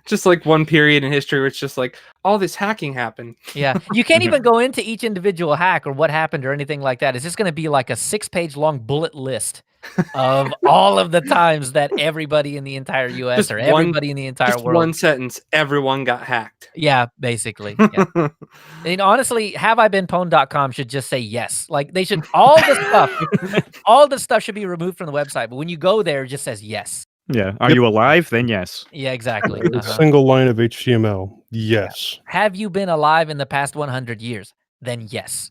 [SPEAKER 1] Just like one period in history where it's just like all this hacking happened.
[SPEAKER 3] Yeah, you can't even go into each individual hack or what happened or anything like that. It's just going to be like a 6-page long bullet list of all of the times that everybody in the entire US
[SPEAKER 1] Just
[SPEAKER 3] or everybody in the entire world.
[SPEAKER 1] One sentence, everyone got hacked.
[SPEAKER 3] Yeah, basically. Yeah. And honestly, haveibeenpwned.com should just say yes. Like they should, all the stuff should be removed from the website. But when you go there, it just says yes.
[SPEAKER 2] Yeah. Are you alive? Then yes.
[SPEAKER 3] Yeah, exactly.
[SPEAKER 4] A single line of HTML. Yes.
[SPEAKER 3] Yeah. Have you been alive in the past 100 years? Then yes.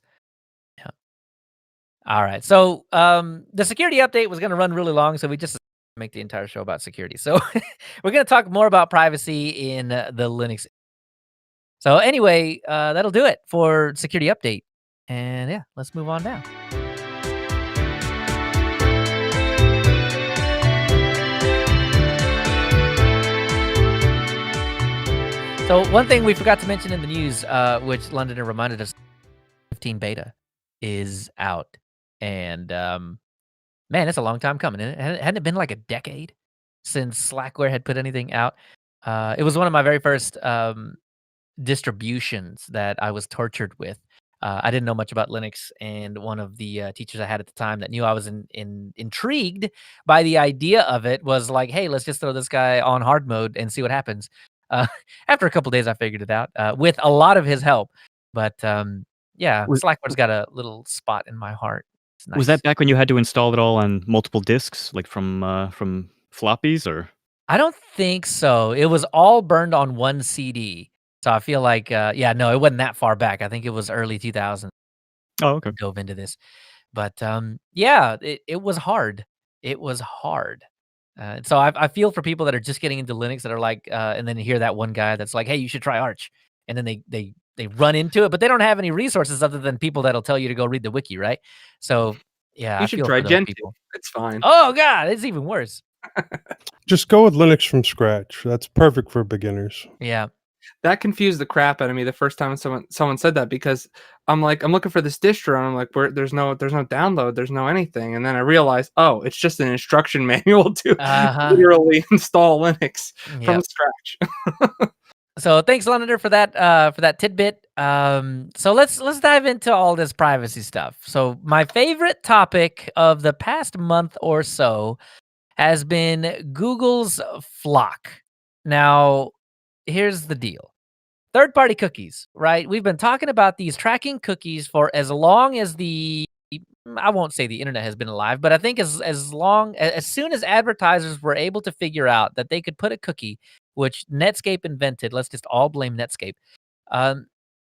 [SPEAKER 3] Yeah. All right. So the security update was going to run really long, so we just make the entire show about security. So we're going to talk more about privacy in the Linux. So anyway, that'll do it for security update. And yeah, let's move on now. So one thing we forgot to mention in the news, which Londoner reminded us, 15 beta is out. And man, it's a long time coming. Hadn't it been like a decade since Slackware had put anything out? It was one of my very first distributions that I was tortured with. I didn't know much about Linux, and one of the teachers I had at the time that knew I was intrigued by the idea of it was like, hey, let's just throw this guy on hard mode and see what happens. After a couple days, I figured it out with a lot of his help. But yeah, Slackware's got a little spot in my heart. Nice.
[SPEAKER 2] Was that back when you had to install it all on multiple disks, like from floppies, or?
[SPEAKER 3] I don't think so. It was all burned on one CD. So I feel like, yeah, no, it wasn't that far back. I think it was early 2000s.
[SPEAKER 2] Oh, okay.
[SPEAKER 3] Dove into this. But yeah, it was hard. It was hard. So I feel for people that are just getting into Linux that are like, and then you hear that one guy that's like, hey, you should try Arch. And then they run into it, but they don't have any resources other than people that'll tell you to go read the wiki, right? So yeah,
[SPEAKER 1] you should try Gentoo. It's fine.
[SPEAKER 3] Oh God, it's even worse.
[SPEAKER 4] Just go with Linux from scratch. That's perfect for beginners.
[SPEAKER 3] Yeah.
[SPEAKER 1] That confused the crap out of me the first time someone said that, because I'm looking for this distro and I'm like, there's no download, there's no anything, and then I realized, oh, it's just an instruction manual to literally install Linux from scratch.
[SPEAKER 3] So thanks, Londoner, for that tidbit. So let's dive into all this privacy stuff. So my favorite topic of the past month or so has been Google's Flock. Now, here's the deal. Third-party cookies, right? We've been talking about these tracking cookies for as long as I won't say the internet has been alive, but I think as soon as advertisers were able to figure out that they could put a cookie, which Netscape invented, let's just all blame Netscape.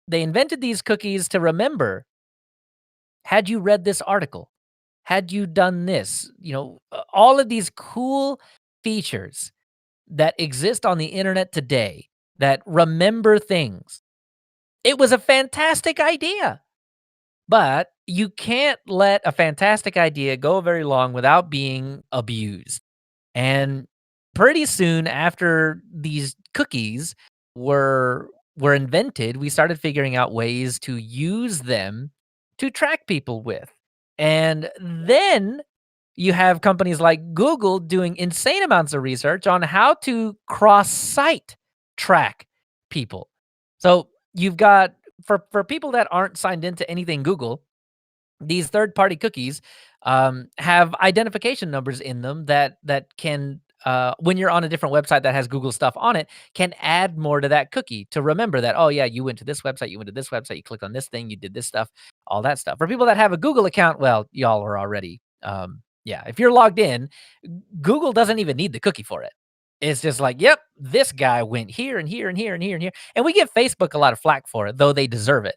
[SPEAKER 3] They invented these cookies to remember, had you read this article? Had you done this? You know, all of these cool features that exist on the internet today that remember things. It was a fantastic idea. But you can't let a fantastic idea go very long without being abused. And pretty soon after these cookies were invented, we started figuring out ways to use them to track people with. And then you have companies like Google doing insane amounts of research on how to cross-site track people. So you've got for people that aren't signed into anything Google, these third-party cookies have identification numbers in them that can, when you're on a different website that has Google stuff on it, can add more to that cookie to remember that, oh yeah, you went to this website, you went to this website, you clicked on this thing, you did this stuff, all that stuff. For people that have a Google account, well, y'all are already, yeah, if you're logged in, Google doesn't even need the cookie for it. It's just like, yep, this guy went here and here and here and here and here. And we give Facebook a lot of flack for it, though they deserve it.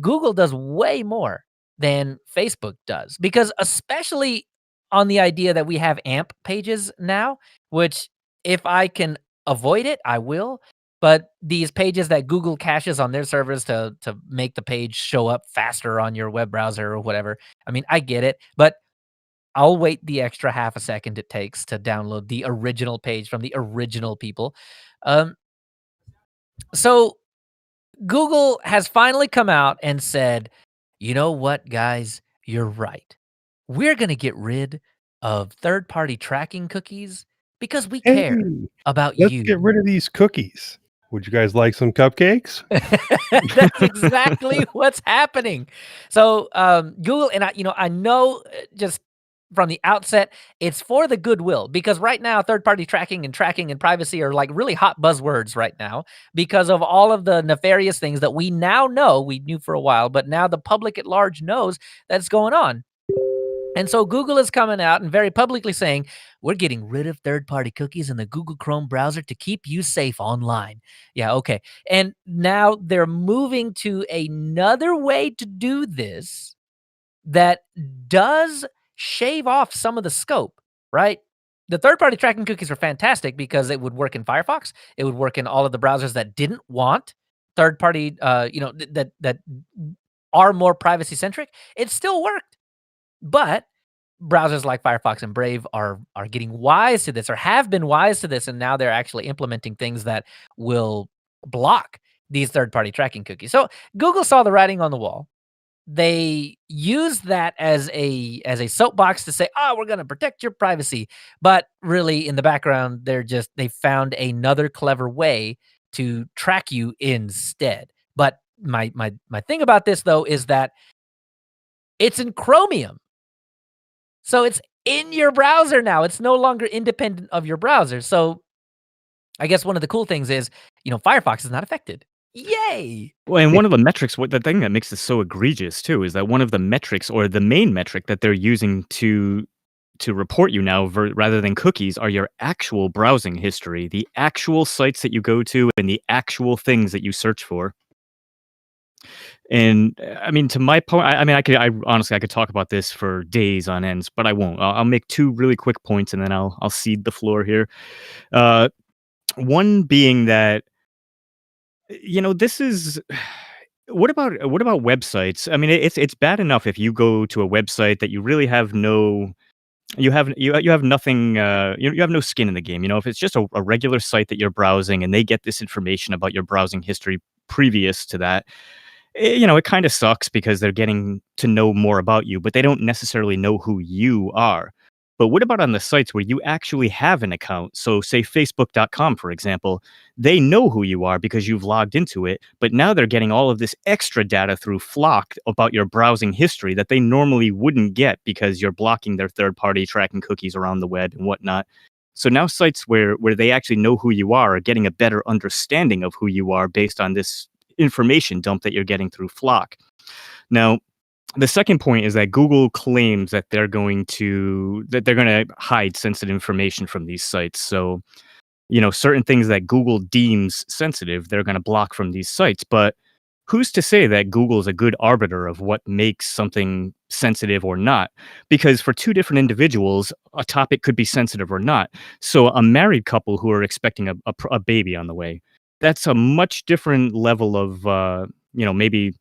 [SPEAKER 3] Google does way more than Facebook does, because especially on the idea that we have AMP pages now, which if I can avoid it, I will. But these pages that Google caches on their servers to make the page show up faster on your web browser or whatever. I mean, I get it, but I'll wait the extra half a second it takes to download the original page from the original people. So Google has finally come out and said, you know what, guys? You're right. We're going to get rid of third-party tracking cookies because we care about
[SPEAKER 4] let's
[SPEAKER 3] you.
[SPEAKER 4] get rid of these cookies. Would you guys like some cupcakes?
[SPEAKER 3] That's exactly what's happening. So Google, and I know just from the outset, it's for the goodwill, because right now third-party tracking and privacy are like really hot buzzwords right now because of all of the nefarious things that we now know. We knew for a while, but now the public at large knows that's going on. And so Google is coming out and very publicly saying, we're getting rid of third-party cookies in the Google Chrome browser to keep you safe online. Yeah, okay. And now they're moving to another way to do this that does shave off some of the scope, right? The third-party tracking cookies are fantastic because it would work in Firefox. It would work in all of the browsers that didn't want third-party, that are more privacy-centric. It still worked. But browsers like Firefox and Brave are getting wise to this, or have been wise to this, and now they're actually implementing things that will block these third-party tracking cookies. So Google saw the writing on the wall. They used that as a soapbox to say, "Oh, we're going to protect your privacy," but really, in the background, they found another clever way to track you instead. But my thing about this though is that it's in Chromium. So it's in your browser now. It's no longer independent of your browser. So I guess one of the cool things is, Firefox is not affected. Yay!
[SPEAKER 2] Well, and one of the metrics, the thing that makes this so egregious too, is that one of the metrics, or the main metric that they're using to report you now, rather than cookies, are your actual browsing history, the actual sites that you go to, and the actual things that you search for. And I mean, to my point, I honestly, I could talk about this for days on ends, but I won't. I'll make two really quick points, and then I'll cede the floor here. One being that, this is what about websites? I mean, it's bad enough if you go to a website that you really have no. You have nothing. You have no skin in the game. If it's just a regular site that you're browsing, and they get this information about your browsing history previous to that, it kind of sucks because they're getting to know more about you, but they don't necessarily know who you are. But what about on the sites where you actually have an account? So say Facebook.com, for example, they know who you are because you've logged into it, but now they're getting all of this extra data through Flock about your browsing history that they normally wouldn't get because you're blocking their third-party tracking cookies around the web and whatnot. So now sites where they actually know who you are getting a better understanding of who you are based on this information dump that you're getting through Flock. Now, the second point is that Google claims that they're going to hide sensitive information from these sites. So, certain things that Google deems sensitive, they're going to block from these sites. But who's to say that Google is a good arbiter of what makes something sensitive or not? Because for two different individuals, a topic could be sensitive or not. So a married couple who are expecting a baby on the way, that's a much different level of, maybe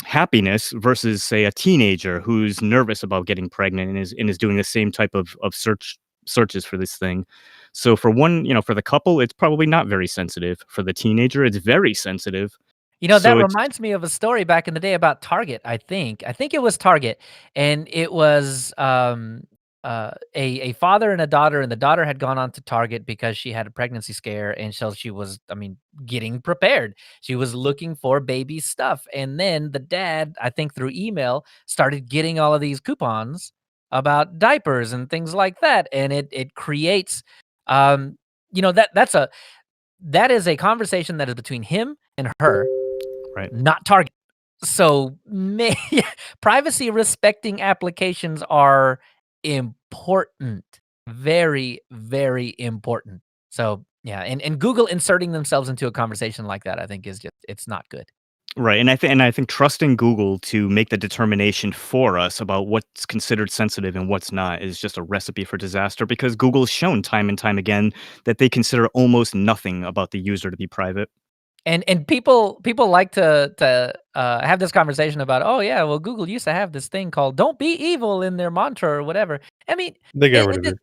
[SPEAKER 2] happiness versus, say, a teenager who's nervous about getting pregnant and is doing the same type of searches for this thing. So for one, for the couple, it's probably not very sensitive. For the teenager, it's very sensitive.
[SPEAKER 3] That
[SPEAKER 2] So it's
[SPEAKER 3] reminds me of a story back in the day about Target, I think. I think it was Target, and it was a father and a daughter, and the daughter had gone on to Target because she had a pregnancy scare, and so she was, getting prepared. She was looking for baby stuff, and then the dad, I think through email, started getting all of these coupons about diapers and things like that, and it creates, that is a conversation that is between him and her,
[SPEAKER 2] right.
[SPEAKER 3] not Target. So, privacy respecting applications are important. Very, very important. So, yeah, and Google inserting themselves into a conversation like that, I think is just, it's not good.
[SPEAKER 2] Right, and I think trusting Google to make the determination for us about what's considered sensitive and what's not is just a recipe for disaster because Google's shown time and time again that they consider almost nothing about the user to be private.
[SPEAKER 3] And people like to have this conversation about, oh yeah, well Google used to have this thing called "Don't be evil" in their mantra or whatever. I mean,
[SPEAKER 4] They got rid of it.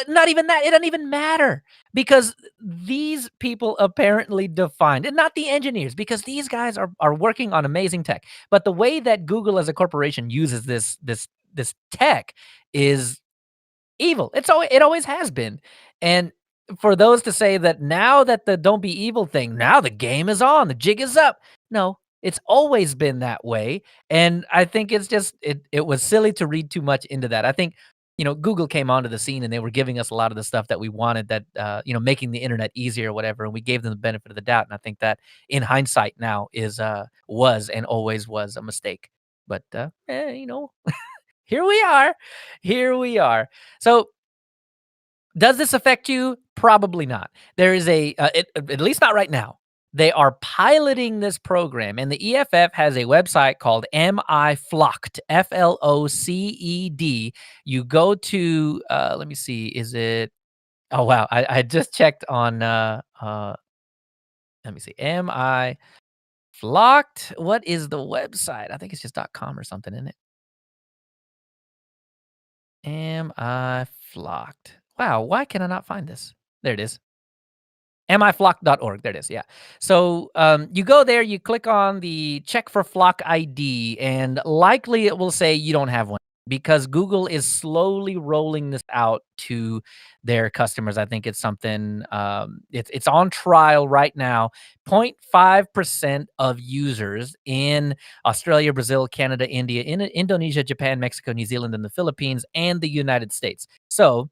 [SPEAKER 3] Not even that. It doesn't even matter because these people apparently defined, and not the engineers, because these guys are working on amazing tech. But the way that Google as a corporation uses this tech is evil. It always has been. And for those to say that now that the "don't be evil" thing, now the game is on, the jig is up. No, it's always been that way. And I think it's just it was silly to read too much into that. I think Google came onto the scene and they were giving us a lot of the stuff that we wanted, that making the internet easier or whatever, and we gave them the benefit of the doubt. And I think that in hindsight now was and always was a mistake. But here we are. Here we are. So does this affect you? Probably not. There is at least not right now. They are piloting this program, and the EFF has a website called MIFlocked, FLOCED. You go to, let me see, is it, oh wow, I just checked on, let me see, MIFlocked. What is the website? I think it's just .com or something, isn't it? MIFlocked. Wow, why can I not find this? There it is. miflock.org. There it is. Yeah. So you go there, you click on the check for flock ID, and likely it will say you don't have one because Google is slowly rolling this out to their customers. I think it's something, it's on trial right now. 0.5% of users in Australia, Brazil, Canada, India, Indonesia, Japan, Mexico, New Zealand, and the Philippines, and the United States. So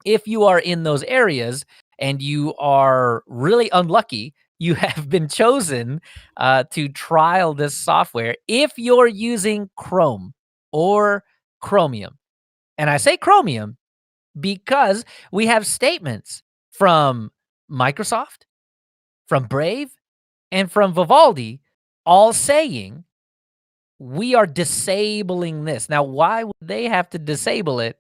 [SPEAKER 3] if you are in those areas and you are really unlucky, you have been chosen to trial this software if you're using Chrome or Chromium. And I say Chromium because we have statements from Microsoft, from Brave, and from Vivaldi all saying we are disabling this. Now, why would they have to disable it?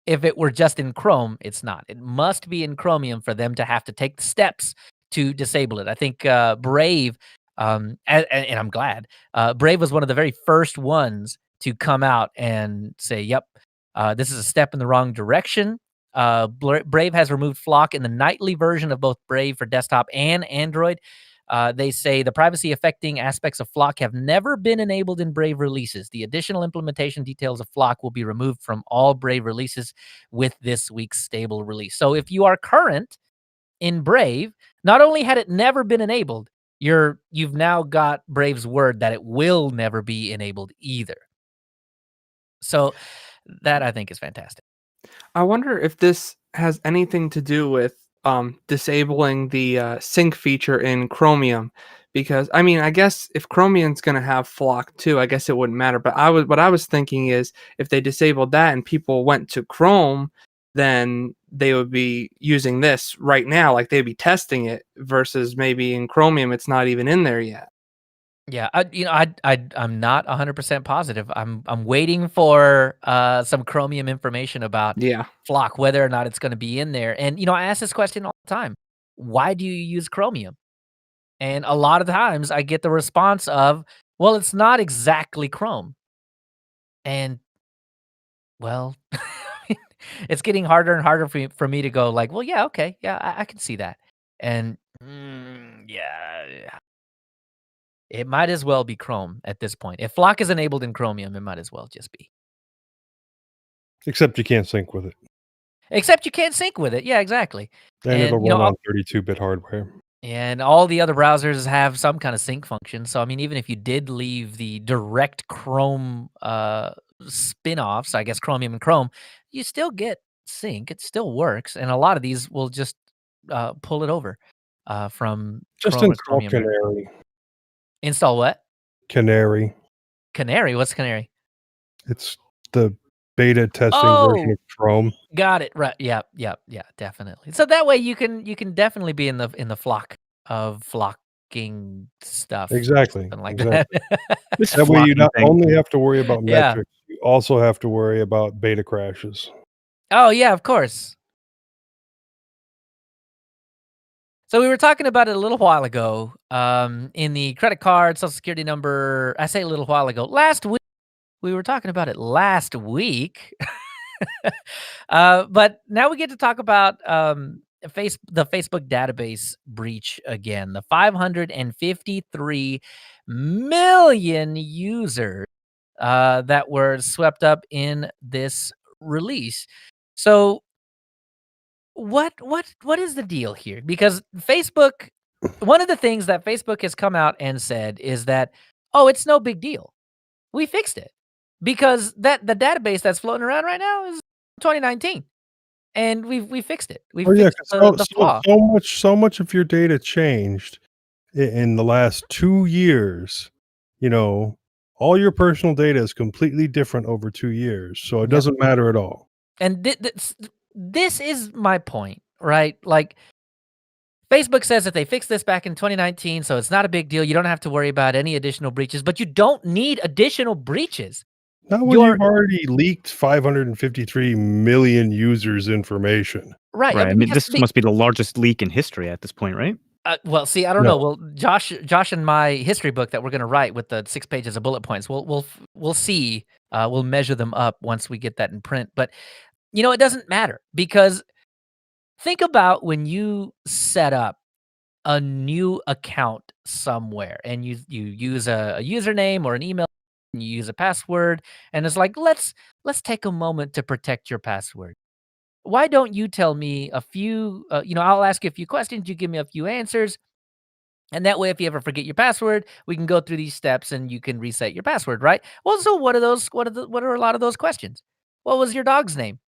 [SPEAKER 3] If it were just in Chrome, it's not. It must be in Chromium for them to have to take the steps to disable it. I think Brave, and I'm glad, Brave was one of the very first ones to come out and say, yep, this is a step in the wrong direction. Brave has removed Flock in the nightly version of both Brave for desktop and Android. They say the privacy affecting aspects of Flock have never been enabled in Brave releases. The additional implementation details of Flock will be removed from all Brave releases with this week's stable release. So if you are current in Brave, not only had it never been enabled, you've now got Brave's word that it will never be enabled either. So that I think is fantastic.
[SPEAKER 1] I wonder if this has anything to do with disabling the sync feature in Chromium, because I guess if Chromium's gonna have Flock too, I guess it wouldn't matter. But what I was thinking is if they disabled that and people went to Chrome, then they would be using this right now, like they'd be testing it, versus maybe in Chromium it's not even in there yet.
[SPEAKER 3] Yeah, I'm not 100% positive. I'm waiting for some Chromium information about Flock, whether or not it's going to be in there. And I ask this question all the time: why do you use Chromium? And a lot of times I get the response of, Well, it's not exactly Chrome. And, well, it's getting harder and harder for me to go like, well, yeah, okay. Yeah, I can see that. And yeah, it might as well be Chrome at this point. If Flock is enabled in Chromium, it might as well just be.
[SPEAKER 4] Except you can't sync with it.
[SPEAKER 3] Except you can't sync with it. Yeah, exactly.
[SPEAKER 4] And it'll run on 32-bit hardware.
[SPEAKER 3] And all the other browsers have some kind of sync function. So, I mean, even if you did leave the direct Chrome spin-offs, I guess Chromium and Chrome, you still get sync. It still works. And a lot of these will just pull it over from
[SPEAKER 4] Just
[SPEAKER 3] Chrome or
[SPEAKER 4] install
[SPEAKER 3] Chromium.
[SPEAKER 4] Canary.
[SPEAKER 3] Install what?
[SPEAKER 4] Canary.
[SPEAKER 3] Canary? What's Canary?
[SPEAKER 4] It's the beta testing version of Chrome.
[SPEAKER 3] Got it. Right. Yeah, definitely. So that way you can definitely be in the flock of flocking stuff.
[SPEAKER 4] Exactly.
[SPEAKER 3] Like
[SPEAKER 4] exactly.
[SPEAKER 3] that.
[SPEAKER 4] That way you not only have to worry about
[SPEAKER 3] Yeah.
[SPEAKER 4] metrics, you also have to worry about beta crashes.
[SPEAKER 3] Oh yeah, of course. So we were talking about it a little while ago. In the credit card, social security number. I say a little while ago. Last week. We were talking about it last week. But now we get to talk about the Facebook database breach again. The 553 million users that were swept up in this release. So what is the deal here? Because Facebook, one of the things that Facebook has come out and said is that, oh, it's no big deal. We fixed it. Because the database that's floating around right now is 2019, and we fixed it. We fixed the flaw.
[SPEAKER 4] So much of your data changed in the last 2 years. You know, all your personal data is completely different over 2 years, so it doesn't matter at all.
[SPEAKER 3] And this is my point, right? Like, Facebook says that they fixed this back in 2019, so it's not a big deal. You don't have to worry about any additional breaches, but you don't need additional breaches.
[SPEAKER 4] Not when you've already leaked 553 million users' information.
[SPEAKER 3] Right.
[SPEAKER 2] I mean, this must be the largest leak in history at this point, right?
[SPEAKER 3] Well, see, I don't know. Well, Josh and my history book that we're going to write with the 6 pages of bullet points, we'll see. We'll measure them up once we get that in print. But, it doesn't matter, because think about when you set up a new account somewhere and you use a username or an email, and you use a password, and it's like, let's take a moment to protect your password. Why don't you tell me a few, I'll ask you a few questions, you give me a few answers, and that way, if you ever forget your password, we can go through these steps and you can reset your password, right? Well, so what are a lot of those questions? What was your dog's name?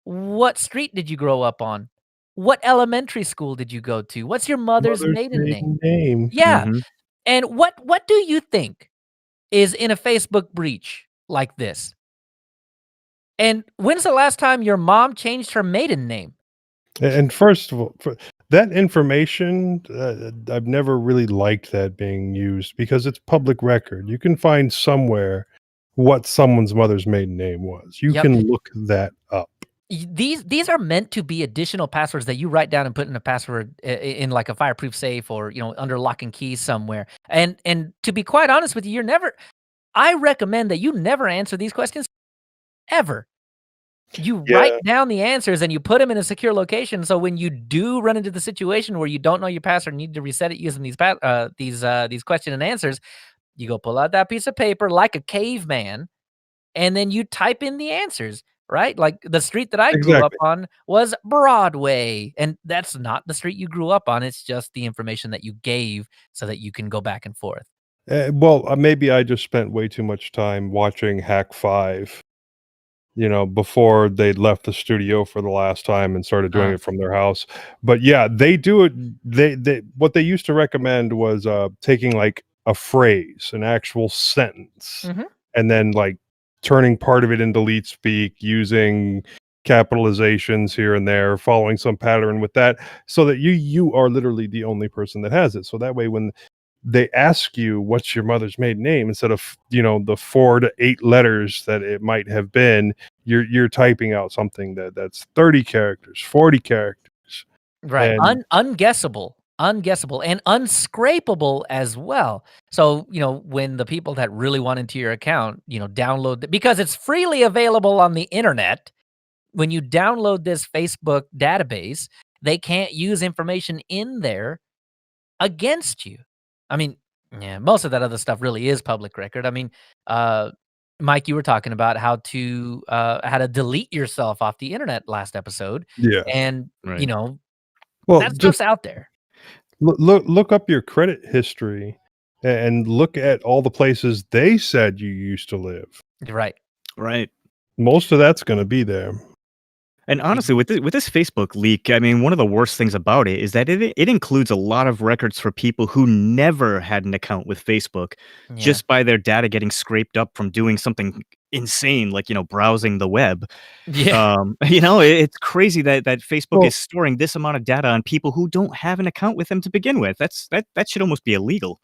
[SPEAKER 3] What street did you grow up on? What elementary school did you go to? What's your mother's maiden name? Yeah.
[SPEAKER 2] Mm-hmm.
[SPEAKER 3] And what do you think is in a Facebook breach like this? And when's the last time your mom changed her maiden name?
[SPEAKER 4] And first of all, that information, I've never really liked that being used, because it's public record. You can find somewhere what someone's mother's maiden name was. You can look that up.
[SPEAKER 3] These are meant to be additional passwords that you write down and put in a password in like a fireproof safe, or under lock and key somewhere. And to be quite honest with you, I recommend that you never answer these questions ever. You write down the answers and you put them in a secure location, so when you do run into the situation where you don't know your password and need to reset it using these question and answers, you go pull out that piece of paper like a caveman, and then you type in the answers, right? Like the street that I grew up on was Broadway, and that's not the street you grew up on. It's just the information that you gave so that you can go back and forth.
[SPEAKER 4] Maybe I just spent way too much time watching Hack 5, before they left the studio for the last time and started doing it from their house. But yeah, they do it. They what they used to recommend was taking like a phrase, an actual sentence, and then like turning part of it into leet speak, using capitalizations here and there, following some pattern with that, so that you are literally the only person that has it. So that way, when they ask you what's your mother's maiden name, instead of the 4 to 8 letters that it might have been, you're typing out something that's 30 characters, 40 characters,
[SPEAKER 3] right?
[SPEAKER 4] And
[SPEAKER 3] Unguessable. unguessable and unscrapable as well. So, when the people that really want into your account, download because it's freely available on the internet. When you download this Facebook database, they can't use information in there against you. I mean, yeah, most of that other stuff really is public record. I mean, Mike, you were talking about how to delete yourself off the internet last episode.
[SPEAKER 4] Yeah.
[SPEAKER 3] And,
[SPEAKER 2] Right.
[SPEAKER 4] Well,
[SPEAKER 3] that
[SPEAKER 4] just
[SPEAKER 3] stuff's out there.
[SPEAKER 4] look up your credit history and look at all the places they said you used to live.
[SPEAKER 3] Right.
[SPEAKER 2] Right.
[SPEAKER 4] Most of that's going to be there.
[SPEAKER 2] And honestly, with this Facebook leak, I mean, one of the worst things about it is that it includes a lot of records for people who never had an account with Facebook, just by their data getting scraped up from doing something insane, like browsing the web.
[SPEAKER 3] Yeah.
[SPEAKER 2] It's crazy that Facebook is storing this amount of data on people who don't have an account with them to begin with. That should almost be illegal.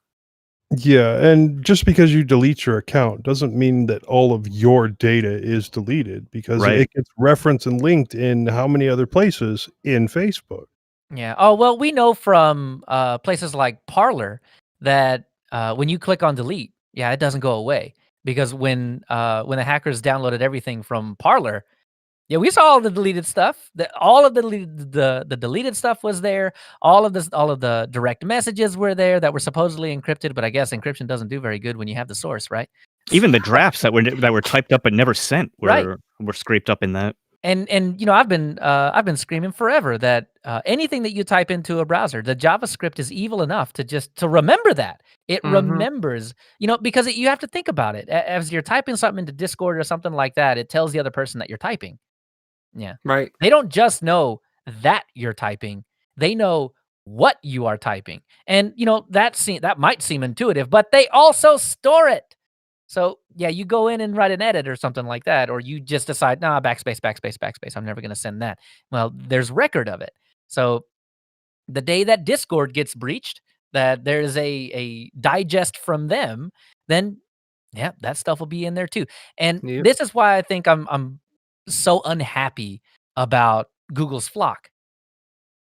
[SPEAKER 4] Yeah, and just because you delete your account doesn't mean that all of your data is deleted, because
[SPEAKER 2] Right.
[SPEAKER 4] it gets referenced and linked in how many other places in Facebook.
[SPEAKER 3] Yeah. Oh, well, we know from places like Parler that when you click on delete, it doesn't go away, because when the hackers downloaded everything from Parler, we saw all the deleted stuff. All of the deleted stuff was there. All of the direct messages were there that were supposedly encrypted, but I guess encryption doesn't do very good when you have the source, right?
[SPEAKER 2] Even the drafts that were typed up but never sent were scraped up in that.
[SPEAKER 3] And I've been screaming forever that anything that you type into a browser, the JavaScript is evil enough to remember that. It remembers, because you have to think about it. As you're typing something into Discord or something like that, it tells the other person that you're typing. Yeah.
[SPEAKER 1] Right.
[SPEAKER 3] They don't just know that you're typing. They know what you are typing. And, that might seem intuitive, but they also store it. So, you go in and write an edit or something like that, or you just decide, backspace, backspace, backspace. I'm never going to send that. Well, there's record of it. So the day that Discord gets breached, that there's a digest from them, then, that stuff will be in there too. And this is why I think I'm so unhappy about Google's Flock.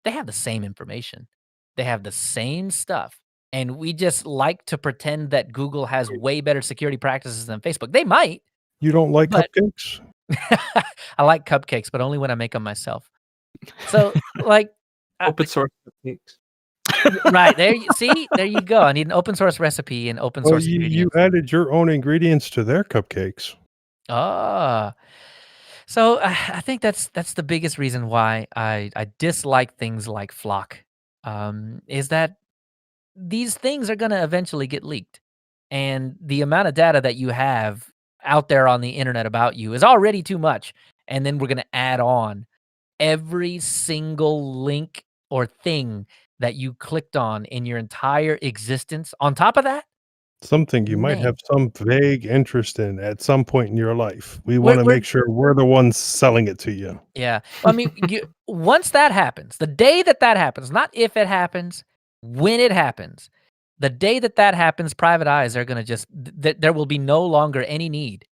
[SPEAKER 3] They have the same information. They have the same stuff. And we just like to pretend that Google has way better security practices than Facebook. They might.
[SPEAKER 4] You don't like cupcakes?
[SPEAKER 3] I like cupcakes, but only when I make them myself. So,
[SPEAKER 1] open source techniques.
[SPEAKER 3] Right. There you go. I need an open source recipe and open source ingredients.
[SPEAKER 4] You added your own ingredients to their cupcakes.
[SPEAKER 3] So I think that's the biggest reason why I dislike things like Flock, is that these things are going to eventually get leaked. And the amount of data that you have out there on the internet about you is already too much. And then we're going to add on every single link or thing that you clicked on in your entire existence. On top of that,
[SPEAKER 4] something you might
[SPEAKER 3] Man.
[SPEAKER 4] have some vague interest in at some point in your life. We want to make sure we're the ones selling it to you.
[SPEAKER 3] Yeah. Well, I mean, once that happens, the day that happens, not if it happens, when it happens, the day that happens, private eyes are going to just, there will be no longer any need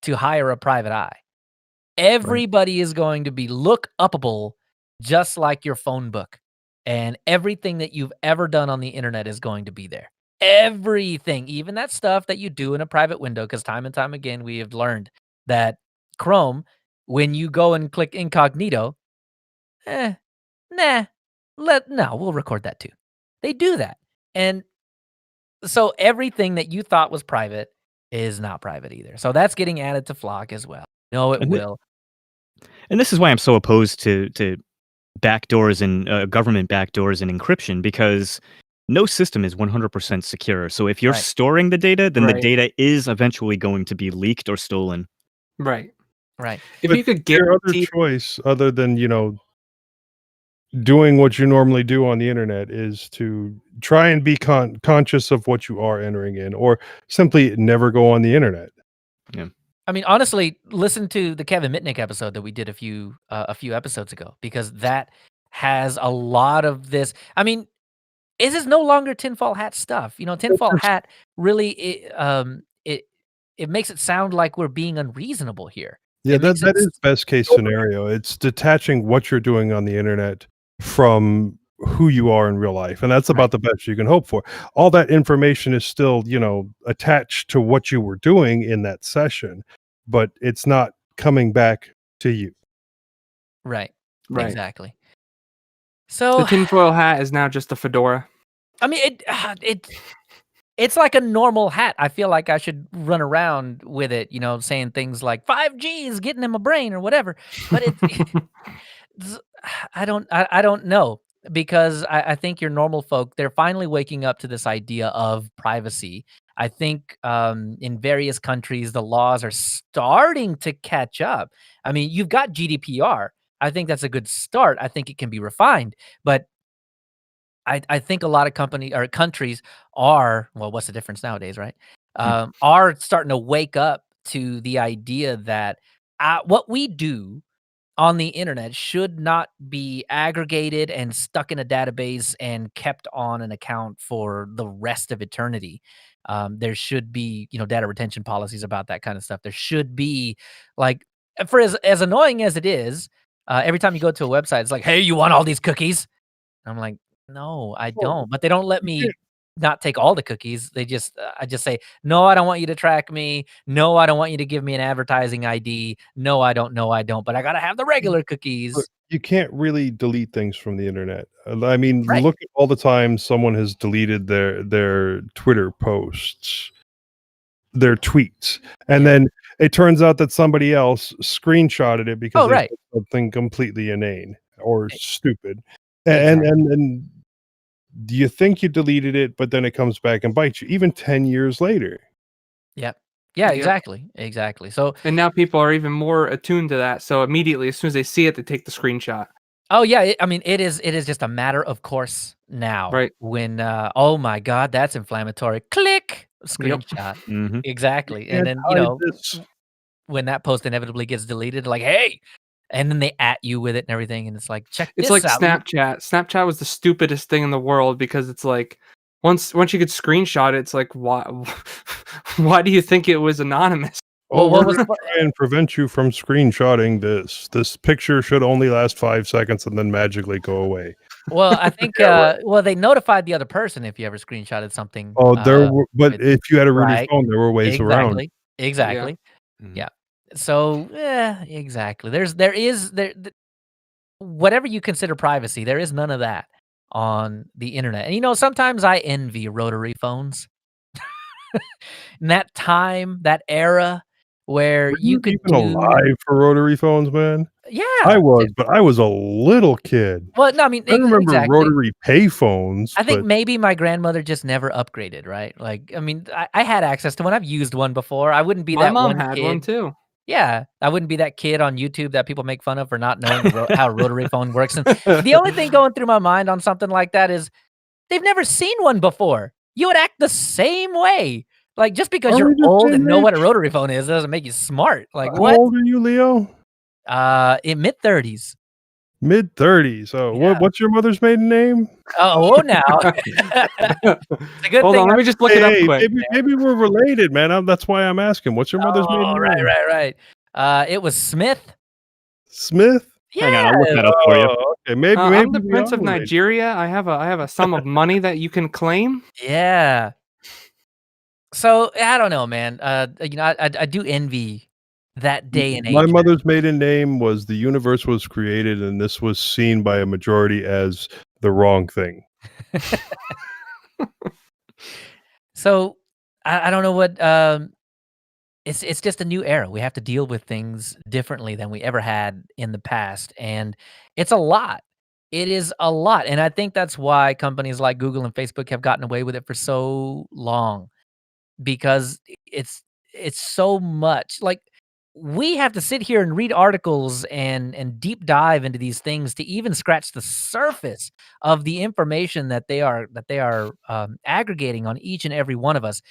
[SPEAKER 3] to hire a private eye. Everybody is going to be look upable, just like your phone book. And everything that you've ever done on the internet is going to be there. Everything, even that stuff that you do in a private window, because time and time again, we have learned that Chrome, when you go and click incognito, we'll record that too. They do that. And so everything that you thought was private is not private either. So that's getting added to Flock as well. No, it will.
[SPEAKER 2] And this is why I'm so opposed to backdoors and government backdoors and encryption, because no system is 100% secure. So if you're storing the data, then the data is eventually going to be leaked or stolen.
[SPEAKER 1] Right.
[SPEAKER 4] If you could get your other choice, other than doing what you normally do on the internet, is to try and be conscious of what you are entering in, or simply never go on the internet.
[SPEAKER 2] Yeah.
[SPEAKER 3] I mean, honestly, listen to the Kevin Mitnick episode that we did a few episodes ago, because that has a lot of this. I mean, this is no longer tinfoil hat stuff. Tinfoil hat really it makes it sound like we're being unreasonable here.
[SPEAKER 4] Yeah, that is best case scenario. It's detaching what you're doing on the internet from who you are in real life, and that's about the best you can hope for. All that information is still, attached to what you were doing in that session, but it's not coming back to you.
[SPEAKER 3] Right.
[SPEAKER 1] Right.
[SPEAKER 3] Exactly.
[SPEAKER 1] The
[SPEAKER 3] So
[SPEAKER 1] tinfoil hat is now just a fedora.
[SPEAKER 3] I mean, it's like a normal hat. I feel like I should run around with it, saying things like 5G is getting in my brain or whatever. But I don't know, because I think your normal folk, they're finally waking up to this idea of privacy. I think in various countries, the laws are starting to catch up. I mean, you've got GDPR. I think that's a good start. I think it can be refined, but I think a lot of countries are, well, what's the difference nowadays, right? Are starting to wake up to the idea that what we do on the internet should not be aggregated and stuck in a database and kept on an account for the rest of eternity. There should be, data retention policies about that kind of stuff. There should be, like, for as annoying as it is, every time you go to a website, it's like, hey, you want all these cookies? I'm like, no, I
[SPEAKER 4] Well,
[SPEAKER 3] don't. But they don't let me not take all the cookies. I just say, no, I don't want you to track me. No, I don't want you to give me an advertising ID. No, I don't. No, I don't. But I got to have the regular
[SPEAKER 4] Look,
[SPEAKER 3] cookies.
[SPEAKER 4] you can't really delete things from the internet. I mean,
[SPEAKER 3] Right.
[SPEAKER 4] look at all the time someone has deleted their Twitter posts, their tweets, and then it turns out that somebody else screenshotted it because they said something completely inane or stupid. And do you think you deleted it, but then it comes back and bites you even 10 years later?
[SPEAKER 3] Yep. Yeah,
[SPEAKER 1] Yep.
[SPEAKER 3] exactly. So,
[SPEAKER 1] And now people are even more attuned to that. So immediately, as soon as they see it, they take the screenshot.
[SPEAKER 3] oh yeah, I mean, it is just a matter of course now.
[SPEAKER 1] Right.
[SPEAKER 3] When oh my God, that's inflammatory. Click screenshot.
[SPEAKER 2] Mhm.
[SPEAKER 3] Exactly.
[SPEAKER 4] You
[SPEAKER 3] And
[SPEAKER 4] can't
[SPEAKER 3] then,
[SPEAKER 4] hide this.
[SPEAKER 3] when that post inevitably gets deleted, like, hey, and then they at you with it and everything, and it's like, check
[SPEAKER 1] It's
[SPEAKER 3] this
[SPEAKER 1] like
[SPEAKER 3] out.
[SPEAKER 1] Snapchat. Snapchat was the stupidest thing in the world because it's like once you could screenshot it, it's like why do you think it was anonymous?
[SPEAKER 3] Well,
[SPEAKER 4] We're
[SPEAKER 3] what was
[SPEAKER 4] gonna try and prevent you from screenshotting this. This picture should only last 5 seconds and then magically go away.
[SPEAKER 3] well, I think
[SPEAKER 4] Yeah, right.
[SPEAKER 3] they notified the other person if you ever screenshotted something.
[SPEAKER 4] Oh, but
[SPEAKER 3] with
[SPEAKER 4] if you had a rotary
[SPEAKER 3] right.
[SPEAKER 4] phone, there were ways around.
[SPEAKER 3] Exactly.
[SPEAKER 1] Yeah.
[SPEAKER 3] Exactly.
[SPEAKER 2] Mhm.
[SPEAKER 3] Yeah. So, exactly. There whatever you consider privacy, there is none of that on the internet. And sometimes I envy rotary phones. In that time, that era where
[SPEAKER 4] Were
[SPEAKER 3] you
[SPEAKER 4] you
[SPEAKER 3] could
[SPEAKER 4] even
[SPEAKER 3] do
[SPEAKER 4] alive for rotary phones, man?
[SPEAKER 3] yeah.
[SPEAKER 4] I was, but I was a little kid.
[SPEAKER 3] Well, no, I mean,
[SPEAKER 4] I remember
[SPEAKER 3] exactly.
[SPEAKER 4] rotary payphones,
[SPEAKER 3] I think
[SPEAKER 4] but
[SPEAKER 3] maybe my grandmother just never upgraded, right? Like, I mean, I had access to one. I've used one before. I wouldn't be
[SPEAKER 1] My
[SPEAKER 3] that
[SPEAKER 1] mom
[SPEAKER 3] one
[SPEAKER 1] had one
[SPEAKER 3] kid.
[SPEAKER 1] too.
[SPEAKER 3] Yeah, I wouldn't be that kid on YouTube that people make fun of for not knowing how a rotary phone works. And the only thing going through my mind on something like that is they've never seen one before. You would act the same way. Like, just because
[SPEAKER 4] are
[SPEAKER 3] you're
[SPEAKER 4] we the
[SPEAKER 3] old and
[SPEAKER 4] same
[SPEAKER 3] know what a
[SPEAKER 4] age?
[SPEAKER 3] rotary phone is doesn't make you smart. Like,
[SPEAKER 4] How
[SPEAKER 3] what?
[SPEAKER 4] old are you, Leo?
[SPEAKER 3] In mid-30s.
[SPEAKER 4] Mid-30s. Oh,
[SPEAKER 3] Yeah.
[SPEAKER 4] what's your mother's maiden name?
[SPEAKER 3] Oh, now. It's a good
[SPEAKER 1] Hold
[SPEAKER 3] thing
[SPEAKER 1] on, let me just look it up
[SPEAKER 4] Hey,
[SPEAKER 1] quick.
[SPEAKER 4] maybe we're related, man. That's why I'm asking. What's your mother's maiden
[SPEAKER 3] Oh,
[SPEAKER 4] name?
[SPEAKER 3] right. It was Smith.
[SPEAKER 4] Smith?
[SPEAKER 2] Hang on,
[SPEAKER 3] Yeah.
[SPEAKER 2] I'll look that up for you.
[SPEAKER 4] Oh, okay. Maybe
[SPEAKER 1] I'm the
[SPEAKER 4] we
[SPEAKER 1] Prince
[SPEAKER 4] are
[SPEAKER 1] of
[SPEAKER 4] related.
[SPEAKER 1] Nigeria. I have a sum of money that you can claim.
[SPEAKER 3] Yeah. So, I don't know, man. I do envy that day and age.
[SPEAKER 4] My mother's maiden name was the universe was created, and this was seen by a majority as the wrong thing.
[SPEAKER 3] So, I don't know what it's just a new era. We have to deal with things differently than we ever had in the past, and it's a lot. It is a lot, and I think that's why companies like Google and Facebook have gotten away with it for so long, because it's so much. Like, we have to sit here and read articles and deep dive into these things to even scratch the surface of the information that they are aggregating on each and every one of us.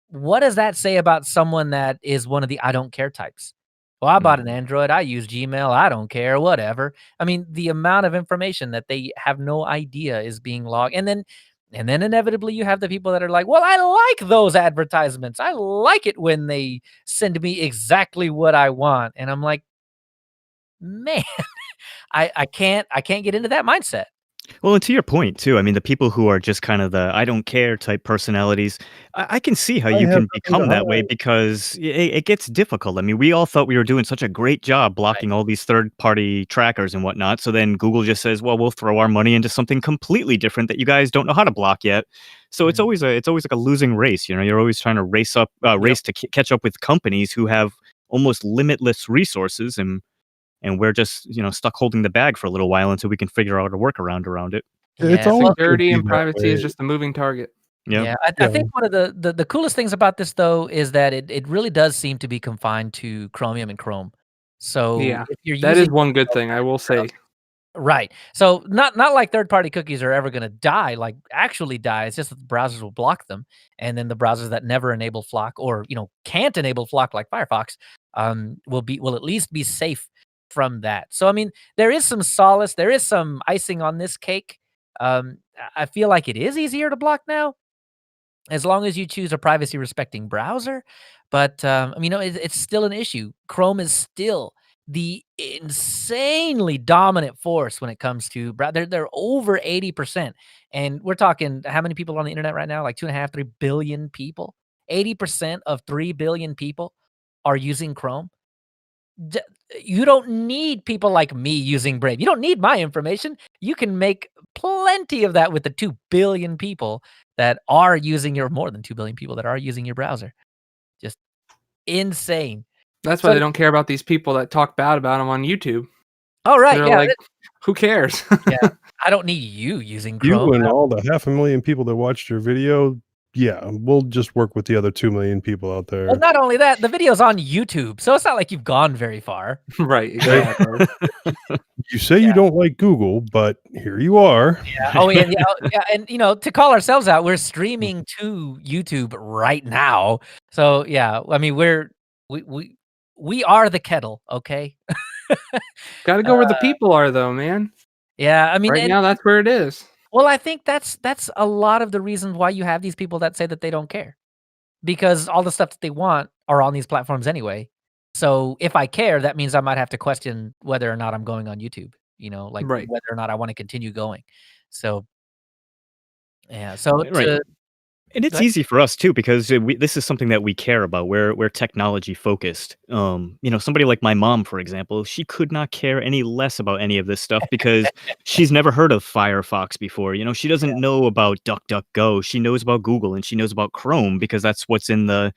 [SPEAKER 3] What does that say about someone that is one of the I don't care types? Well, I bought an Android. I use Gmail. I don't care, whatever. I mean, the amount of information that they have no idea is being logged. And then inevitably you have the people that are like, well, I like those advertisements. I like it when they send me exactly what I want. And I'm like, man, I can't get into that mindset.
[SPEAKER 2] Well, and to your point too, I mean, the people who are just kind of the "I don't care" type personalities, I can see how
[SPEAKER 4] I
[SPEAKER 2] you
[SPEAKER 4] have
[SPEAKER 2] can
[SPEAKER 4] nothing to
[SPEAKER 2] become that way
[SPEAKER 4] hide.
[SPEAKER 2] because it gets difficult. I mean, we all thought we were doing such a great job
[SPEAKER 3] Right.
[SPEAKER 2] blocking all these third-party trackers and whatnot. So then Google just says, "Well, we'll throw our money into something completely different that you guys don't know how to block yet." So
[SPEAKER 3] Mhm.
[SPEAKER 2] it's always like a losing race. You know, you're always trying to
[SPEAKER 3] Yep.
[SPEAKER 2] race to catch up with companies who have almost limitless resources, and we're just stuck holding the bag for a little while until we can figure out a workaround around it.
[SPEAKER 4] It's
[SPEAKER 3] Yeah.
[SPEAKER 4] always
[SPEAKER 3] Well,
[SPEAKER 4] gonna
[SPEAKER 1] Security
[SPEAKER 4] be
[SPEAKER 1] and
[SPEAKER 4] that
[SPEAKER 1] privacy is
[SPEAKER 4] way.
[SPEAKER 1] just a moving target.
[SPEAKER 2] Yeah.
[SPEAKER 3] yeah. I
[SPEAKER 4] Yeah.
[SPEAKER 3] think one of the coolest things about this though is that it really does seem to be confined to Chromium and Chrome. So
[SPEAKER 1] Yeah,
[SPEAKER 3] if you're
[SPEAKER 1] that is
[SPEAKER 3] using
[SPEAKER 1] one good thing, I will say.
[SPEAKER 3] right. So not like third-party cookies are ever gonna die, like, actually die, it's just that the browsers will block them, and then the browsers that never enable Flock or, can't enable Flock like Firefox, will at least be safe from that. So, I mean, there is some solace, there is some icing on this cake. I feel like it is easier to block now, as long as you choose a privacy respecting browser. But I mean, it's still an issue. Chrome is still the insanely dominant force when it comes to they're over 80%. And we're talking how many people on the internet right now? Like 2.5, 3 billion people. 80% of 3 billion people are using Chrome. D- you don't need people like me using Brave. You don't need my information. You can make plenty of that with the 2 billion people that are using your more than 2 billion people that are using your browser. Just insane.
[SPEAKER 1] That's why
[SPEAKER 3] So,
[SPEAKER 1] they don't care about these people that talk bad about them on YouTube.
[SPEAKER 3] oh, right.
[SPEAKER 1] They're
[SPEAKER 3] Yeah.
[SPEAKER 1] like, "Who cares?"
[SPEAKER 3] Yeah. I don't need you using
[SPEAKER 4] You
[SPEAKER 3] Chrome.
[SPEAKER 4] and all the 500,000 people that watched your video, yeah, we'll just work with the other 2,000,000 people out
[SPEAKER 3] Well,
[SPEAKER 4] there.
[SPEAKER 3] not only that, the video's on YouTube. So it's not like you've gone very far.
[SPEAKER 1] Right,
[SPEAKER 4] Right?
[SPEAKER 1] exactly.
[SPEAKER 4] You say you don't like Google, but here you are.
[SPEAKER 3] Yeah. Oh, yeah, yeah, oh, yeah, and, to call ourselves out, we're streaming to YouTube right now. So, yeah, I mean, we we we are the kettle, okay?
[SPEAKER 1] Gotta go where the people are though, man.
[SPEAKER 3] Yeah, I mean,
[SPEAKER 1] Right now, that's where it is.
[SPEAKER 3] well, I think that's a lot of the reasons why you have these people that say that they don't care, because all the stuff that they want are on these platforms anyway. So, if I care, that means I might have to question whether or not I'm going on YouTube, like,
[SPEAKER 1] Right.
[SPEAKER 3] whether or not I wanna continue going. So, yeah, so
[SPEAKER 2] Right.
[SPEAKER 3] to
[SPEAKER 2] And
[SPEAKER 3] go
[SPEAKER 2] it's
[SPEAKER 3] ahead.
[SPEAKER 2] easy for us too because this is something that we care about. We're technology focused. Somebody like my mom, for example, she could not care any less about any of this stuff because she's never heard of Firefox before. She doesn't know about DuckDuckGo. She knows about Google and she knows about Chrome because that's what's in the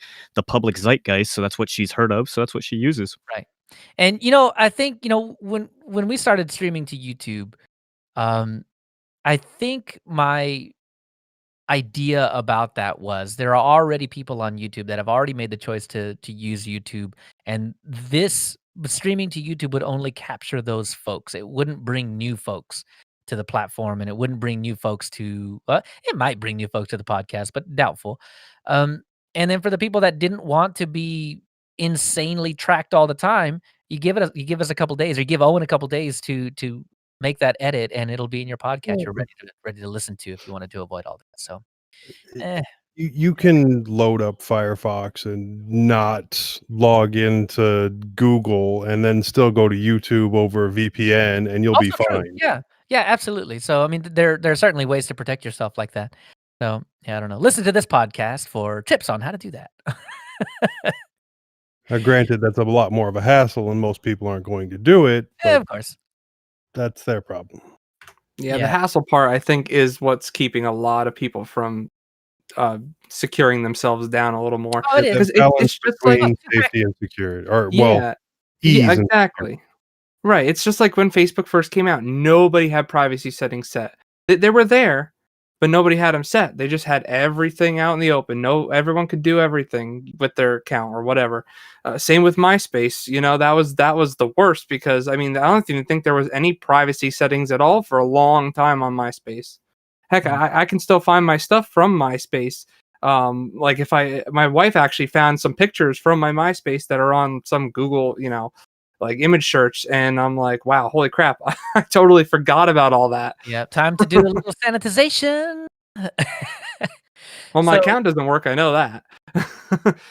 [SPEAKER 2] public zeitgeist. So that's what she's heard of. So that's what she uses.
[SPEAKER 3] Right. And I think, when we started streaming to YouTube, um, I think my idea about that was there are already people on YouTube that have already made the choice to use YouTube, and this streaming to YouTube would only capture those folks. It wouldn't bring new folks to the platform, and it wouldn't bring new folks to it might bring new folks to the podcast, but doubtful. Um, and then for the people that didn't want to be insanely tracked all the time, you give us a couple days, or you give Owen a couple days to make that edit, and it'll be in your podcast. You're ready to listen to if you wanted to avoid all that. So,
[SPEAKER 4] It
[SPEAKER 3] eh,
[SPEAKER 4] you can load up Firefox and not log into Google and then still go to YouTube over a VPN, and you'll be
[SPEAKER 3] also true.
[SPEAKER 4] fine.
[SPEAKER 3] Yeah, yeah, absolutely. So, I mean, there are certainly ways to protect yourself like that. So, yeah, I don't know. Listen to this podcast for tips on how to do that.
[SPEAKER 4] Now, granted, that's a lot more of a hassle, and most people aren't going to do it,
[SPEAKER 3] Yeah,
[SPEAKER 4] but
[SPEAKER 3] of course.
[SPEAKER 4] that's their problem.
[SPEAKER 1] Yeah, the
[SPEAKER 3] Yeah.
[SPEAKER 1] hassle part, I think, is what's keeping a lot of people from securing themselves down a little more.
[SPEAKER 3] Oh, it
[SPEAKER 4] It's
[SPEAKER 3] is.
[SPEAKER 4] that
[SPEAKER 1] 'Cause
[SPEAKER 4] balance
[SPEAKER 1] it's just like
[SPEAKER 3] Oh,
[SPEAKER 4] between
[SPEAKER 3] too
[SPEAKER 4] safety and security, or, well,
[SPEAKER 1] yeah. Yeah,
[SPEAKER 4] ease and security.
[SPEAKER 1] exactly. Right, it's just like when Facebook first came out, nobody had privacy settings set. They were there, but nobody had them set. They just had everything out in the open. No, everyone could do everything with their account or whatever. Same with MySpace. That was the worst because I mean I don't even think there was any privacy settings at all for a long time on MySpace. Heck,
[SPEAKER 3] Mm.
[SPEAKER 1] I can still find my stuff from MySpace. Like if my wife actually found some pictures from my MySpace that are on some Google, like image search, and I'm like, wow, holy crap, I totally forgot about all that.
[SPEAKER 3] Yeah, time to do a little sanitization.
[SPEAKER 1] Well, my
[SPEAKER 3] So,
[SPEAKER 1] account doesn't work, I know that.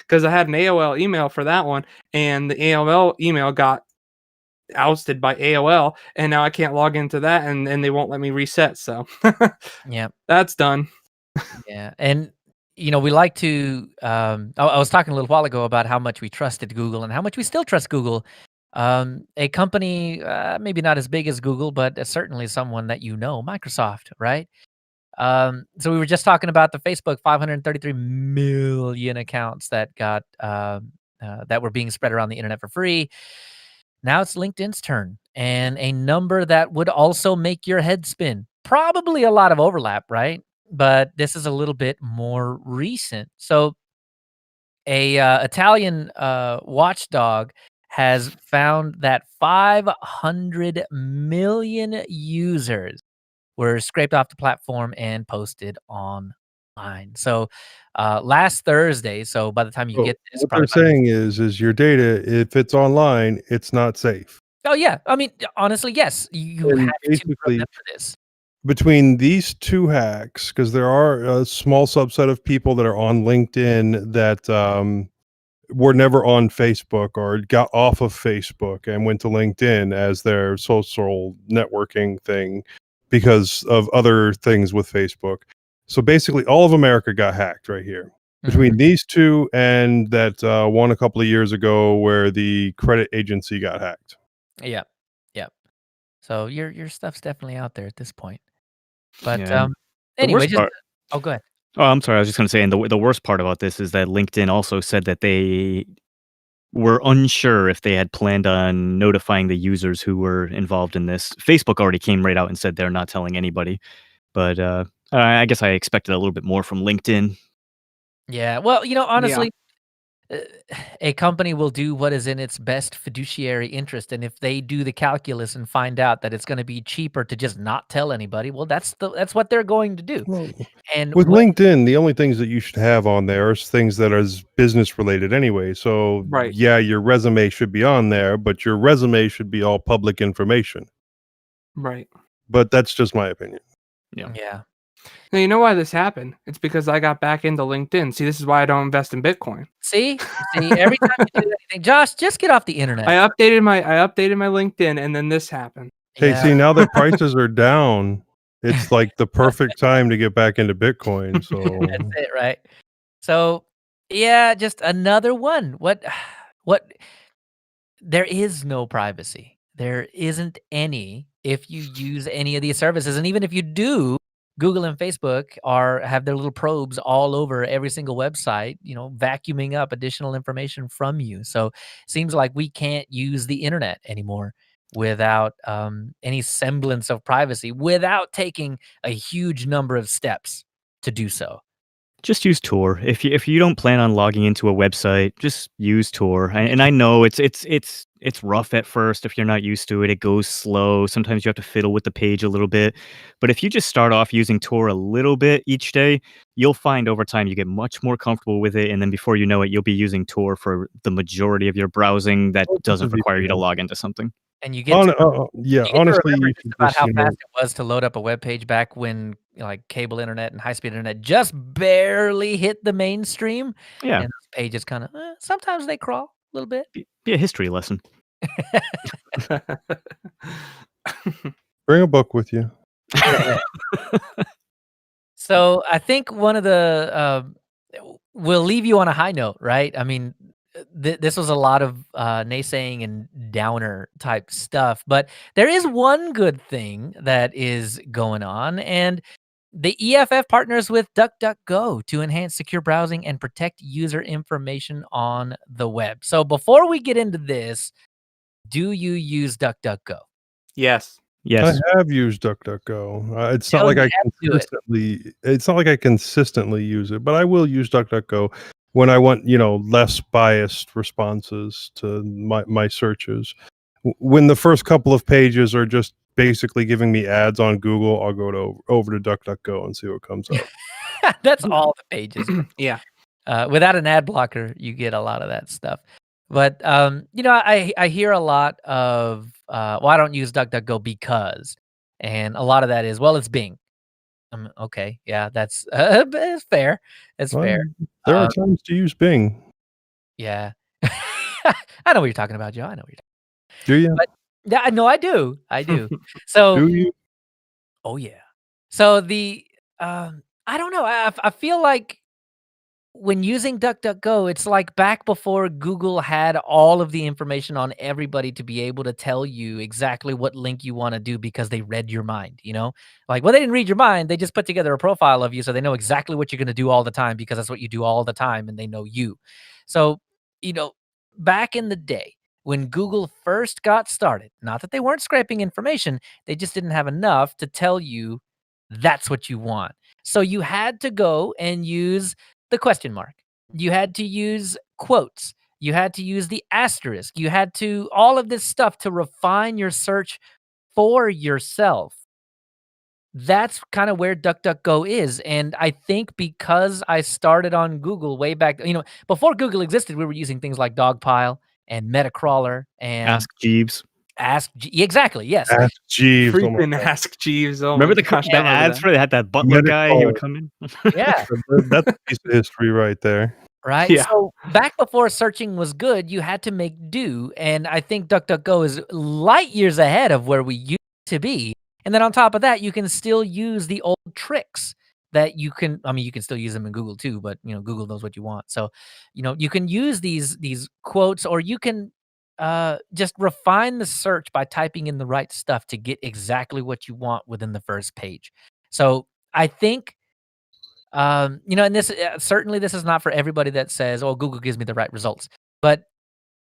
[SPEAKER 1] Because I had an AOL email for that one, and the AOL email got ousted by AOL, and now I can't log into that, and they won't let me reset. So
[SPEAKER 3] Yeah,
[SPEAKER 1] that's done.
[SPEAKER 3] yeah, and we like to. I was talking a little while ago about how much we trusted Google and how much we still trust Google. A company, maybe not as big as Google, but certainly someone that Microsoft, right? So we were just talking about the Facebook 533 million accounts that got that were being spread around the internet for free. Now it's LinkedIn's turn, and a number that would also make your head spin. Probably a lot of overlap, right? But this is a little bit more recent. So a Italian watchdog has found that 500 million users were scraped off the platform and posted online. So last Thursday, so by the time you
[SPEAKER 4] Well,
[SPEAKER 3] get this,
[SPEAKER 4] what
[SPEAKER 3] probably
[SPEAKER 4] they're saying is your data, if it's online, it's not safe.
[SPEAKER 3] oh yeah, I mean honestly, yes, you have
[SPEAKER 4] And
[SPEAKER 3] to
[SPEAKER 4] basically,
[SPEAKER 3] remember this.
[SPEAKER 4] between these two hacks, because there are a small subset of people that are on LinkedIn that were never on Facebook or got off of Facebook and went to LinkedIn as their social networking thing because of other things with Facebook. So basically, all of America got hacked right here. Between these two and that one a couple of years ago where the credit agency got hacked.
[SPEAKER 3] Yeah, yeah. So your stuff's definitely out there at this point. But
[SPEAKER 2] Yeah. The
[SPEAKER 3] anyway,
[SPEAKER 2] worst
[SPEAKER 3] just
[SPEAKER 2] part.
[SPEAKER 3] oh, go ahead.
[SPEAKER 2] Oh, I'm sorry. I was just going to say, and the worst part about this is that LinkedIn also said that they were unsure if they had planned on notifying the users who were involved in this. Facebook already came right out and said they're not telling anybody. But I guess I expected a little bit more from LinkedIn.
[SPEAKER 3] Yeah. Well,
[SPEAKER 1] Yeah.
[SPEAKER 3] honestly, uh, a company will do what is in its best fiduciary interest, and if they do the calculus and find out that it's going to be cheaper to just not tell anybody, well, that's what they're going to do.
[SPEAKER 4] Well,
[SPEAKER 3] And
[SPEAKER 4] with LinkedIn, the only things that you should have on there are things that are business related anyway. So
[SPEAKER 1] Right.
[SPEAKER 4] yeah, your resume should be on there, but your resume should be all public information.
[SPEAKER 1] Right.
[SPEAKER 4] But that's just my opinion.
[SPEAKER 3] yeah.
[SPEAKER 1] Now, you know why this happened? It's because I got back into LinkedIn. See, this is why I don't invest in Bitcoin.
[SPEAKER 3] See, every time you do anything, Josh, just get off the internet.
[SPEAKER 1] I updated my LinkedIn, and then this happened.
[SPEAKER 4] Hey,
[SPEAKER 3] Yeah.
[SPEAKER 4] see, now that prices are down, it's like the perfect time to get back into Bitcoin. So
[SPEAKER 3] That's it, right? So, yeah, just another one. What there is no privacy. There isn't any if you use any of these services. And even if you do, Google and Facebook have their little probes all over every single website, vacuuming up additional information from you. So seems like we can't use the internet anymore without any semblance of privacy, without taking a huge number of steps to do so.
[SPEAKER 2] Just use Tor. If you don't plan on logging into a website, just use Tor. And I know it's rough at first if you're not used to it. It goes slow. Sometimes you have to fiddle with the page a little bit. But if you just start off using Tor a little bit each day, you'll find over time you get much more comfortable with it. And then before you know it, you'll be using Tor for the majority of your browsing that doesn't require you to log into something.
[SPEAKER 3] And you get to
[SPEAKER 4] honestly,
[SPEAKER 3] remember
[SPEAKER 4] you
[SPEAKER 3] just
[SPEAKER 4] should
[SPEAKER 3] about
[SPEAKER 4] just,
[SPEAKER 3] how fast it was to load up a web page back when like cable internet and high-speed internet just barely hit the mainstream.
[SPEAKER 2] Yeah.
[SPEAKER 3] And those pages kind of sometimes they crawl a little bit.
[SPEAKER 2] Be a history lesson.
[SPEAKER 4] bring a book with you.
[SPEAKER 3] So I think one of the we'll leave you on a high note, right? I mean, this was a lot of naysaying and downer type stuff, but there is one good thing that is going on, and the EFF partners with DuckDuckGo to enhance secure browsing and protect user information on the web. So before we get into this, do you use DuckDuckGo?
[SPEAKER 1] Yes.
[SPEAKER 2] Yes.
[SPEAKER 4] I have used DuckDuckGo. It's not
[SPEAKER 3] Joe,
[SPEAKER 4] like
[SPEAKER 3] you
[SPEAKER 4] I
[SPEAKER 3] have to do it.
[SPEAKER 4] consistently use it, but I will use DuckDuckGo when I want, less biased responses to my searches. When the first couple of pages are just basically giving me ads on Google, I'll go over to DuckDuckGo and see what comes up.
[SPEAKER 3] That's all the pages.
[SPEAKER 1] Yeah.
[SPEAKER 3] Without an ad blocker, you get a lot of that stuff. But I hear a lot of I don't use DuckDuckGo because, and a lot of that is, well, it's Bing. Okay, yeah, that's it's fair. It's
[SPEAKER 4] Well,
[SPEAKER 3] fair.
[SPEAKER 4] there are times to use Bing.
[SPEAKER 3] Yeah, I know what you're talking about, Joe. I know what you're talking.
[SPEAKER 4] Do you?
[SPEAKER 3] But Yeah, no, I do. I do. So,
[SPEAKER 4] Do you?
[SPEAKER 3] oh yeah. So I don't know. I feel like when using DuckDuckGo, it's like back before Google had all of the information on everybody to be able to tell you exactly what link you want to do because they read your mind, you know? Like, well, they didn't read your mind. They just put together a profile of you so they know exactly what you're going to do all the time because that's what you do all the time and they know you. So, you know, back in the day when Google first got started, not that they weren't scraping information, they just didn't have enough to tell you that's what you want. So you had to go and use the question mark. You had to use quotes. You had to use the asterisk. You had to all of this stuff to refine your search for yourself. That's kind of where DuckDuckGo is. And I think because I started on Google way back, before Google existed, we were using things like Dogpile and Metacrawler and
[SPEAKER 2] Ask Jeeves.
[SPEAKER 3] Exactly. Yes.
[SPEAKER 4] Ask Jeeves. Oh my
[SPEAKER 1] Freaking
[SPEAKER 4] God.
[SPEAKER 1] Ask Jeeves. Oh
[SPEAKER 2] Remember
[SPEAKER 1] my gosh, I
[SPEAKER 2] the
[SPEAKER 1] remember
[SPEAKER 2] ads
[SPEAKER 1] that.
[SPEAKER 2] for they had that butler guy? He would come in.
[SPEAKER 3] Yeah.
[SPEAKER 4] That's a piece of history right there.
[SPEAKER 3] Right?
[SPEAKER 1] Yeah.
[SPEAKER 3] So back before searching was good, you had to make do. And I think DuckDuckGo is light years ahead of where we used to be. And then on top of that, you can still use the old tricks that you can still use them in Google too, but Google knows what you want. So, you can use these quotes, or you can just refine the search by typing in the right stuff to get exactly what you want within the first page. So I think and this certainly this is not for everybody that says, "Oh, Google gives me the right results." But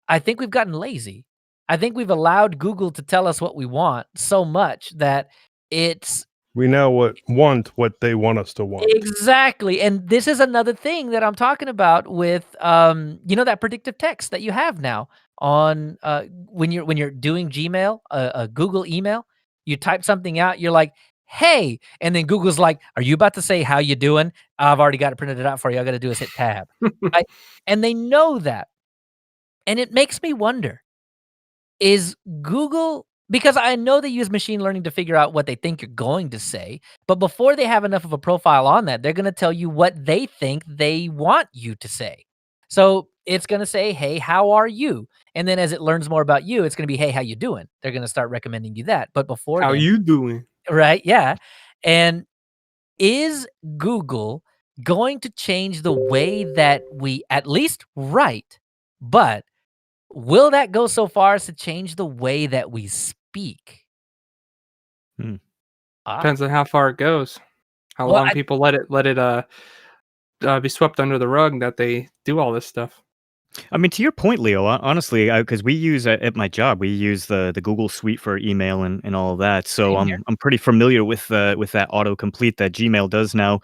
[SPEAKER 3] I think we've gotten lazy. I think we've allowed Google to tell us what we want so much that it's
[SPEAKER 4] We now want what they want us to want.
[SPEAKER 3] exactly. And this is another thing that I'm talking about with that predictive text that you have now on when you're doing Gmail, a Google email, you type something out, you're like, "Hey," and then Google's like, "Are you about to say how you doing? I've already got it printed out for you. All I got to do is hit tab." Right? And they know that. And it makes me wonder, is Google, because I know they use machine learning to figure out what they think you're going to say, but before they have enough of a profile on that, they're gonna tell you what they think they want you to say. So, it's gonna say, "Hey, how are you?" And then as it learns more about you, it's gonna be, "Hey, how you doing?" They're gonna start recommending you that, but before
[SPEAKER 1] How
[SPEAKER 3] then,
[SPEAKER 1] you doing?
[SPEAKER 3] right, yeah. And is Google going to change the way that we at least write, but will that go so far as to change the way that we speak?
[SPEAKER 2] Hmm.
[SPEAKER 1] Depends on how far it goes. How
[SPEAKER 3] Well,
[SPEAKER 1] long people let it be swept under the rug that they do all this stuff.
[SPEAKER 2] I mean, to your point, Leo, honestly, because we use at my job, we use the Google Suite for email and all of that. So
[SPEAKER 3] Same here.
[SPEAKER 2] I'm pretty familiar with that autocomplete that Gmail does now.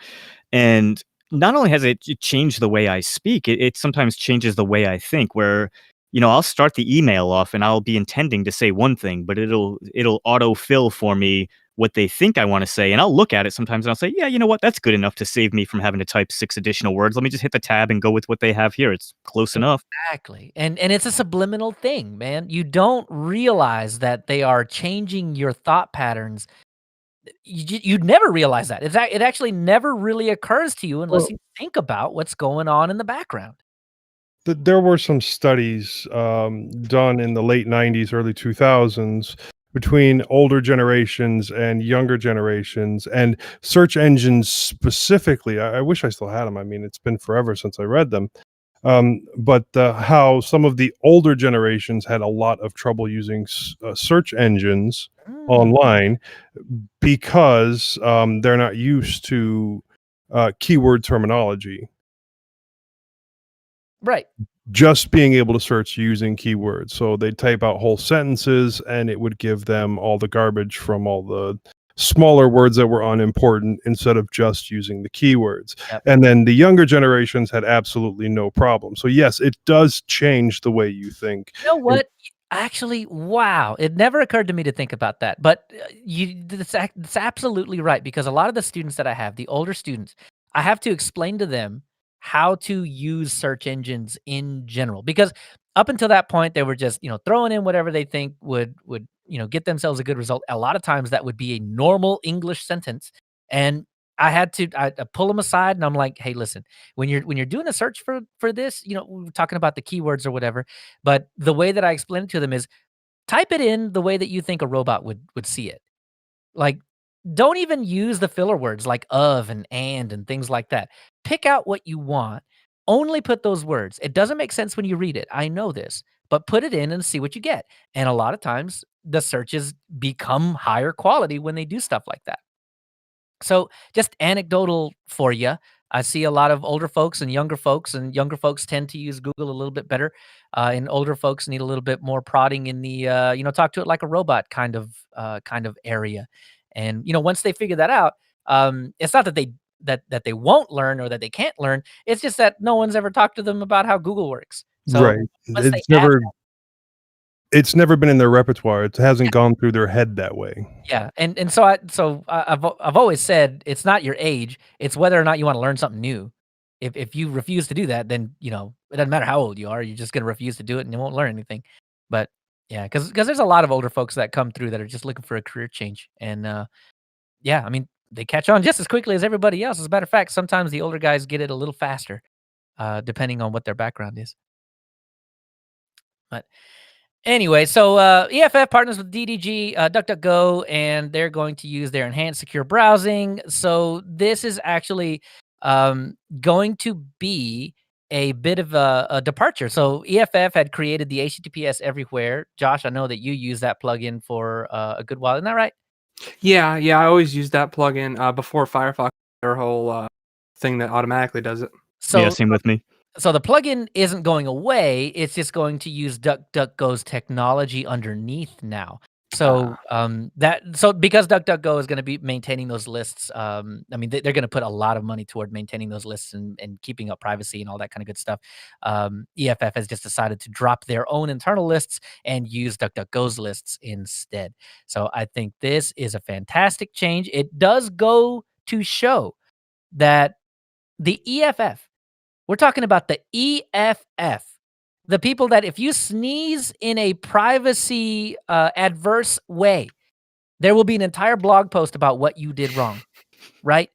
[SPEAKER 2] And not only has it changed the way I speak, it sometimes changes the way I think. Where I'll start the email off and I'll be intending to say one thing, but it'll autofill for me what they think I want to say, and I'll look at it sometimes and I'll say, yeah, you know what, that's good enough to save me from having to type 6 additional words. Let me just hit the tab and go with what they have here. It's close enough.
[SPEAKER 3] Exactly. And it's a subliminal thing, man. You don't realize that they are changing your thought patterns. You'd never realize that. It actually never really occurs to you unless
[SPEAKER 4] Well,
[SPEAKER 3] you think about what's going on in the background.
[SPEAKER 4] there were some studies done in the late 90s, early 2000s between older generations and younger generations, and search engines specifically. I wish I still had them. I mean, it's been forever since I read them. But how some of the older generations had a lot of trouble using search engines
[SPEAKER 3] Mm,
[SPEAKER 4] online because they're not used to keyword terminology.
[SPEAKER 3] right.
[SPEAKER 4] Just being able to search using keywords. So they type out whole sentences and it would give them all the garbage from all the smaller words that were unimportant instead of just using the keywords.
[SPEAKER 3] Yep.
[SPEAKER 4] And then the younger generations had absolutely no problem. So yes, it does change the way you think.
[SPEAKER 3] You know what? Actually, wow! It never occurred to me to think about that, but that's absolutely right, because a lot of the students that I have, the older students, I have to explain to them how to use search engines in general, because up until that point, they were just, throwing in whatever they think would, get themselves a good result. A lot of times that would be a normal English sentence, and I pull them aside and I'm like, "Hey, listen, when you're doing a search for this, we're talking about the keywords or whatever, but the way that I explain it to them is type it in the way that you think a robot would see it. Like, don't even use the filler words like of and things like that. Pick out what you want. Only put those words. It doesn't make sense when you read it. I know this, but put it in and see what you get. And a lot of times the searches become higher quality when they do stuff like that. So just anecdotal for you. I see a lot of older folks and younger folks tend to use Google a little bit better. And older folks need a little bit more prodding in the, talk to it like a robot kind of area. And, once they figure that out, it's not that they won't learn or that they can't learn. It's just that no one's ever talked to them about how Google works. So
[SPEAKER 4] right.
[SPEAKER 3] once they have
[SPEAKER 4] It's never been in their repertoire. It hasn't gone through their head that way.
[SPEAKER 3] Yeah, and so I've always said it's not your age, it's whether or not you want to learn something new. If you refuse to do that, then it doesn't matter how old you are, you're just gonna refuse to do it and you won't learn anything. But yeah, because there's a lot of older folks that come through that are just looking for a career change, and yeah, I mean they catch on just as quickly as everybody else. As a matter of fact, sometimes the older guys get it a little faster, depending on what their background is. But anyway, so EFF partners with DDG, DuckDuckGo, and they're going to use their enhanced secure browsing. So this is actually going to be a bit of a departure. So EFF had created the HTTPS everywhere. Josh, I know that you use that plugin for a good while. Isn't that right?
[SPEAKER 1] Yeah. I always use that plugin before Firefox, their whole thing that automatically does it.
[SPEAKER 3] So
[SPEAKER 2] yeah, same with me.
[SPEAKER 3] So the plugin isn't going away. It's just going to use DuckDuckGo's technology underneath now. So because DuckDuckGo is going to be maintaining those lists, I mean they're going to put a lot of money toward maintaining those lists and keeping up privacy and all that kind of good stuff. EFF has just decided to drop their own internal lists and use DuckDuckGo's lists instead. So I think this is a fantastic change. It does go to show that the EFF. We're talking about the EFF, the people that if you sneeze in a privacy adverse way, there will be an entire blog post about what you did wrong, right?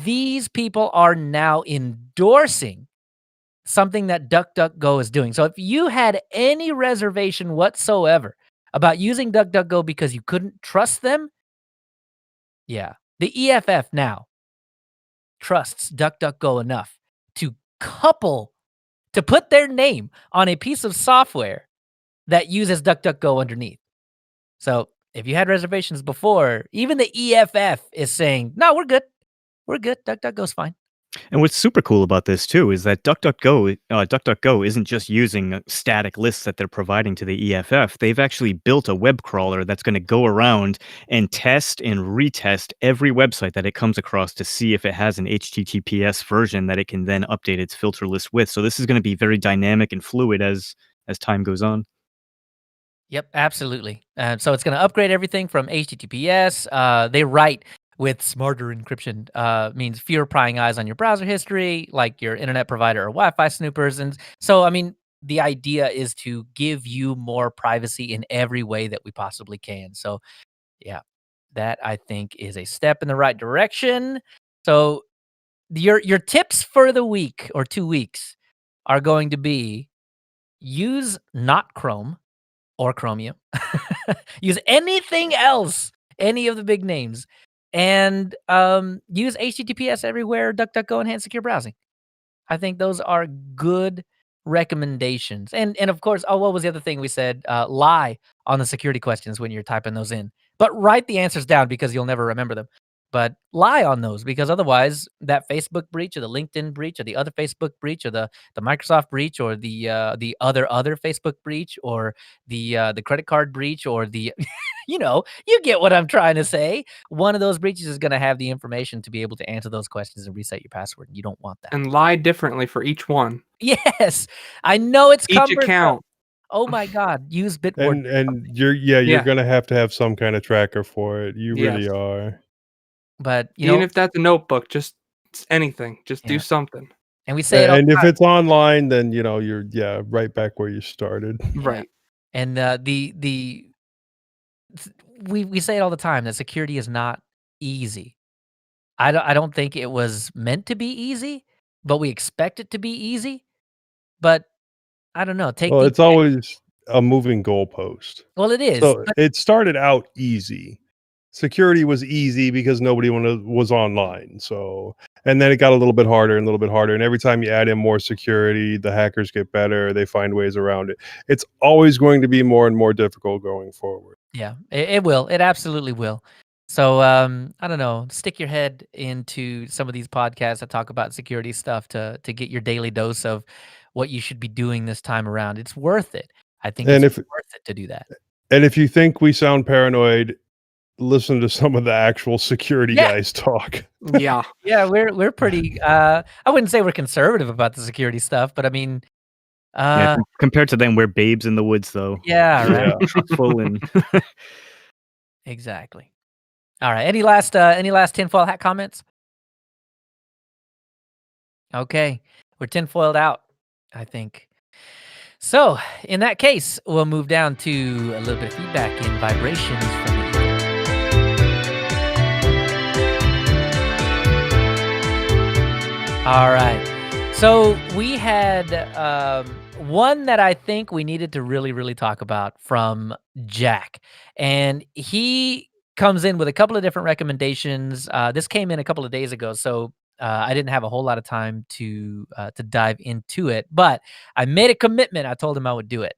[SPEAKER 3] These people are now endorsing something that DuckDuckGo is doing. So if you had any reservation whatsoever about using DuckDuckGo because you couldn't trust them, yeah, the EFF now trusts DuckDuckGo enough to put their name on a piece of software that uses DuckDuckGo underneath. So if you had reservations before, even the EFF is saying, no, we're good. We're good. DuckDuckGo's fine.
[SPEAKER 2] And what's super cool about this too is that DuckDuckGo isn't just using static lists that they're providing to the EFF. They've actually built a web crawler that's going to go around and test and retest every website that it comes across to see if it has an HTTPS version that it can then update its filter list with. So this is going to be very dynamic and fluid as time goes on.
[SPEAKER 3] Yep, absolutely. So it's going to upgrade everything from HTTPS. They write with smarter encryption means fewer prying eyes on your browser history, like your internet provider or Wi-Fi snoopers. And so, I mean, the idea is to give you more privacy in every way that we possibly can. So, yeah, that I think is a step in the right direction. So your tips for the week or 2 weeks are going to be use not Chrome or Chromium. Use anything else, any of the big names. And use HTTPS everywhere, DuckDuckGo, enhanced secure browsing. I think those are good recommendations. And of course, what was the other thing we said? Lie on the security questions when you're typing those in. But write the answers down because you'll never remember them. But lie on those because otherwise that Facebook breach or the LinkedIn breach or the other Facebook breach or the Microsoft breach or the other Facebook breach or the credit card breach or the you get what I'm trying to say. One of those breaches is going to have the information to be able to answer those questions and reset your password. You don't want that.
[SPEAKER 1] And lie differently for each one.
[SPEAKER 3] Yes, I know it's
[SPEAKER 1] Each
[SPEAKER 3] cumbersome.
[SPEAKER 1] account.
[SPEAKER 3] Oh my God, use Bitwarden.
[SPEAKER 4] And you're gonna have to have some kind of tracker for it. You really are.
[SPEAKER 3] But
[SPEAKER 1] even if that's a notebook, just anything, just do something.
[SPEAKER 3] And we say it all
[SPEAKER 4] and
[SPEAKER 3] the
[SPEAKER 4] if
[SPEAKER 3] time.
[SPEAKER 4] it's online, then you're right back where you started.
[SPEAKER 1] Right.
[SPEAKER 3] And we say it all the time that security is not easy. I don't think it was meant to be easy, but we expect it to be easy. But I don't know.
[SPEAKER 4] Well, it's always a moving goalpost.
[SPEAKER 3] Well, it is.
[SPEAKER 4] So it started out easy. Security was easy because nobody was online. So, and then it got a little bit harder and a little bit harder. And every time you add in more security, the hackers get better. They find ways around it. It's always going to be more and more difficult going forward.
[SPEAKER 3] Yeah, it will. It absolutely will. So I don't know. Stick your head into some of these podcasts that talk about security stuff to get your daily dose of what you should be doing this time around. It's worth it. I think
[SPEAKER 4] And
[SPEAKER 3] it's
[SPEAKER 4] if
[SPEAKER 3] worth it to do that.
[SPEAKER 4] and if you think we sound paranoid, listen to some of the actual security
[SPEAKER 3] Yeah.
[SPEAKER 4] guys talk.
[SPEAKER 1] Yeah.
[SPEAKER 3] Yeah, we're pretty. I wouldn't say we're conservative about the security stuff, but I mean,
[SPEAKER 2] Yeah, compared to them, we're babes in the woods, though.
[SPEAKER 3] yeah, right.
[SPEAKER 4] Yeah.
[SPEAKER 2] Trustful and
[SPEAKER 3] Exactly. All right. Any last tinfoil hat comments? Okay, we're tinfoiled out, I think. So, in that case, we'll move down to a little bit of feedback in vibrations from the ether. All right. So, we had one that I think we needed to really, really talk about from Jack. And he comes in with a couple of different recommendations. This came in a couple of days ago, so I didn't have a whole lot of time to dive into it, but I made a commitment. I told him I would do it.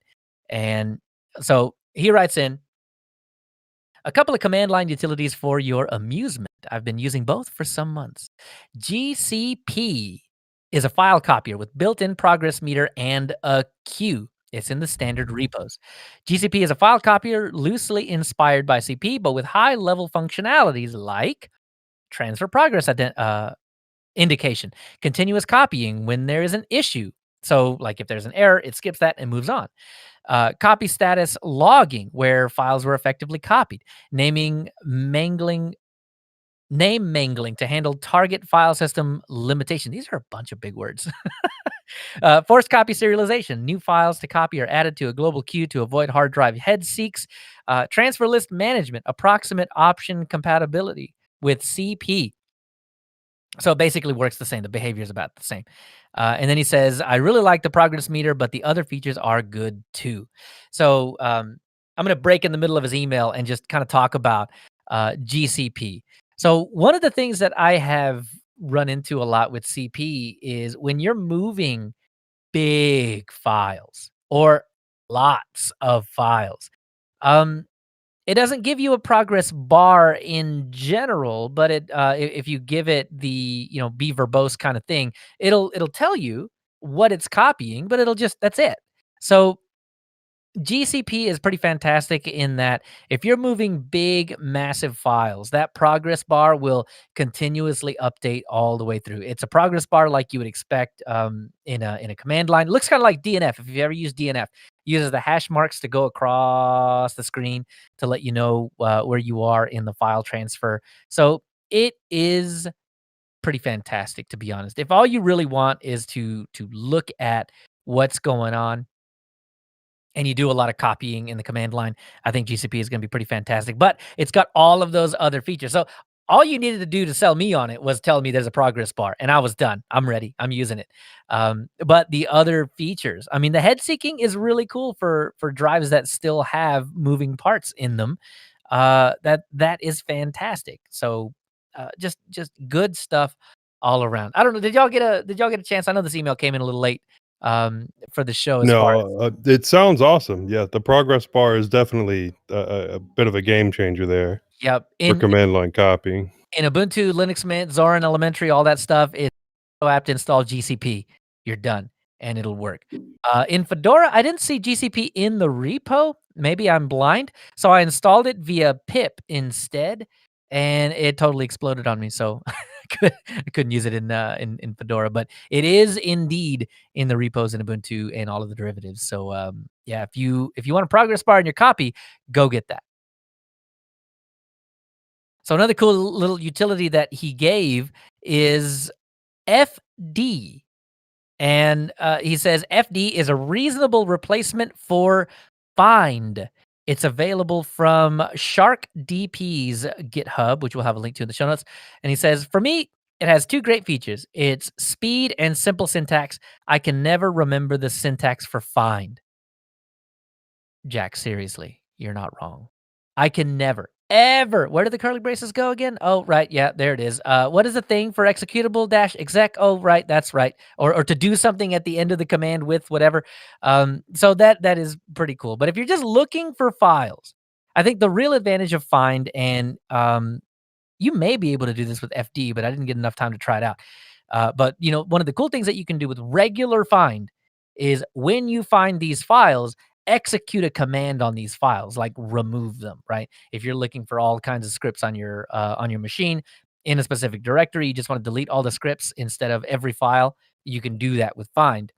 [SPEAKER 3] And so he writes in, a couple of command line utilities for your amusement. I've been using both for some months. GCP is a file copier with built-in progress meter and a queue. It's in the standard repos. GCP is a file copier loosely inspired by CP, but with high-level functionalities like transfer progress indication, continuous copying when there is an issue. So, like if there's an error, it skips that and moves on. Copy status logging, where files were effectively copied. Name mangling to handle target file system limitation. These are a bunch of big words. Forced copy serialization. New files to copy are added to a global queue to avoid hard drive head seeks. Transfer list management. Approximate option compatibility with CP. So it basically works the same. The behavior is about the same. And then he says, I really like the progress meter, but the other features are good too. So I'm going to break in the middle of his email and just kind of talk about GCP. So one of the things that I have run into a lot with CP is when you're moving big files or lots of files, it doesn't give you a progress bar in general, but if you give it the, be verbose kind of thing, it'll tell you what it's copying, but that's it. So GCP is pretty fantastic in that if you're moving big, massive files, that progress bar will continuously update all the way through. It's a progress bar like you would expect in a command line. It looks kind of like DNF. If you've ever used DNF, it uses the hash marks to go across the screen to let you know where you are in the file transfer. So it is pretty fantastic, to be honest. If all you really want is to look at what's going on, and you do a lot of copying in the command line, I think GCP is going to be pretty fantastic. But it's got all of those other features. So all you needed to do to sell me on it was tell me there's a progress bar, and I was done. I'm ready. I'm using it. But the other features, I mean, the head seeking is really cool for drives that still have moving parts in them. That is fantastic. So just good stuff all around. I don't know. Did y'all get a chance? I know this email came in a little late for the show.
[SPEAKER 4] It sounds awesome. Yeah, the progress bar is definitely a bit of a game changer there.
[SPEAKER 3] Yep.
[SPEAKER 4] For command line copying.
[SPEAKER 3] In Ubuntu, Linux Mint, Zorin Elementary, all that stuff, it's so apt to install GCP. You're done, and it'll work. In Fedora, I didn't see GCP in the repo. Maybe I'm blind. So I installed it via pip instead, and it totally exploded on me. So I couldn't use it in Fedora, but it is indeed in the repos in Ubuntu and all of the derivatives. So yeah, if you want a progress bar in your copy, go get that. So another cool little utility that he gave is FD. And he says FD is a reasonable replacement for find. It's available from SharkDP's GitHub, which we'll have a link to in the show notes. And he says, for me, it has two great features. It's speed and simple syntax. I can never remember the syntax for find. Jack, seriously, you're not wrong. I can never, ever. Where do the curly braces go again? Oh, right. Yeah, there it is. What is the thing for executable -exec? Oh, right. That's right. Or to do something at the end of the command with whatever. So that is pretty cool. But if you're just looking for files, I think the real advantage of find, and you may be able to do this with FD, but I didn't get enough time to try it out. But one of the cool things that you can do with regular find is when you find these files, execute a command on these files, like remove them, right? If you're looking for all kinds of scripts on your machine in a specific directory, you just want to delete all the scripts instead of every file, you can do that with find.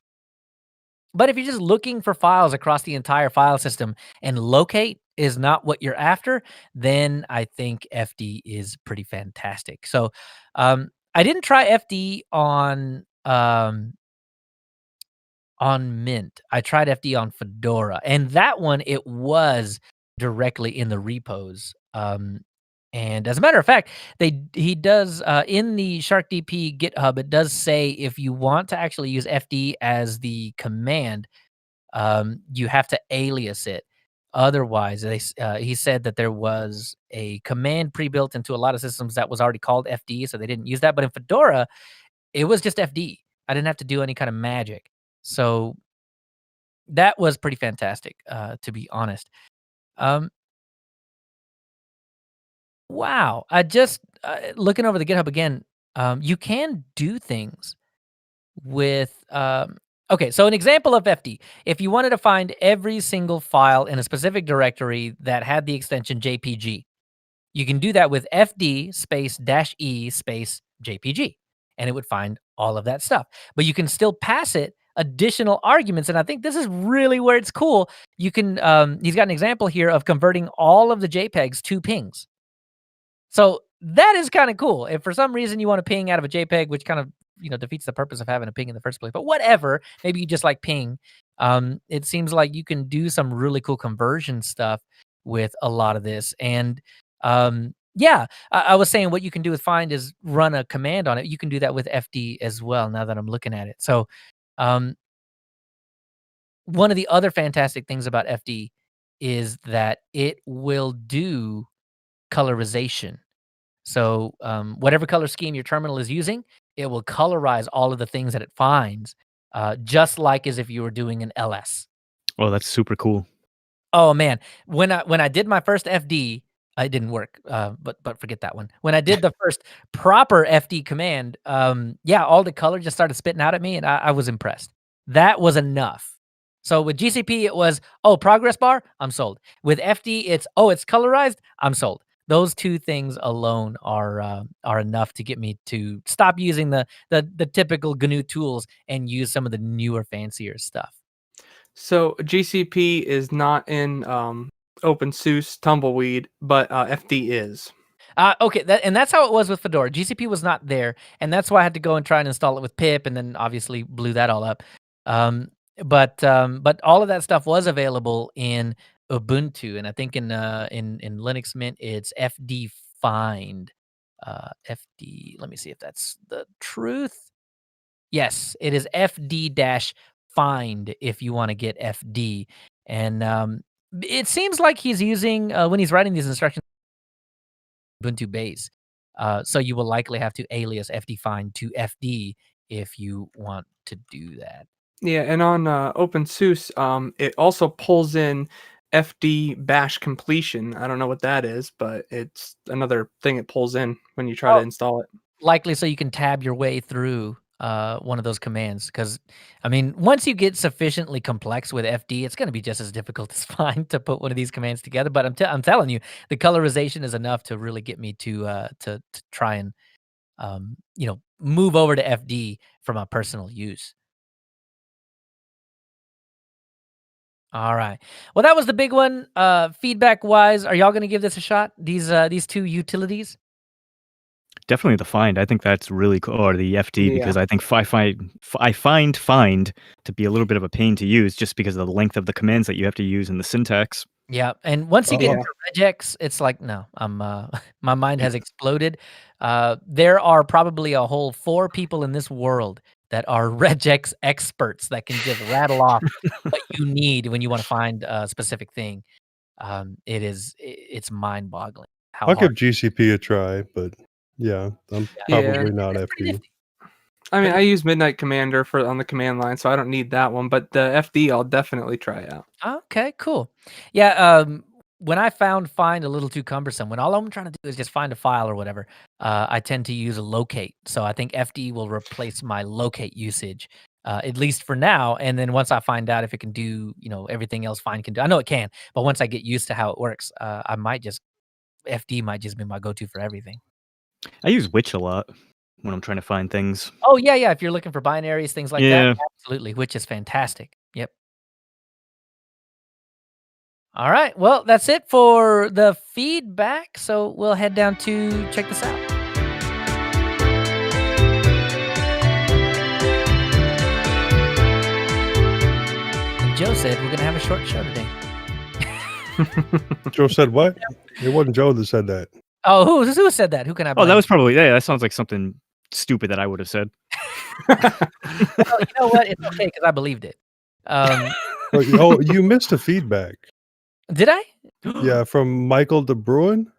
[SPEAKER 3] But if you're just looking for files across the entire file system and locate is not what you're after, then I think FD is pretty fantastic. So I didn't try FD on Mint. I tried FD on Fedora, and that one, it was directly in the repos. And as a matter of fact, he does in the SharkDP GitHub, it does say if you want to actually use FD as the command, you have to alias it. Otherwise, he said that there was a command pre-built into a lot of systems that was already called FD, so they didn't use that. But in Fedora, it was just FD. I didn't have to do any kind of magic. So that was pretty fantastic, to be honest. Wow. I just looking over the GitHub again, you can do things with okay, so an example of FD. If you wanted to find every single file in a specific directory that had the extension JPG, you can do that with FD space -e space JPG, and it would find all of that stuff. But you can still pass it additional arguments, and I think this is really where it's cool. You can he's got an example here of converting all of the JPEGs to pings. So that is kind of cool. If for some reason you want to ping out of a JPEG, which kind of defeats the purpose of having a ping in the first place, but whatever, maybe you just like ping. It seems like you can do some really cool conversion stuff with a lot of this. And yeah, I was saying what you can do with find is run a command on it. You can do that with FD as well. Now that I'm looking at it, so one of the other fantastic things about FD is that it will do colorization. So whatever color scheme your terminal is using, it will colorize all of the things that it finds, just like as if you were doing an LS.
[SPEAKER 2] Oh, that's super cool.
[SPEAKER 3] Oh man, when I did my first FD, it didn't work. But forget that one. When I did the first proper FD command, yeah, all the color just started spitting out at me, and I was impressed. That was enough. So with GCP, it was, oh, progress bar, I'm sold. With FD, it's, oh, it's colorized, I'm sold. Those two things alone are enough to get me to stop using the typical GNU tools and use some of the newer, fancier stuff.
[SPEAKER 1] So GCP is not in OpenSUSE Tumbleweed, but FD is.
[SPEAKER 3] Okay, and that's how it was with Fedora. GCP was not there, and that's why I had to go and try and install it with pip, and then obviously blew that all up. But all of that stuff was available in Ubuntu, and I think in Linux Mint it's FD find. FD. Let me see if that's the truth. Yes, it is FD-find if you want to get FD, and it seems like he's using when he's writing these instructions Ubuntu base. So you will likely have to alias FD-find to FD if you want to do that.
[SPEAKER 1] Yeah, and on OpenSUSE, it also pulls in FD bash completion. I don't know what that is, but it's another thing it pulls in when you try to install it.
[SPEAKER 3] Likely so you can tab your way through one of those commands. Because, I mean, once you get sufficiently complex with FD, it's going to be just as difficult as find to put one of these commands together. But I'm telling you, the colorization is enough to really get me to try and, move over to FD for my personal use. All right. Well, that was the big one. Feedback wise, are y'all going to give this a shot? These two utilities?
[SPEAKER 2] Definitely the find. I think that's really cool, or the FD, because I think I find find to be a little bit of a pain to use just because of the length of the commands that you have to use in the syntax.
[SPEAKER 3] Yeah, and once you get into regex, it's like, no, my mind has exploded. There are probably a whole 4 people in this world that are regex experts that can just rattle off what you need when you want to find a specific thing. It's mind-boggling how
[SPEAKER 4] I'll give
[SPEAKER 3] hard.
[SPEAKER 4] GCP a try, but yeah, I'm probably not
[SPEAKER 3] It's pretty
[SPEAKER 4] FD.
[SPEAKER 3] nifty.
[SPEAKER 1] I mean,
[SPEAKER 3] Pretty-
[SPEAKER 1] I use Midnight Commander on the command line, so I don't need that one. But the FD, I'll definitely try out.
[SPEAKER 3] Okay, cool. Yeah, when I find a little too cumbersome, when all I'm trying to do is just find a file or whatever, I tend to use a locate. So I think FD will replace my locate usage, at least for now. And then once I find out if it can do, everything else Find can do. I know it can, but once I get used to how it works, FD might just be my go-to for everything.
[SPEAKER 2] I use Witch a lot when I'm trying to find things.
[SPEAKER 3] Oh, yeah. If you're looking for binaries, things like
[SPEAKER 2] Yeah.
[SPEAKER 3] that, absolutely, which is fantastic. Yep. All right. Well, that's it for the feedback. So we'll head down to check this out. And Joe said we're going to have a short show today.
[SPEAKER 4] Joe said what? It wasn't Joe that said that.
[SPEAKER 3] Oh, who said that? Who can I blame?
[SPEAKER 2] Oh, that was probably, that sounds like something stupid that I would have said.
[SPEAKER 3] Well, you know what? It's okay because I believed it.
[SPEAKER 4] Oh, you missed a feedback.
[SPEAKER 3] Did I?
[SPEAKER 4] Yeah, from Michael De Bruin.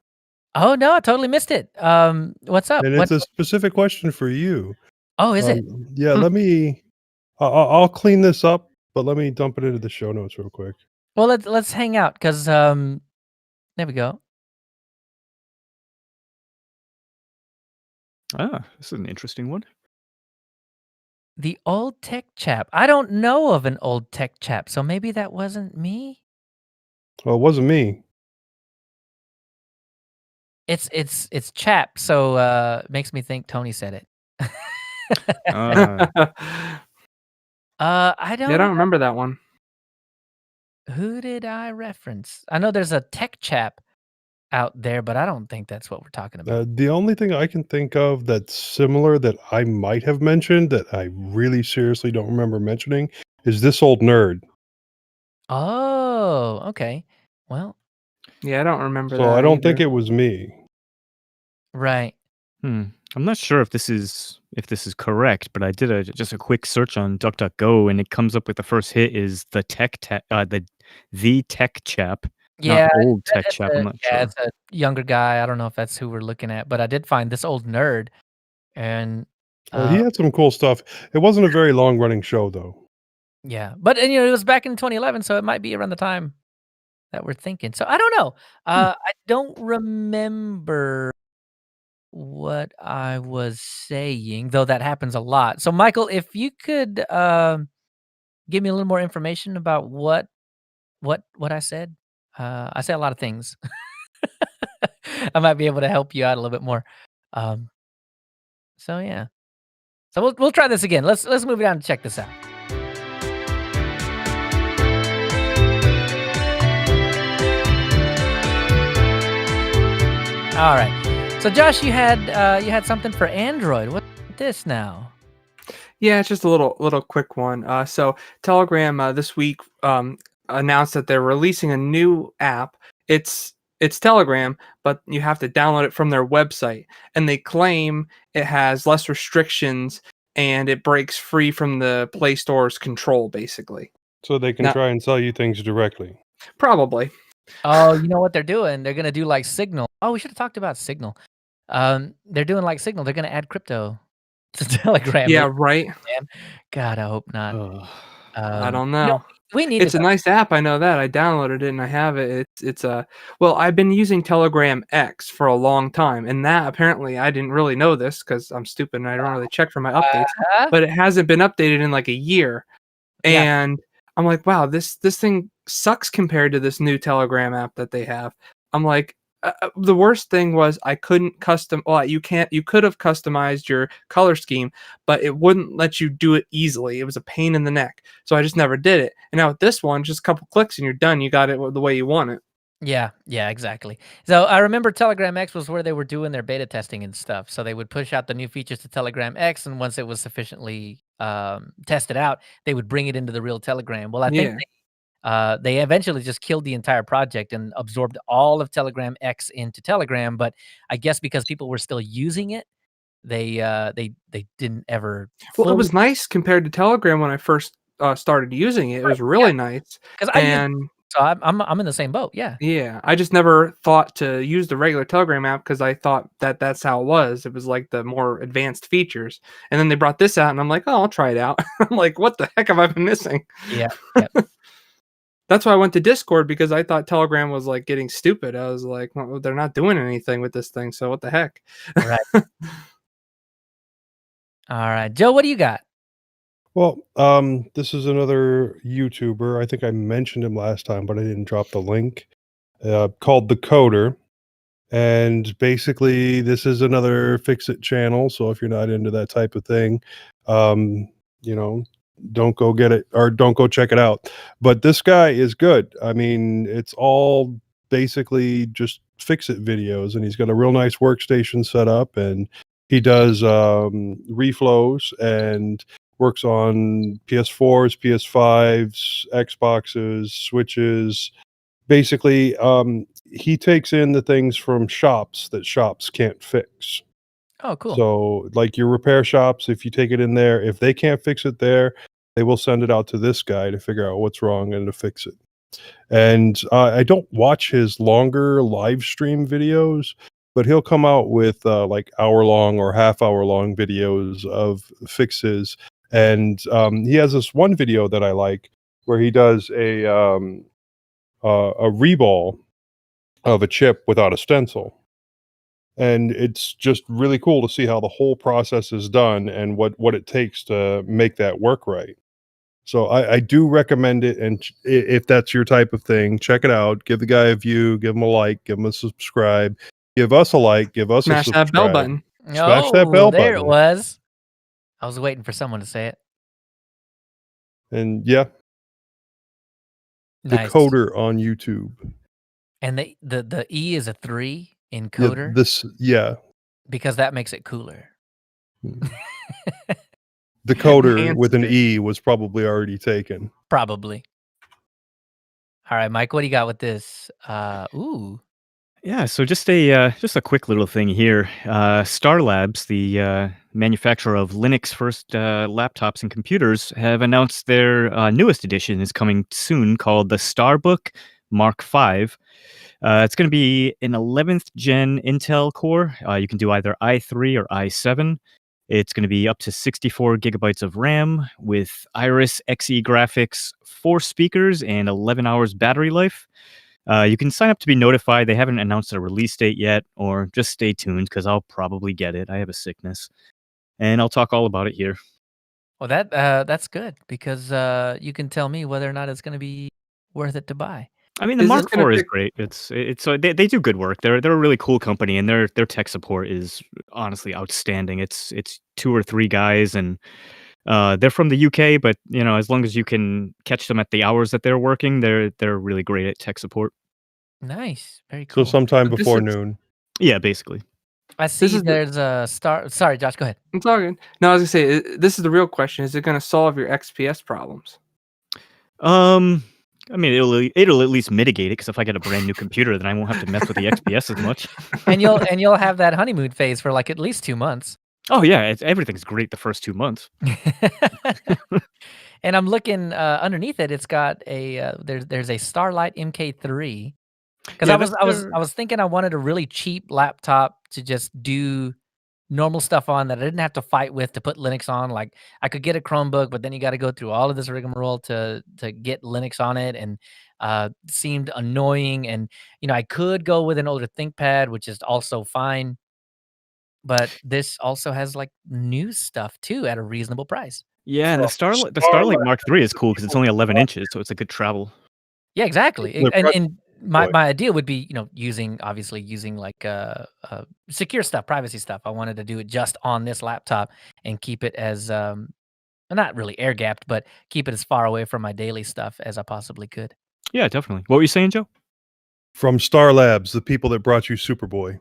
[SPEAKER 3] Oh, no, I totally missed it. What's up?
[SPEAKER 4] And it's a specific question for you.
[SPEAKER 3] Oh, is it?
[SPEAKER 4] Yeah, let me. I'll clean this up, but let me dump it into the show notes real quick.
[SPEAKER 3] Well, let's hang out because there we go.
[SPEAKER 2] This is an interesting one.
[SPEAKER 3] The old tech chap. I don't know of an old tech chap, so maybe that wasn't me.
[SPEAKER 4] Well, it wasn't me.
[SPEAKER 3] It's chap, so it makes me think Tony said it. I don't
[SPEAKER 1] remember that one.
[SPEAKER 3] Who did I reference? I know there's a tech chap out there, but I don't think that's what we're talking about.
[SPEAKER 4] The only thing I can think of that's similar that I might have mentioned that I really seriously don't remember mentioning is This Old Nerd.
[SPEAKER 3] Oh, okay. Well,
[SPEAKER 1] yeah, I don't remember
[SPEAKER 4] So
[SPEAKER 1] that.
[SPEAKER 4] I don't
[SPEAKER 1] either.
[SPEAKER 4] think it was me.
[SPEAKER 3] Right.
[SPEAKER 2] I'm not sure if this is correct, but I did just a quick search on DuckDuckGo, and it comes up with the first hit is the tech chap.
[SPEAKER 3] Yeah,
[SPEAKER 2] not old tech chap. I'm not sure.
[SPEAKER 3] it's a younger guy. I don't know if that's who we're looking at, but I did find This Old Nerd, and
[SPEAKER 4] He had some cool stuff. It wasn't a very long running show though.
[SPEAKER 3] yeah, but it was back in 2011, so it might be around the time that we're thinking. So I don't know. I don't remember what I was saying, though that happens a lot. So Michael, if you could give me a little more information about what I said. I say a lot of things. I might be able to help you out a little bit more. So yeah. So we'll try this again. Let's move it on and check this out. All right. So Josh, you had something for Android. What's this now?
[SPEAKER 1] Yeah, it's just a little quick one. So Telegram this week announced that they're releasing a new app. It's Telegram, but you have to download it from their website, and they claim it has less restrictions and it breaks free from the Play Store's control, basically.
[SPEAKER 4] So they can try and sell you things directly.
[SPEAKER 1] Probably.
[SPEAKER 3] Oh, you know what they're doing? They're gonna do like Signal. Oh, we should have talked about Signal. They're doing like Signal. They're gonna add crypto to Telegram.
[SPEAKER 1] Yeah, right.
[SPEAKER 3] Man. God, I hope not.
[SPEAKER 1] I don't know.
[SPEAKER 3] We need
[SPEAKER 1] It's a nice app. I know that. I downloaded it and I have it. It's well, I've been using Telegram X for a long time, and that apparently I didn't really know this because I'm stupid and I don't really check for my updates. But it hasn't been updated in like a year, and I'm like, wow, this thing sucks compared to this new Telegram app that they have. I'm like, the worst thing was I couldn't custom. Well, you could have customized your color scheme, but it wouldn't let you do it easily. It was a pain in the neck, so I just never did it. And now with this one, just a couple clicks and you're done. You got it the way you want it.
[SPEAKER 3] Yeah, exactly. So I remember Telegram X was where they were doing their beta testing and stuff. So they would push out the new features to Telegram X, and once it was sufficiently tested out, they would bring it into the real Telegram. Well, I think they eventually just killed the entire project and absorbed all of Telegram X into Telegram. But I guess because people were still using it, they didn't ever.
[SPEAKER 1] Well, it was nice compared to Telegram when I first started using it. It was really nice.
[SPEAKER 3] Because I'm in the same boat. Yeah.
[SPEAKER 1] Yeah, I just never thought to use the regular Telegram app because I thought that that's how it was. It was like the more advanced features, and then they brought this out, and I'm like, oh, I'll try it out. I'm like, what the heck have I been missing?
[SPEAKER 3] Yeah. Yep.
[SPEAKER 1] That's why I went to Discord, because I thought Telegram was like getting stupid. I was like, well, they're not doing anything with this thing, so what the heck?
[SPEAKER 3] Right. All right, Joe, what do you got?
[SPEAKER 4] Well, this is another YouTuber. I think I mentioned him last time, but I didn't drop the link. Called The Coder. And basically, this is another fix-it channel. So if you're not into that type of thing, you know, don't go get it, or don't go check it out. But this guy is good. I mean, it's all basically just fix-it videos, and he's got a real nice workstation set up, and he does reflows and works on PS4s, PS5s, Xboxes, Switches. Basically, he takes in the things from shops that shops can't fix.
[SPEAKER 3] Oh, cool.
[SPEAKER 4] So, like your repair shops, if you take it in there, if they can't fix it there, they will send it out to this guy to figure out what's wrong and to fix it. And I don't watch his longer live stream videos, but he'll come out with like hour-long or half-hour-long videos of fixes. And he has this one video that I like where he does a reball of a chip without a stencil. And it's just really cool to see how the whole process is done and what it takes to make that work right. So I do recommend it, and if that's your type of thing, check it out. Give the guy a view, give him a like, give him a subscribe, give us a like, give us a subscribe.
[SPEAKER 1] Smash that bell button.
[SPEAKER 4] Smash that bell
[SPEAKER 3] there
[SPEAKER 4] button.
[SPEAKER 3] it was. I was waiting for someone to say it.
[SPEAKER 4] And yeah, The
[SPEAKER 3] Nice.
[SPEAKER 4] Coder on YouTube.
[SPEAKER 3] And the E is a 3 in
[SPEAKER 4] Yeah,
[SPEAKER 3] Coder because that makes it cooler.
[SPEAKER 4] The Coder
[SPEAKER 1] Enhanced
[SPEAKER 4] with an
[SPEAKER 1] it.
[SPEAKER 4] E was probably already taken.
[SPEAKER 3] Probably. All right, Mike, what do you got with this? Ooh.
[SPEAKER 2] Yeah, so just a quick little thing here. Star Labs, the manufacturer of Linux first laptops and computers, have announced their newest edition is coming soon, called the Starbook Mark V. It's going to be an 11th gen Intel core. You can do either i3 or i7. It's going to be up to 64 gigabytes of RAM with Iris Xe graphics, 4 speakers, and 11 hours battery life. You can sign up to be notified. They haven't announced a release date yet, or just stay tuned because I'll probably get it. I have a sickness, and I'll talk all about it here.
[SPEAKER 3] Well, that's good because you can tell me whether or not it's going to be worth it to buy.
[SPEAKER 2] I mean, the
[SPEAKER 1] Is this
[SPEAKER 2] Mark
[SPEAKER 1] gonna
[SPEAKER 2] IV is
[SPEAKER 1] pick-
[SPEAKER 2] great. It's so they do good work. They're a really cool company, and their tech support is honestly outstanding. It's 2 or 3 guys, and they're from the UK, but you know, as long as you can catch them at the hours that they're working, they're really great at tech support.
[SPEAKER 3] Nice. Very
[SPEAKER 4] So
[SPEAKER 3] cool.
[SPEAKER 4] sometime
[SPEAKER 1] But this
[SPEAKER 4] before
[SPEAKER 1] is-
[SPEAKER 4] noon.
[SPEAKER 2] Yeah, basically.
[SPEAKER 3] I see
[SPEAKER 1] is the-
[SPEAKER 3] there's a star. Sorry, Josh, go ahead.
[SPEAKER 1] It's all good. No, I was gonna say, this is the real question: is it going to solve your XPS problems?
[SPEAKER 2] I mean, it'll at least mitigate it because if I get a brand new computer, then I won't have to mess with the XPS as much.
[SPEAKER 3] And you'll have that honeymoon phase for like at least 2 months.
[SPEAKER 2] Oh yeah, everything's great the first 2 months.
[SPEAKER 3] And I'm looking underneath it. It's got a there's a Starlight MK3. Because
[SPEAKER 2] Yeah,
[SPEAKER 3] I was thinking I wanted a really cheap laptop to just do normal stuff on that I didn't have to fight with to put Linux on. Like I could get a Chromebook, but then you got to go through all of this rigmarole to get Linux on it, and seemed annoying. And you know, I could go with an older ThinkPad, which is also fine, but this also has like new stuff too at a reasonable price.
[SPEAKER 2] Yeah, and the Starlink Mark III is cool because it's only 11 inches, so it's a good travel.
[SPEAKER 3] Yeah, exactly.
[SPEAKER 4] The
[SPEAKER 3] And my idea would be, you know, using like secure stuff, privacy stuff. I wanted to do it just on this laptop and keep it as not really air gapped, but keep it as far away from my daily stuff as I possibly could.
[SPEAKER 2] Yeah, definitely. What were you saying, Joe?
[SPEAKER 4] From Star Labs, the people that brought you Superboy.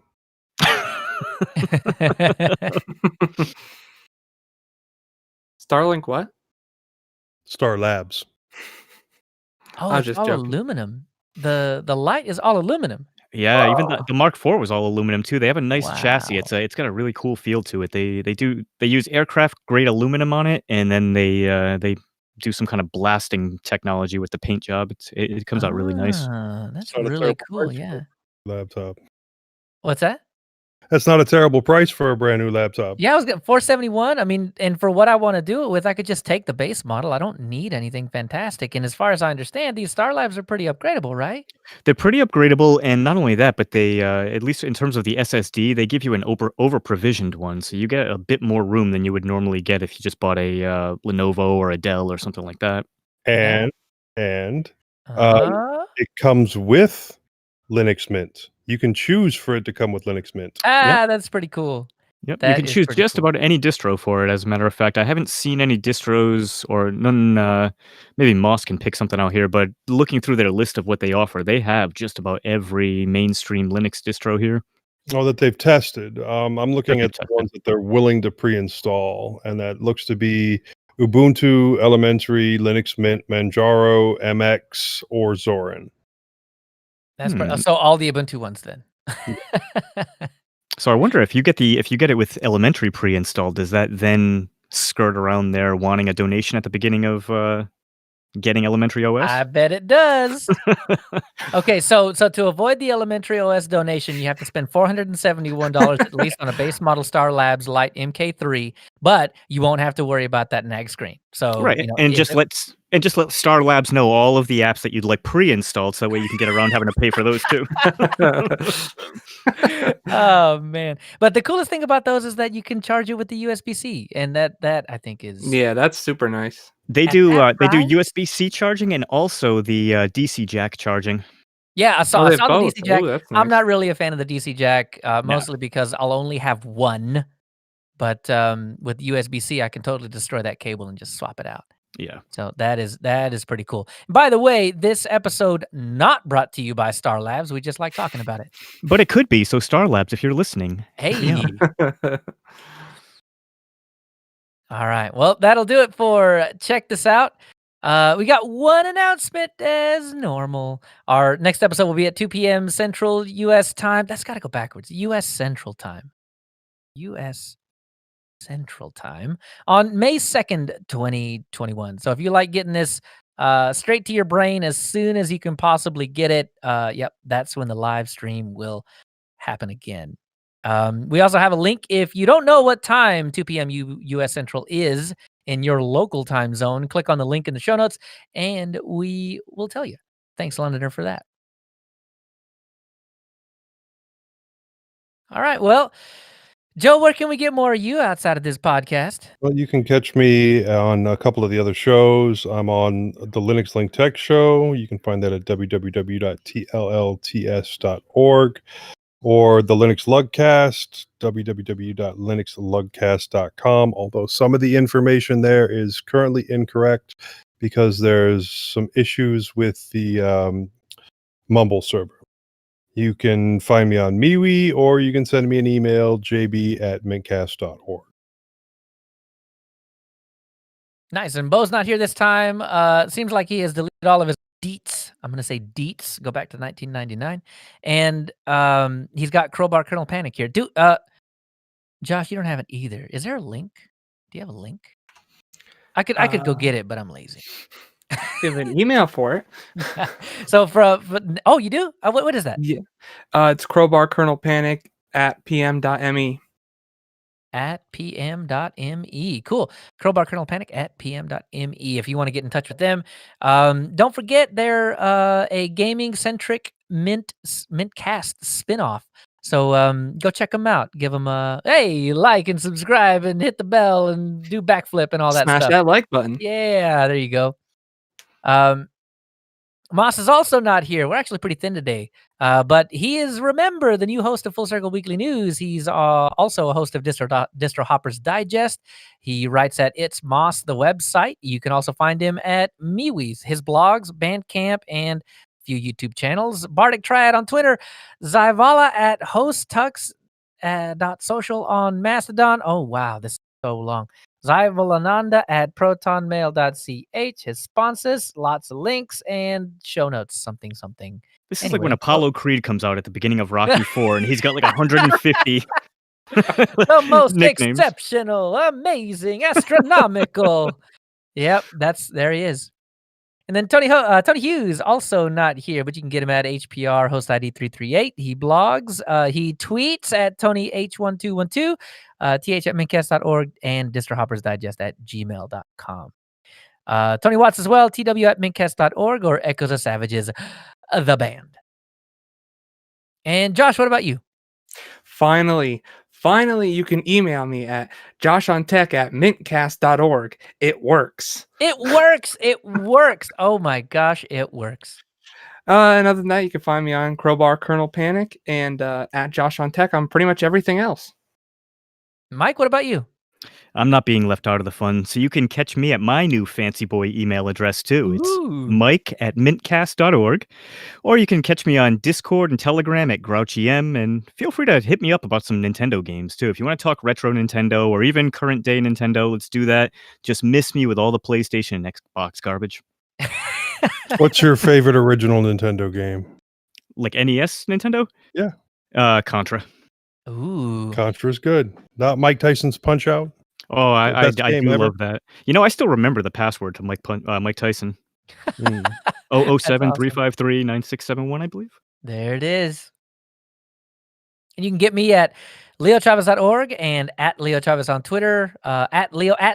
[SPEAKER 1] Starlink what?
[SPEAKER 4] Star Labs.
[SPEAKER 3] Oh,
[SPEAKER 1] I was
[SPEAKER 3] it's
[SPEAKER 1] just
[SPEAKER 3] all
[SPEAKER 1] joking.
[SPEAKER 3] aluminum. The light is all aluminum.
[SPEAKER 2] Yeah, even the Mark IV was all aluminum too. They have a nice chassis.
[SPEAKER 3] Wow.
[SPEAKER 2] It's got a really cool feel to it. They use aircraft grade aluminum on it, and then they do some kind of blasting technology with the paint job. It comes out really nice.
[SPEAKER 3] That's
[SPEAKER 4] Not a
[SPEAKER 3] really
[SPEAKER 4] terrible
[SPEAKER 3] cool.
[SPEAKER 4] price
[SPEAKER 3] Yeah.
[SPEAKER 4] for a laptop.
[SPEAKER 3] What's that?
[SPEAKER 4] That's not a terrible price for a brand new laptop.
[SPEAKER 3] Yeah, I was getting $471. I mean, and for what I want to do it with, I could just take the base model. I don't need anything fantastic. And as far as I understand, these Star Labs are pretty upgradable, right?
[SPEAKER 2] They're pretty upgradable, and not only that, but they at least in terms of the SSD, they give you an over provisioned one, so you get a bit more room than you would normally get if you just bought a Lenovo or a Dell or something like that.
[SPEAKER 3] Yeah.
[SPEAKER 4] And it comes with Linux Mint. You can choose for it to come with Linux Mint.
[SPEAKER 3] That's pretty cool.
[SPEAKER 2] Yep,
[SPEAKER 3] That
[SPEAKER 2] you can
[SPEAKER 3] is
[SPEAKER 2] choose
[SPEAKER 3] pretty
[SPEAKER 2] just
[SPEAKER 3] cool.
[SPEAKER 2] about any distro for it. As a matter of fact, I haven't seen any distros or none. Maybe Moss can pick something out here, but looking through their list of what they offer, they have just about every mainstream Linux distro here.
[SPEAKER 4] Oh, that they've tested. I'm looking
[SPEAKER 2] That
[SPEAKER 4] at
[SPEAKER 2] they've
[SPEAKER 4] the ones that they're willing to pre-install, and that looks to be Ubuntu, Elementary, Linux Mint, Manjaro, MX, or Zorin.
[SPEAKER 3] That's so all the Ubuntu ones then.
[SPEAKER 2] So I wonder if you get it with Elementary pre-installed, does that then skirt around their wanting a donation at the beginning of getting Elementary OS?
[SPEAKER 3] I bet it does. Okay, so to avoid the Elementary OS donation, you have to spend $471 at least on a base model Star Labs Lite MK3, but you won't have to worry about that nag screen. So
[SPEAKER 2] Right, and just let Star Labs know all of the apps that you'd like pre-installed, so that way you can get around having to pay for those too.
[SPEAKER 3] Oh man! But the coolest thing about those is that you can charge it with the USB-C, and that I think is
[SPEAKER 1] that's super nice.
[SPEAKER 2] They
[SPEAKER 3] At
[SPEAKER 2] do
[SPEAKER 3] that
[SPEAKER 2] they do
[SPEAKER 3] price?
[SPEAKER 2] USB-C charging and also the DC jack charging.
[SPEAKER 3] Yeah, I saw
[SPEAKER 1] they
[SPEAKER 3] the
[SPEAKER 1] have both.
[SPEAKER 3] DC jack.
[SPEAKER 1] Ooh, that's
[SPEAKER 3] I'm
[SPEAKER 1] nice.
[SPEAKER 3] not really a fan of the DC jack, mostly because I'll only have one. But with USB-C, I can totally destroy that cable and just swap it out.
[SPEAKER 2] Yeah.
[SPEAKER 3] So that is pretty cool. By the way, this episode not brought to you by Star Labs. We just like talking about it.
[SPEAKER 2] But it could be, so Star Labs, if you're listening.
[SPEAKER 3] Hey. All right. Well, that'll do it for Check This Out. We got one announcement as normal. Our next episode will be at 2 p.m. Central U.S. time. That's got to go backwards. U.S. Central time. U.S. Central time on May 2nd, 2021. So if you like getting this straight to your brain as soon as you can possibly get it, that's when the live stream will happen again. We also have a link if you don't know what time 2 p.m. U.S. Central is in your local time zone. Click on the link in the show notes, and we will tell you. Thanks, Londoner, for that. All right, well, Joe, where can we get more of you outside of this podcast?
[SPEAKER 4] Well, you can catch me on a couple of the other shows. I'm on the Linux Link Tech Show. You can find that at www.tllts.org. Or the Linux Lugcast, www.linuxlugcast.com, although some of the information there is currently incorrect because there's some issues with the Mumble server. You can find me on MeWe, or you can send me an email, jb@mintcast.org.
[SPEAKER 3] Nice. And Bo's not here this time. Seems like he has deleted all of his deets. I'm going to say deets. Go back to 1999. And he's got Crowbar Kernel Panic here. Josh, you don't have it either. Is there a link? Do you have a link? I could go get it, but I'm lazy.
[SPEAKER 1] You have an email for it.
[SPEAKER 3] So oh, you do? What is that?
[SPEAKER 1] Yeah. It's Crowbar Kernel Panic at pm.me.
[SPEAKER 3] At pm.me. Cool. Crowbar Kernel Panic at pm.me if you want to get in touch with them. Don't forget they're a gaming-centric mintCast spinoff. So go check them out. Give them a, hey, like and subscribe and hit the bell and do backflip and all that stuff.
[SPEAKER 1] Smash that like button.
[SPEAKER 3] Yeah, there you go. Moss is also not here. We're actually pretty thin today. But he is, remember, the new host of Full Circle Weekly News. He's also a host of Distro Hoppers Digest. He writes at It's Moss, the website. You can also find him at MeWe's, his blogs, Bandcamp, and a few YouTube channels. Bardic Triad on Twitter. Zyvala at hosttux.social on Mastodon. Oh, wow, this is so long. Zyvalananda at protonmail.ch. His sponsors, lots of links and show notes, something.
[SPEAKER 2] This is
[SPEAKER 3] Anyway,
[SPEAKER 2] like when Apollo Creed comes out at the beginning of Rocky 4 and he's got like 150
[SPEAKER 3] the most
[SPEAKER 2] nicknames.
[SPEAKER 3] exceptional, amazing, astronomical. Yep, there he is. And then Tony Hughes, also not here, but you can get him at HPR host ID 338. He blogs, he tweets at TonyH1212, th at mintcast.org, and distrohoppersdigest@gmail.com. Tony Watts as well, tw at mintcast.org, or Echoes of Savages, the band. And Josh, what about you?
[SPEAKER 1] Finally, you can email me at joshontech@mintcast.org. It works.
[SPEAKER 3] It works. It works. Oh my gosh, it works.
[SPEAKER 1] And other than that, you can find me on Crowbar Kernel Panic and at Josh on Tech on pretty much everything else.
[SPEAKER 3] Mike, what about you?
[SPEAKER 2] I'm not being left out of the fun, so you can catch me at my new fancy boy email address too. It's mike@mintcast.org, or you can catch me on Discord and Telegram at GrouchyM, and feel free to hit me up about some Nintendo games too. If you want to talk retro Nintendo or even current day Nintendo, let's do that. Just miss me with all the PlayStation and Xbox garbage.
[SPEAKER 4] What's your favorite original Nintendo game?
[SPEAKER 2] Like NES Nintendo?
[SPEAKER 4] Yeah.
[SPEAKER 2] Contra.
[SPEAKER 3] Ooh.
[SPEAKER 4] Contra's good. Not Mike Tyson's Punch-Out.
[SPEAKER 2] Oh, I
[SPEAKER 4] Best
[SPEAKER 2] do
[SPEAKER 4] game ever.
[SPEAKER 2] love that. You know, I still remember the password to Mike Tyson. 007-353-9671, I believe.
[SPEAKER 3] There it is. And you can get me at leochavez.org and at Leo Chavez on Twitter, at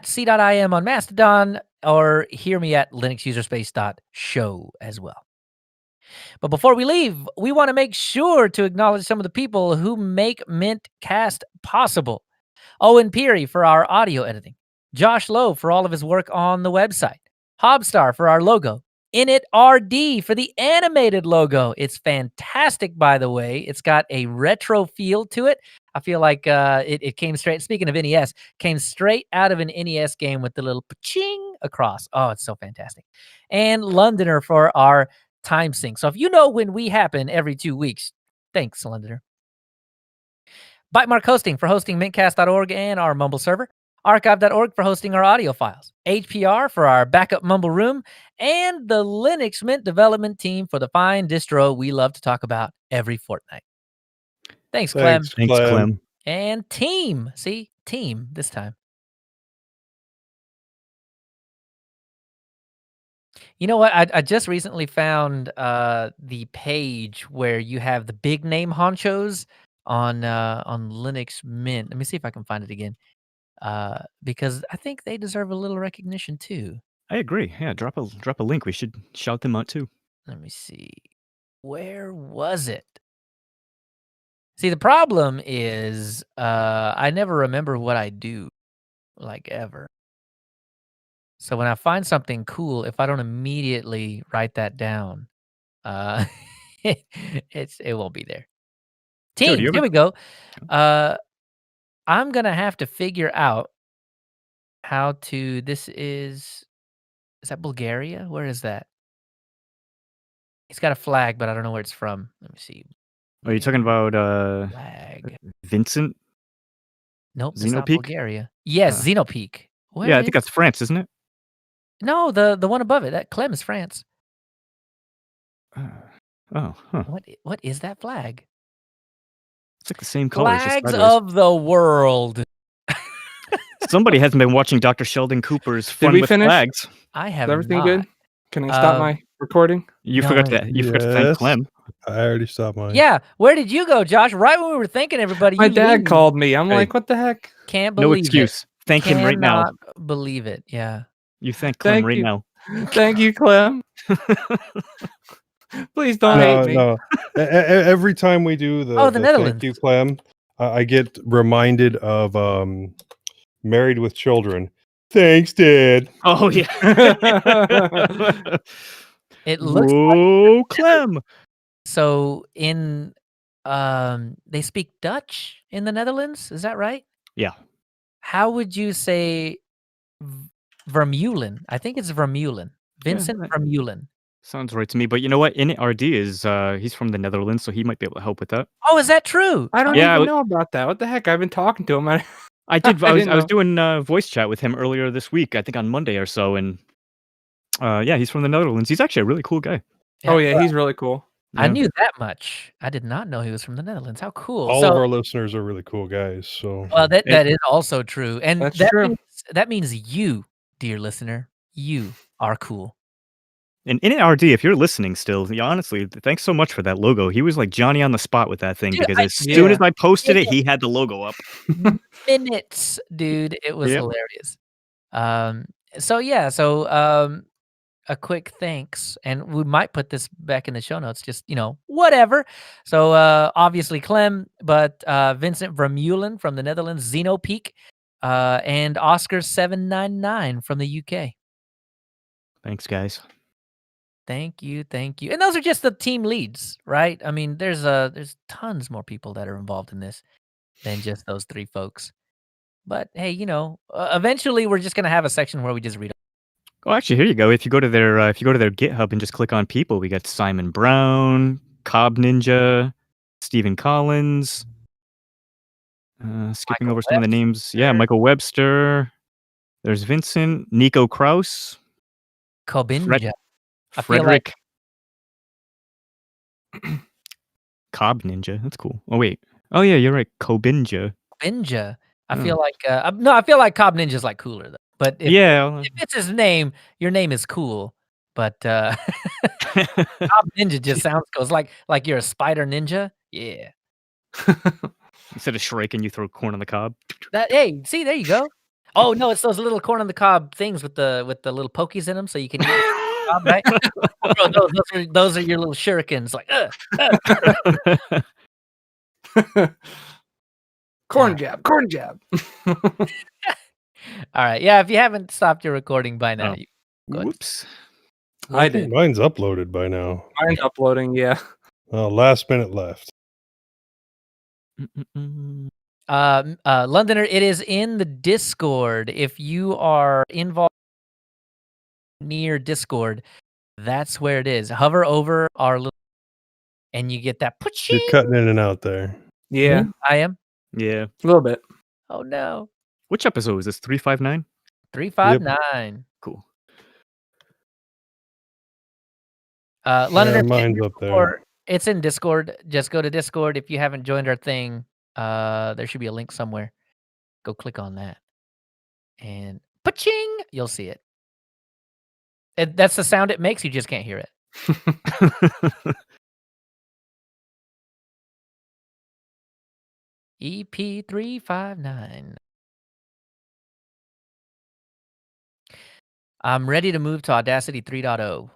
[SPEAKER 3] c.im on Mastodon, or hear me at linuxuserspace.show as well. But before we leave, we want to make sure to acknowledge some of the people who make mintCast possible. Owen Peary for our audio editing, Josh Lowe for all of his work on the website, Hobstar for our logo, InitRD for the animated logo. It's fantastic, by the way. It's got a retro feel to it. I feel like it came straight, speaking of NES, came straight out of an NES game with the little pa-ching across. Oh, it's so fantastic. And Londoner for our time sync. So if you know when we happen every 2 weeks, thanks, Londoner. Bytemark Hosting for hosting mintcast.org and our Mumble server. Archive.org for hosting our audio files. HPR for our backup Mumble room. And the Linux Mint development team for the fine distro we love to talk about every fortnight. Thanks, Clem.
[SPEAKER 2] Thanks, Clem.
[SPEAKER 3] And team. See? Team this time. You know what? I just recently found the page where you have the big name honchos on Linux Mint. Let me see if I can find it again, because I think they deserve a little recognition too.
[SPEAKER 2] I agree. Yeah, drop a link. We should shout them out too.
[SPEAKER 3] Let me see. Where was it? See, the problem is I never remember what I do, like ever. So when I find something cool, if I don't immediately write that down, it won't be there. Team, here we go. I'm gonna have to figure out how to. Is that Bulgaria? Where is that? It's got a flag, but I don't know where it's from. Let me see.
[SPEAKER 2] Are you talking about
[SPEAKER 3] flag?
[SPEAKER 2] Vincent?
[SPEAKER 3] Nope, it's not Bulgaria. Yes, Xenopeak.
[SPEAKER 2] Yeah, I think that's France, isn't it?
[SPEAKER 3] No, the one above it. That Clem is France. What is that flag?
[SPEAKER 2] It's like the same color.
[SPEAKER 3] Flags of the world.
[SPEAKER 2] Somebody hasn't been watching Dr. Sheldon Cooper's Fun with
[SPEAKER 1] finish?
[SPEAKER 2] Flags.
[SPEAKER 3] I have.
[SPEAKER 1] Is everything
[SPEAKER 3] not.
[SPEAKER 1] good? Can I stop my recording?
[SPEAKER 2] You forgot to thank Clem.
[SPEAKER 4] I already stopped mine.
[SPEAKER 3] Yeah, where did you go, Josh? Right when we were thanking everybody.
[SPEAKER 1] My dad called me. I'm like, what the heck?
[SPEAKER 3] Can't believe it.
[SPEAKER 2] No excuse. Thank him right now.
[SPEAKER 3] Cannot believe it. Yeah.
[SPEAKER 2] You thank Clem right now.
[SPEAKER 1] Thank you, Clem. Please don't hate me.
[SPEAKER 4] No. Every time we do the
[SPEAKER 3] Netherlands.
[SPEAKER 4] Thank you, Clem, I get reminded of Married with Children. Thanks, Dad.
[SPEAKER 2] Oh, yeah.
[SPEAKER 3] It looks
[SPEAKER 2] like Clem.
[SPEAKER 3] So in they speak Dutch in the Netherlands, is that right?
[SPEAKER 2] Yeah.
[SPEAKER 3] How would you say Vermeulen? I think it's Vermeulen. Vincent Vermeulen.
[SPEAKER 2] Sounds right to me. But you know what? InitRD is he's from the Netherlands, so he might be able to help with that.
[SPEAKER 3] Oh, is that true?
[SPEAKER 1] I don't even know about that. What the heck? I've been talking to him.
[SPEAKER 2] I did. I was doing voice chat with him earlier this week, I think on Monday or so, and he's from the Netherlands. He's actually a really cool guy.
[SPEAKER 1] Oh yeah, he's really cool.
[SPEAKER 3] I knew that much. I did not know he was from the Netherlands. How cool!
[SPEAKER 4] All of our listeners are really cool guys. So
[SPEAKER 3] well, that is also true, and
[SPEAKER 1] That's true.
[SPEAKER 3] that means you, dear listener, you are cool.
[SPEAKER 2] And RD, if you're listening still, honestly, thanks so much for that logo. He was like Johnny on the spot with that thing,
[SPEAKER 3] Dude,
[SPEAKER 2] because as soon as I posted it, he had the logo up.
[SPEAKER 3] Minutes, dude. It was
[SPEAKER 2] Yep.
[SPEAKER 3] hilarious. A quick thanks, and we might put this back in the show notes, just, whatever. So, obviously Clem, but Vincent Vermeulen from the Netherlands, Zeno Peak, and Oscar799 from the UK.
[SPEAKER 2] Thanks, guys.
[SPEAKER 3] Thank you. And those are just the team leads, right? I mean, there's tons more people that are involved in this than just those 3 folks. But hey, eventually we're just gonna have a section where we just read.
[SPEAKER 2] Oh, actually, here you go. If you go to their GitHub and just click on people, we got Simon Brown, Cobb Ninja, Stephen Collins. Skipping
[SPEAKER 3] Michael
[SPEAKER 2] over some of the names. Yeah, Michael Webster. There's Vincent, Nico Kraus,
[SPEAKER 3] Kobinja.
[SPEAKER 2] Frederick. Cobb Ninja. That's cool. Oh wait. Oh yeah, you're right. Kobinja.
[SPEAKER 3] Kobinja. I feel like I feel like Cobb Ninja's like cooler though. But if it's his name, your name is cool. But Cobb Ninja just sounds cool. It's like you're a spider ninja. Yeah.
[SPEAKER 2] Instead of Shrek and you throw corn on the cob.
[SPEAKER 3] Hey, see, there you go. Oh no, it's those little corn on the cob things with the little pokies in them, so you can eat the cob, right? Bro, those are your little shurikens. Like,
[SPEAKER 1] corn jab.
[SPEAKER 3] All right, yeah. If you haven't stopped your recording by now,
[SPEAKER 2] whoops.
[SPEAKER 4] I think mine's uploaded by now.
[SPEAKER 1] Mine's uploading. Yeah.
[SPEAKER 4] Last minute left.
[SPEAKER 3] Londoner, it is in the Discord. If you are involved near Discord, that's where it is. Hover over our little, and you get that.
[SPEAKER 4] You're cutting in and out there.
[SPEAKER 1] Yeah,
[SPEAKER 3] I am.
[SPEAKER 2] Yeah,
[SPEAKER 1] a little bit.
[SPEAKER 3] Oh no.
[SPEAKER 2] Which episode is this? 359.
[SPEAKER 3] 359.
[SPEAKER 2] Cool.
[SPEAKER 3] Londoner,
[SPEAKER 4] mine's up there.
[SPEAKER 3] It's in Discord. Just go to Discord. If you haven't joined our thing, there should be a link somewhere. Go click on that, and pa-ching, you'll see it. That's the sound it makes. You just can't hear it. EP359. I'm ready to move to Audacity 3.0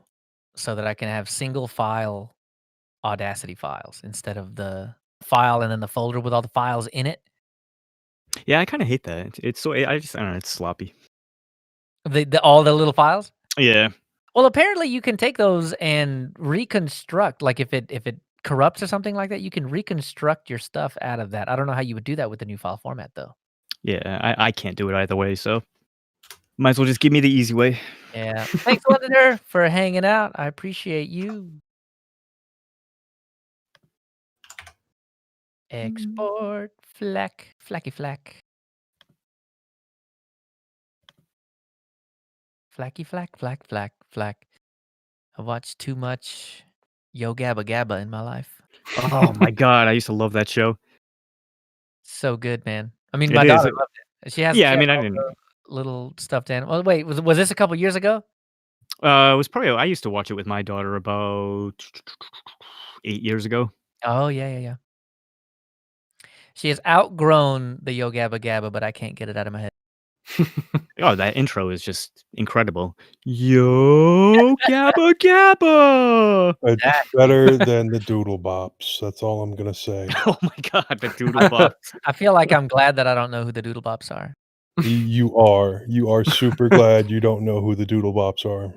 [SPEAKER 3] so that I can have single file Audacity files instead of the file and then the folder with all the files in it.
[SPEAKER 2] Yeah, I kind of hate that. It's so I don't know. It's sloppy.
[SPEAKER 3] All the little files.
[SPEAKER 2] Yeah.
[SPEAKER 3] Well, apparently you can take those and reconstruct. Like if it corrupts or something like that, you can reconstruct your stuff out of that. I don't know how you would do that with the new file format though.
[SPEAKER 2] Yeah, I can't do it either way. So might as well just give me the easy way.
[SPEAKER 3] Yeah. Thanks, Londoner, for hanging out. I appreciate you. Export flacky flack. Flacky flack. I watched too much Yo Gabba Gabba in my life.
[SPEAKER 2] Oh my god, I used to love that show.
[SPEAKER 3] So good, man. I mean, my daughter loved it. She has.
[SPEAKER 2] Yeah, I mean, I didn't.
[SPEAKER 3] Little stuffed animal. Wait, was this a couple years ago?
[SPEAKER 2] It was probably. I used to watch it with my daughter about 8 years ago.
[SPEAKER 3] Oh yeah. She has outgrown the Yo Gabba Gabba, but I can't get it out of my head.
[SPEAKER 2] Oh, that intro is just incredible. Yo Gabba Gabba.
[SPEAKER 4] It's better than the Doodle Bops. That's all I'm gonna say.
[SPEAKER 2] Oh my god, the Doodle Bops.
[SPEAKER 3] I feel like I'm glad that I don't know who the Doodle Bops are.
[SPEAKER 4] You are super glad you don't know who the Doodle Bops are.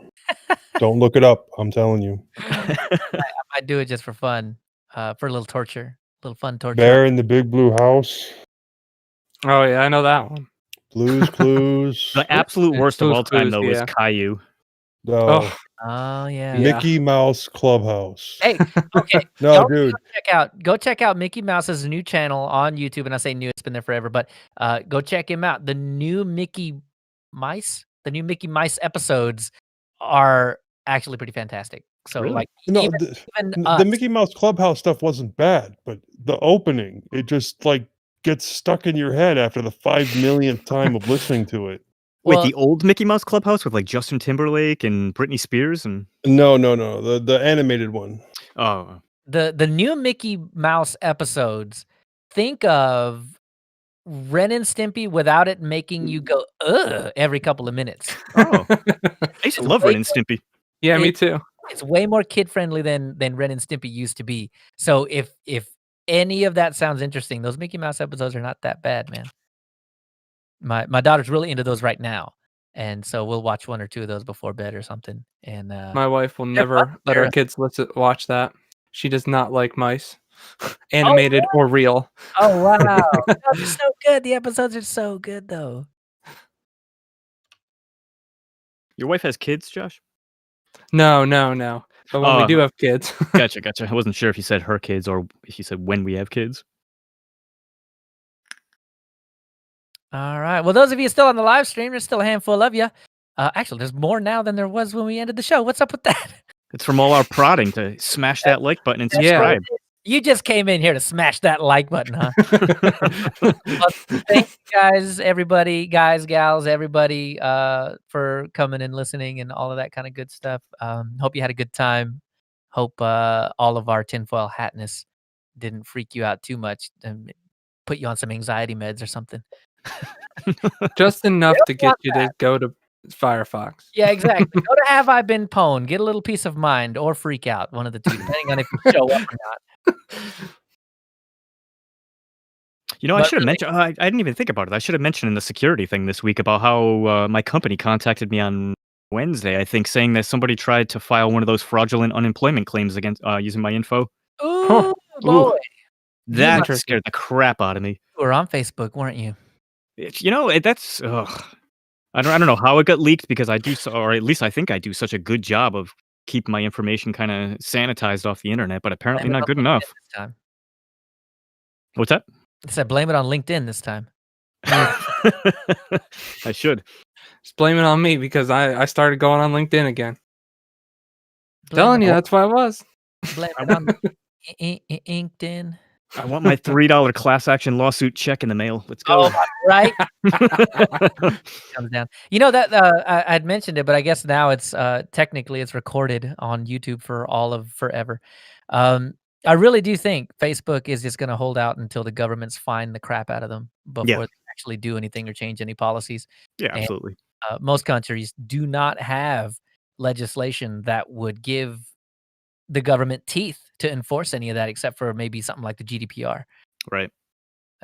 [SPEAKER 4] Don't look it up. I'm telling you.
[SPEAKER 3] I might do it just for fun, for a little torture, a little fun torture.
[SPEAKER 4] Bear in the Big Blue House.
[SPEAKER 1] Oh yeah, I know that one.
[SPEAKER 4] Blues Clues.
[SPEAKER 2] The absolute worst of all time, though, was Caillou.
[SPEAKER 4] Oh
[SPEAKER 3] yeah.
[SPEAKER 4] Mickey Mouse Clubhouse.
[SPEAKER 3] Hey, okay.
[SPEAKER 4] No, dude.
[SPEAKER 3] Go check out Mickey Mouse's new channel on YouTube. And I say new, it's been there forever, but go check him out. The new Mickey Mice episodes are actually pretty fantastic. So
[SPEAKER 2] Really?
[SPEAKER 3] like
[SPEAKER 4] No,
[SPEAKER 3] even
[SPEAKER 4] the
[SPEAKER 3] us,
[SPEAKER 4] Mickey Mouse Clubhouse stuff wasn't bad, but the opening, it just like gets stuck in your head after the 5 millionth time of listening to it.
[SPEAKER 2] Wait,
[SPEAKER 3] well,
[SPEAKER 2] the old Mickey Mouse Clubhouse with like Justin Timberlake and Britney Spears and
[SPEAKER 4] No, the animated one.
[SPEAKER 2] oh,
[SPEAKER 3] the new Mickey Mouse episodes, think of Ren and Stimpy without it making you go ugh every couple of minutes.
[SPEAKER 2] oh, I used to
[SPEAKER 3] It's
[SPEAKER 2] love
[SPEAKER 3] way
[SPEAKER 2] Ren and Stimpy.
[SPEAKER 1] Yeah, me
[SPEAKER 3] It-
[SPEAKER 1] too.
[SPEAKER 3] It's way more kid friendly than Ren and Stimpy used to be. So if any of that sounds interesting, those Mickey Mouse episodes are not that bad, man. My daughter's really into those right now, and so we'll watch 1 or 2 of those before bed or something. And
[SPEAKER 1] My wife will
[SPEAKER 3] they're fun.
[SPEAKER 1] never let our
[SPEAKER 3] They're-
[SPEAKER 1] kids watch that. She does not like mice,
[SPEAKER 3] oh
[SPEAKER 1] animated or real.
[SPEAKER 3] oh wow, no, they're so good. The episodes are so good though.
[SPEAKER 2] Your wife has kids, Josh?
[SPEAKER 1] No. But when we do have kids,
[SPEAKER 2] Gotcha. I wasn't sure if you said her kids or if you said when we have kids.
[SPEAKER 3] All right. Well, those of you still on the live stream, there's still a handful of you. Actually, there's more now than there was when we ended the show. What's up with that?
[SPEAKER 2] It's from all our prodding to smash that like button and
[SPEAKER 3] That's
[SPEAKER 2] subscribe.
[SPEAKER 3] right. You just came in here to smash that like button, huh? Well, thank you guys, everybody, guys, gals, everybody, for coming and listening and all of that kind of good stuff. Hope you had a good time. Hope all of our tinfoil hatness didn't freak you out too much and put you on some anxiety meds or something.
[SPEAKER 1] just enough to get you to go to Firefox.
[SPEAKER 3] Yeah, exactly. Go to Have I Been Pwned? Get a little peace of mind or freak out, one of the two, depending on if you show up or not.
[SPEAKER 2] You know, I
[SPEAKER 3] But
[SPEAKER 2] should have
[SPEAKER 3] really-
[SPEAKER 2] mentioned. I didn't even think about it. I should have mentioned in the security thing this week about how my company contacted me on Wednesday, I think, saying that somebody tried to file one of those fraudulent unemployment claims against using my info.
[SPEAKER 3] Ooh, boy.
[SPEAKER 2] That
[SPEAKER 1] Interesting.
[SPEAKER 2] scared the crap out of me.
[SPEAKER 3] You were on Facebook, weren't you?
[SPEAKER 2] You know, that's. I don't know how it got leaked because I do, or at least I think I do such a good job of keeping my information kind of sanitized off the internet, but apparently
[SPEAKER 3] Blame it
[SPEAKER 2] not
[SPEAKER 3] on
[SPEAKER 2] good
[SPEAKER 3] LinkedIn
[SPEAKER 2] enough.
[SPEAKER 3] This time.
[SPEAKER 2] What's that?
[SPEAKER 3] I said blame it on LinkedIn this time.
[SPEAKER 2] I should.
[SPEAKER 1] Just blame it on me because I started going on LinkedIn again.
[SPEAKER 3] Blame
[SPEAKER 1] Telling
[SPEAKER 3] it
[SPEAKER 1] you,
[SPEAKER 3] on-
[SPEAKER 1] that's what it was.
[SPEAKER 3] blame it on LinkedIn.
[SPEAKER 2] I want my $3 class action lawsuit check in the mail. Let's go.
[SPEAKER 3] Oh, right. Comes down. You know that I'd mentioned it, but I guess now it's technically it's recorded on YouTube for all of forever. I really do think Facebook is just going to hold out until the governments fine the crap out of them before they actually do anything or change any policies.
[SPEAKER 2] Yeah,
[SPEAKER 3] And,
[SPEAKER 2] absolutely.
[SPEAKER 3] most countries do not have legislation that would give the government teeth to enforce any of that, except for maybe something like the GDPR.
[SPEAKER 2] Right.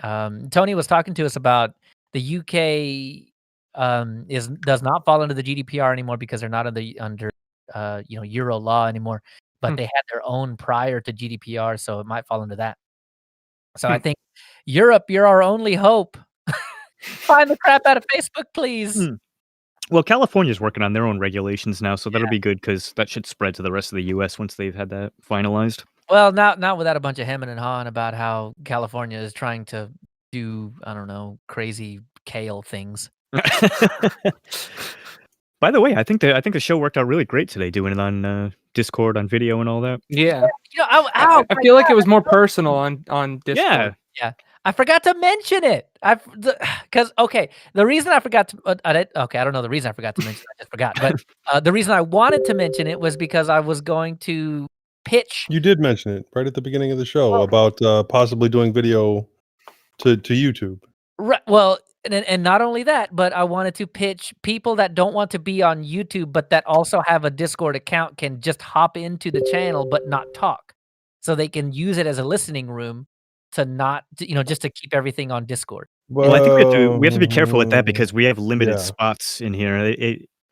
[SPEAKER 3] Tony was talking to us about the UK does not fall under the GDPR anymore because they're not under Euro law anymore, but they had their own prior to GDPR, so it might fall under that. So I think Europe, you're our only hope. Find the crap out of Facebook, please.
[SPEAKER 2] Well, California's working on their own regulations now, so that'll be good because that should spread to the rest of the U.S. once they've had that finalized.
[SPEAKER 3] Well, not without a bunch of hemming and hawing about how California is trying to do, I don't know, crazy kale things.
[SPEAKER 2] By the way, I think the show worked out really great today, doing it on Discord, on video, and all that.
[SPEAKER 1] Yeah.
[SPEAKER 3] You know, I
[SPEAKER 1] feel like it was more personal on Discord.
[SPEAKER 2] Yeah.
[SPEAKER 3] I forgot to mention it. The reason I forgot to, I don't know the reason I forgot to mention it, I just forgot. But the reason I wanted to mention it was because I was going to pitch.
[SPEAKER 4] You did mention it right at the beginning of the show about possibly doing video to YouTube.
[SPEAKER 3] Right. Well, and not only that, but I wanted to pitch people that don't want to be on YouTube, but that also have a Discord account can just hop into the channel but not talk, so they can use it as a listening room to not, just to keep everything on Discord.
[SPEAKER 2] Well, I think we have to be careful with that because we have limited spots in here.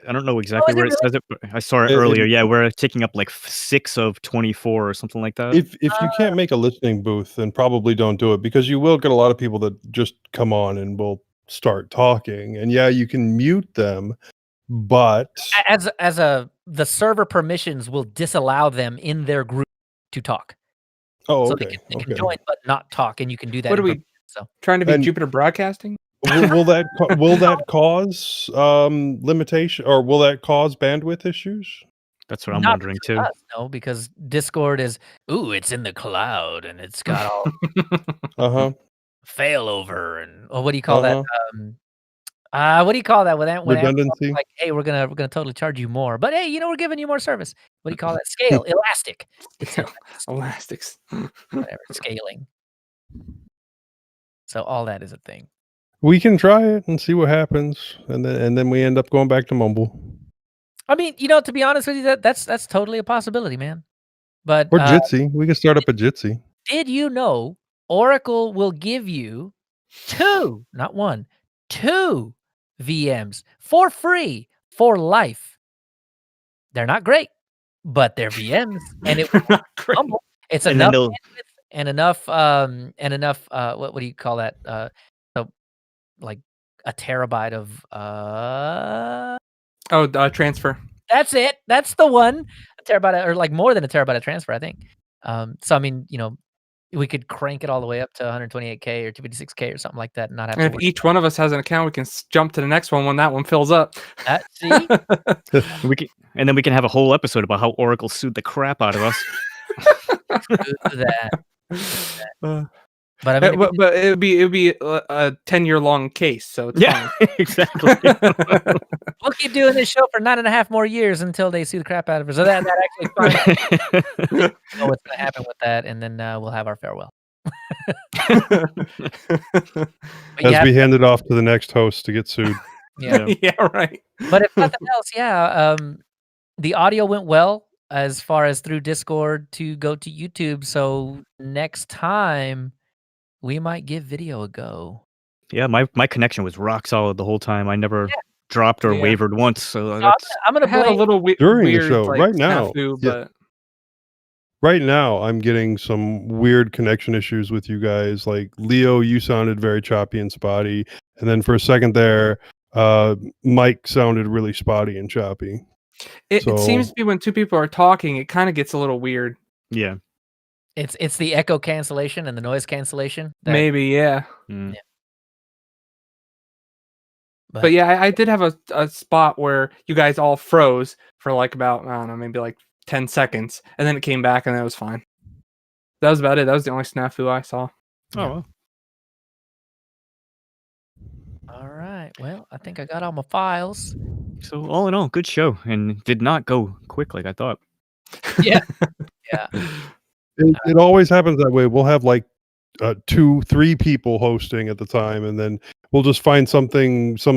[SPEAKER 2] I don't know exactly where it says it, but I saw it earlier. Yeah, we're taking up like 6 of 24 or something like that.
[SPEAKER 4] If you can't make a listening booth, then probably don't do it, because you will get a lot of people that just come on and will start talking. And yeah, you can mute them, but
[SPEAKER 3] the server permissions will disallow them in their group to talk.
[SPEAKER 4] Oh,
[SPEAKER 3] so
[SPEAKER 4] okay.
[SPEAKER 3] They can join but not talk, and you can do that.
[SPEAKER 1] What are we trying to be, Jupiter Broadcasting?
[SPEAKER 4] will that cause limitation, or will that cause bandwidth issues?
[SPEAKER 2] That's what I'm
[SPEAKER 3] Not
[SPEAKER 2] wondering
[SPEAKER 3] between
[SPEAKER 2] too.
[SPEAKER 3] us, no, because Discord is, it's in the cloud and it's got all failover and what do you call that? What do you call that when Amazon's
[SPEAKER 4] Redundancy.
[SPEAKER 3] like, hey, we're gonna totally charge you more, but hey, we're giving you more service. What do you call that? Scale, elastic. It's
[SPEAKER 1] Elastics.
[SPEAKER 3] whatever scaling. So all that is a thing.
[SPEAKER 4] We can try it and see what happens, and then we end up going back to Mumble.
[SPEAKER 3] I mean, to be honest with you, that's totally a possibility, man. But
[SPEAKER 4] Or Jitsi. We can start up a Jitsi.
[SPEAKER 3] did you know Oracle will give you 2, not 1, 2 VMs for free for life? They're not great, but they're VMs, and it will
[SPEAKER 1] Great.
[SPEAKER 3] humble. It's
[SPEAKER 2] And
[SPEAKER 3] enough
[SPEAKER 2] then
[SPEAKER 3] bandwidth and enough what do you call that? So like a terabyte of
[SPEAKER 1] Transfer.
[SPEAKER 3] That's it. That's the one. A terabyte or like more than a terabyte of transfer, I think. So I mean, we could crank it all the way up to 128K or 256K or something like that and not have
[SPEAKER 1] And
[SPEAKER 3] to
[SPEAKER 1] if
[SPEAKER 3] worry
[SPEAKER 1] each one of us has an account, we can jump to the next one when that one fills up.
[SPEAKER 3] that. See?
[SPEAKER 2] and then we can have a whole episode about how Oracle sued the crap out of us.
[SPEAKER 3] Do that. But I mean,
[SPEAKER 1] but it would be a 10-year-long case, so it's fine.
[SPEAKER 2] Exactly.
[SPEAKER 3] we'll keep doing this show for 9.5 more years until they sue the crap out of us. So that actually fine. Know what's going to happen with that, and then we'll have our farewell.
[SPEAKER 4] As we hand it off to the next host to get sued.
[SPEAKER 1] Yeah, right.
[SPEAKER 3] But if nothing else, the audio went well as far as through Discord to go to YouTube. So next time we might give video a go.
[SPEAKER 2] Yeah, my connection was rock solid the whole time. I never dropped or wavered once. So
[SPEAKER 3] I'm gonna
[SPEAKER 1] have a little
[SPEAKER 4] during
[SPEAKER 1] weird
[SPEAKER 4] the show
[SPEAKER 1] like,
[SPEAKER 4] right now.
[SPEAKER 1] snafu, but
[SPEAKER 4] Right now, I'm getting some weird connection issues with you guys. Like Leo, you sounded very choppy and spotty, and then for a second there, Mike sounded really spotty and choppy.
[SPEAKER 1] It seems to be when two people are talking, it kind of gets a little weird.
[SPEAKER 2] Yeah.
[SPEAKER 3] It's the echo cancellation and the noise cancellation.
[SPEAKER 1] Maybe, yeah.
[SPEAKER 2] Mm.
[SPEAKER 1] But yeah, I did have a spot where you guys all froze for like about, I don't know, maybe like 10 seconds, and then it came back and it was fine. That was about it. That was the only snafu I saw.
[SPEAKER 2] Oh, well.
[SPEAKER 3] All right. Well, I think I got all my files.
[SPEAKER 2] So all in all, good show, and did not go quick like I thought.
[SPEAKER 3] Yeah.
[SPEAKER 4] It always happens that way. We'll have like 2-3 people hosting at the time, and then we'll just find some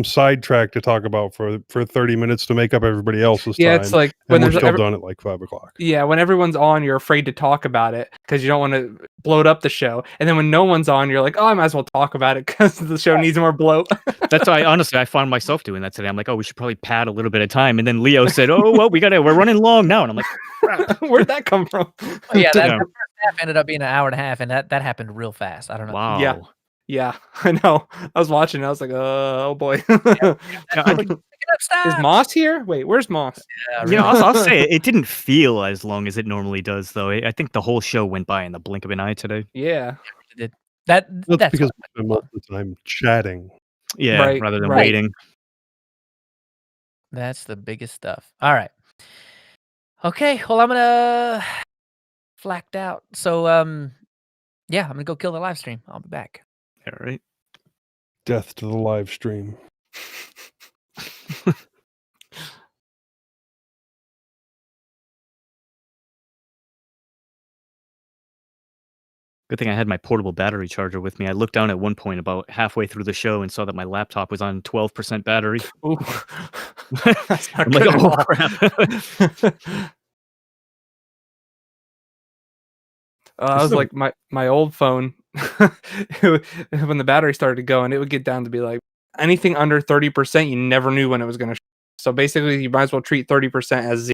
[SPEAKER 4] sidetrack to talk about for 30 minutes to make up everybody else's time.
[SPEAKER 1] Yeah, it's like
[SPEAKER 4] when we're still done at like 5 o'clock.
[SPEAKER 1] Yeah, when everyone's on, you're afraid to talk about it because you don't want to bloat up the show. And then when no one's on, you're like, oh, I might as well talk about it because the show needs more bloat.
[SPEAKER 2] That's why, honestly, I found myself doing that today. I'm like, oh, we should probably pad a little bit of time. And then Leo said, oh, well, we're running long now. And I'm like, crap.
[SPEAKER 1] Where'd that come from?
[SPEAKER 3] Yeah, that first half ended up being an hour and a half, and that happened real fast. I don't know.
[SPEAKER 2] Wow.
[SPEAKER 1] Yeah, I know. I was watching. I was like, oh boy. Is Moss here? Wait, where's Moss?
[SPEAKER 2] Yeah, I'll say it didn't feel as long as it normally does, though. I think the whole show went by in the blink of an eye today.
[SPEAKER 1] Yeah.
[SPEAKER 4] That's because we spend most of the time chatting.
[SPEAKER 2] Yeah, rather than waiting.
[SPEAKER 3] That's the biggest stuff. All right. Okay, well, I'm gonna flacked out. So yeah, I'm gonna go kill the live stream. I'll be back.
[SPEAKER 2] All right.
[SPEAKER 4] Death to the live stream.
[SPEAKER 2] Good thing I had my portable battery charger with me. I looked down at one point about halfway through the show and saw that my laptop was on 12% battery.
[SPEAKER 1] Ooh.
[SPEAKER 2] I'm like, oh crap.
[SPEAKER 1] I was like my old phone when the battery started going, it would get down to be like anything under 30%. You never knew when it was going to. So basically, you might as well treat 30% as 0.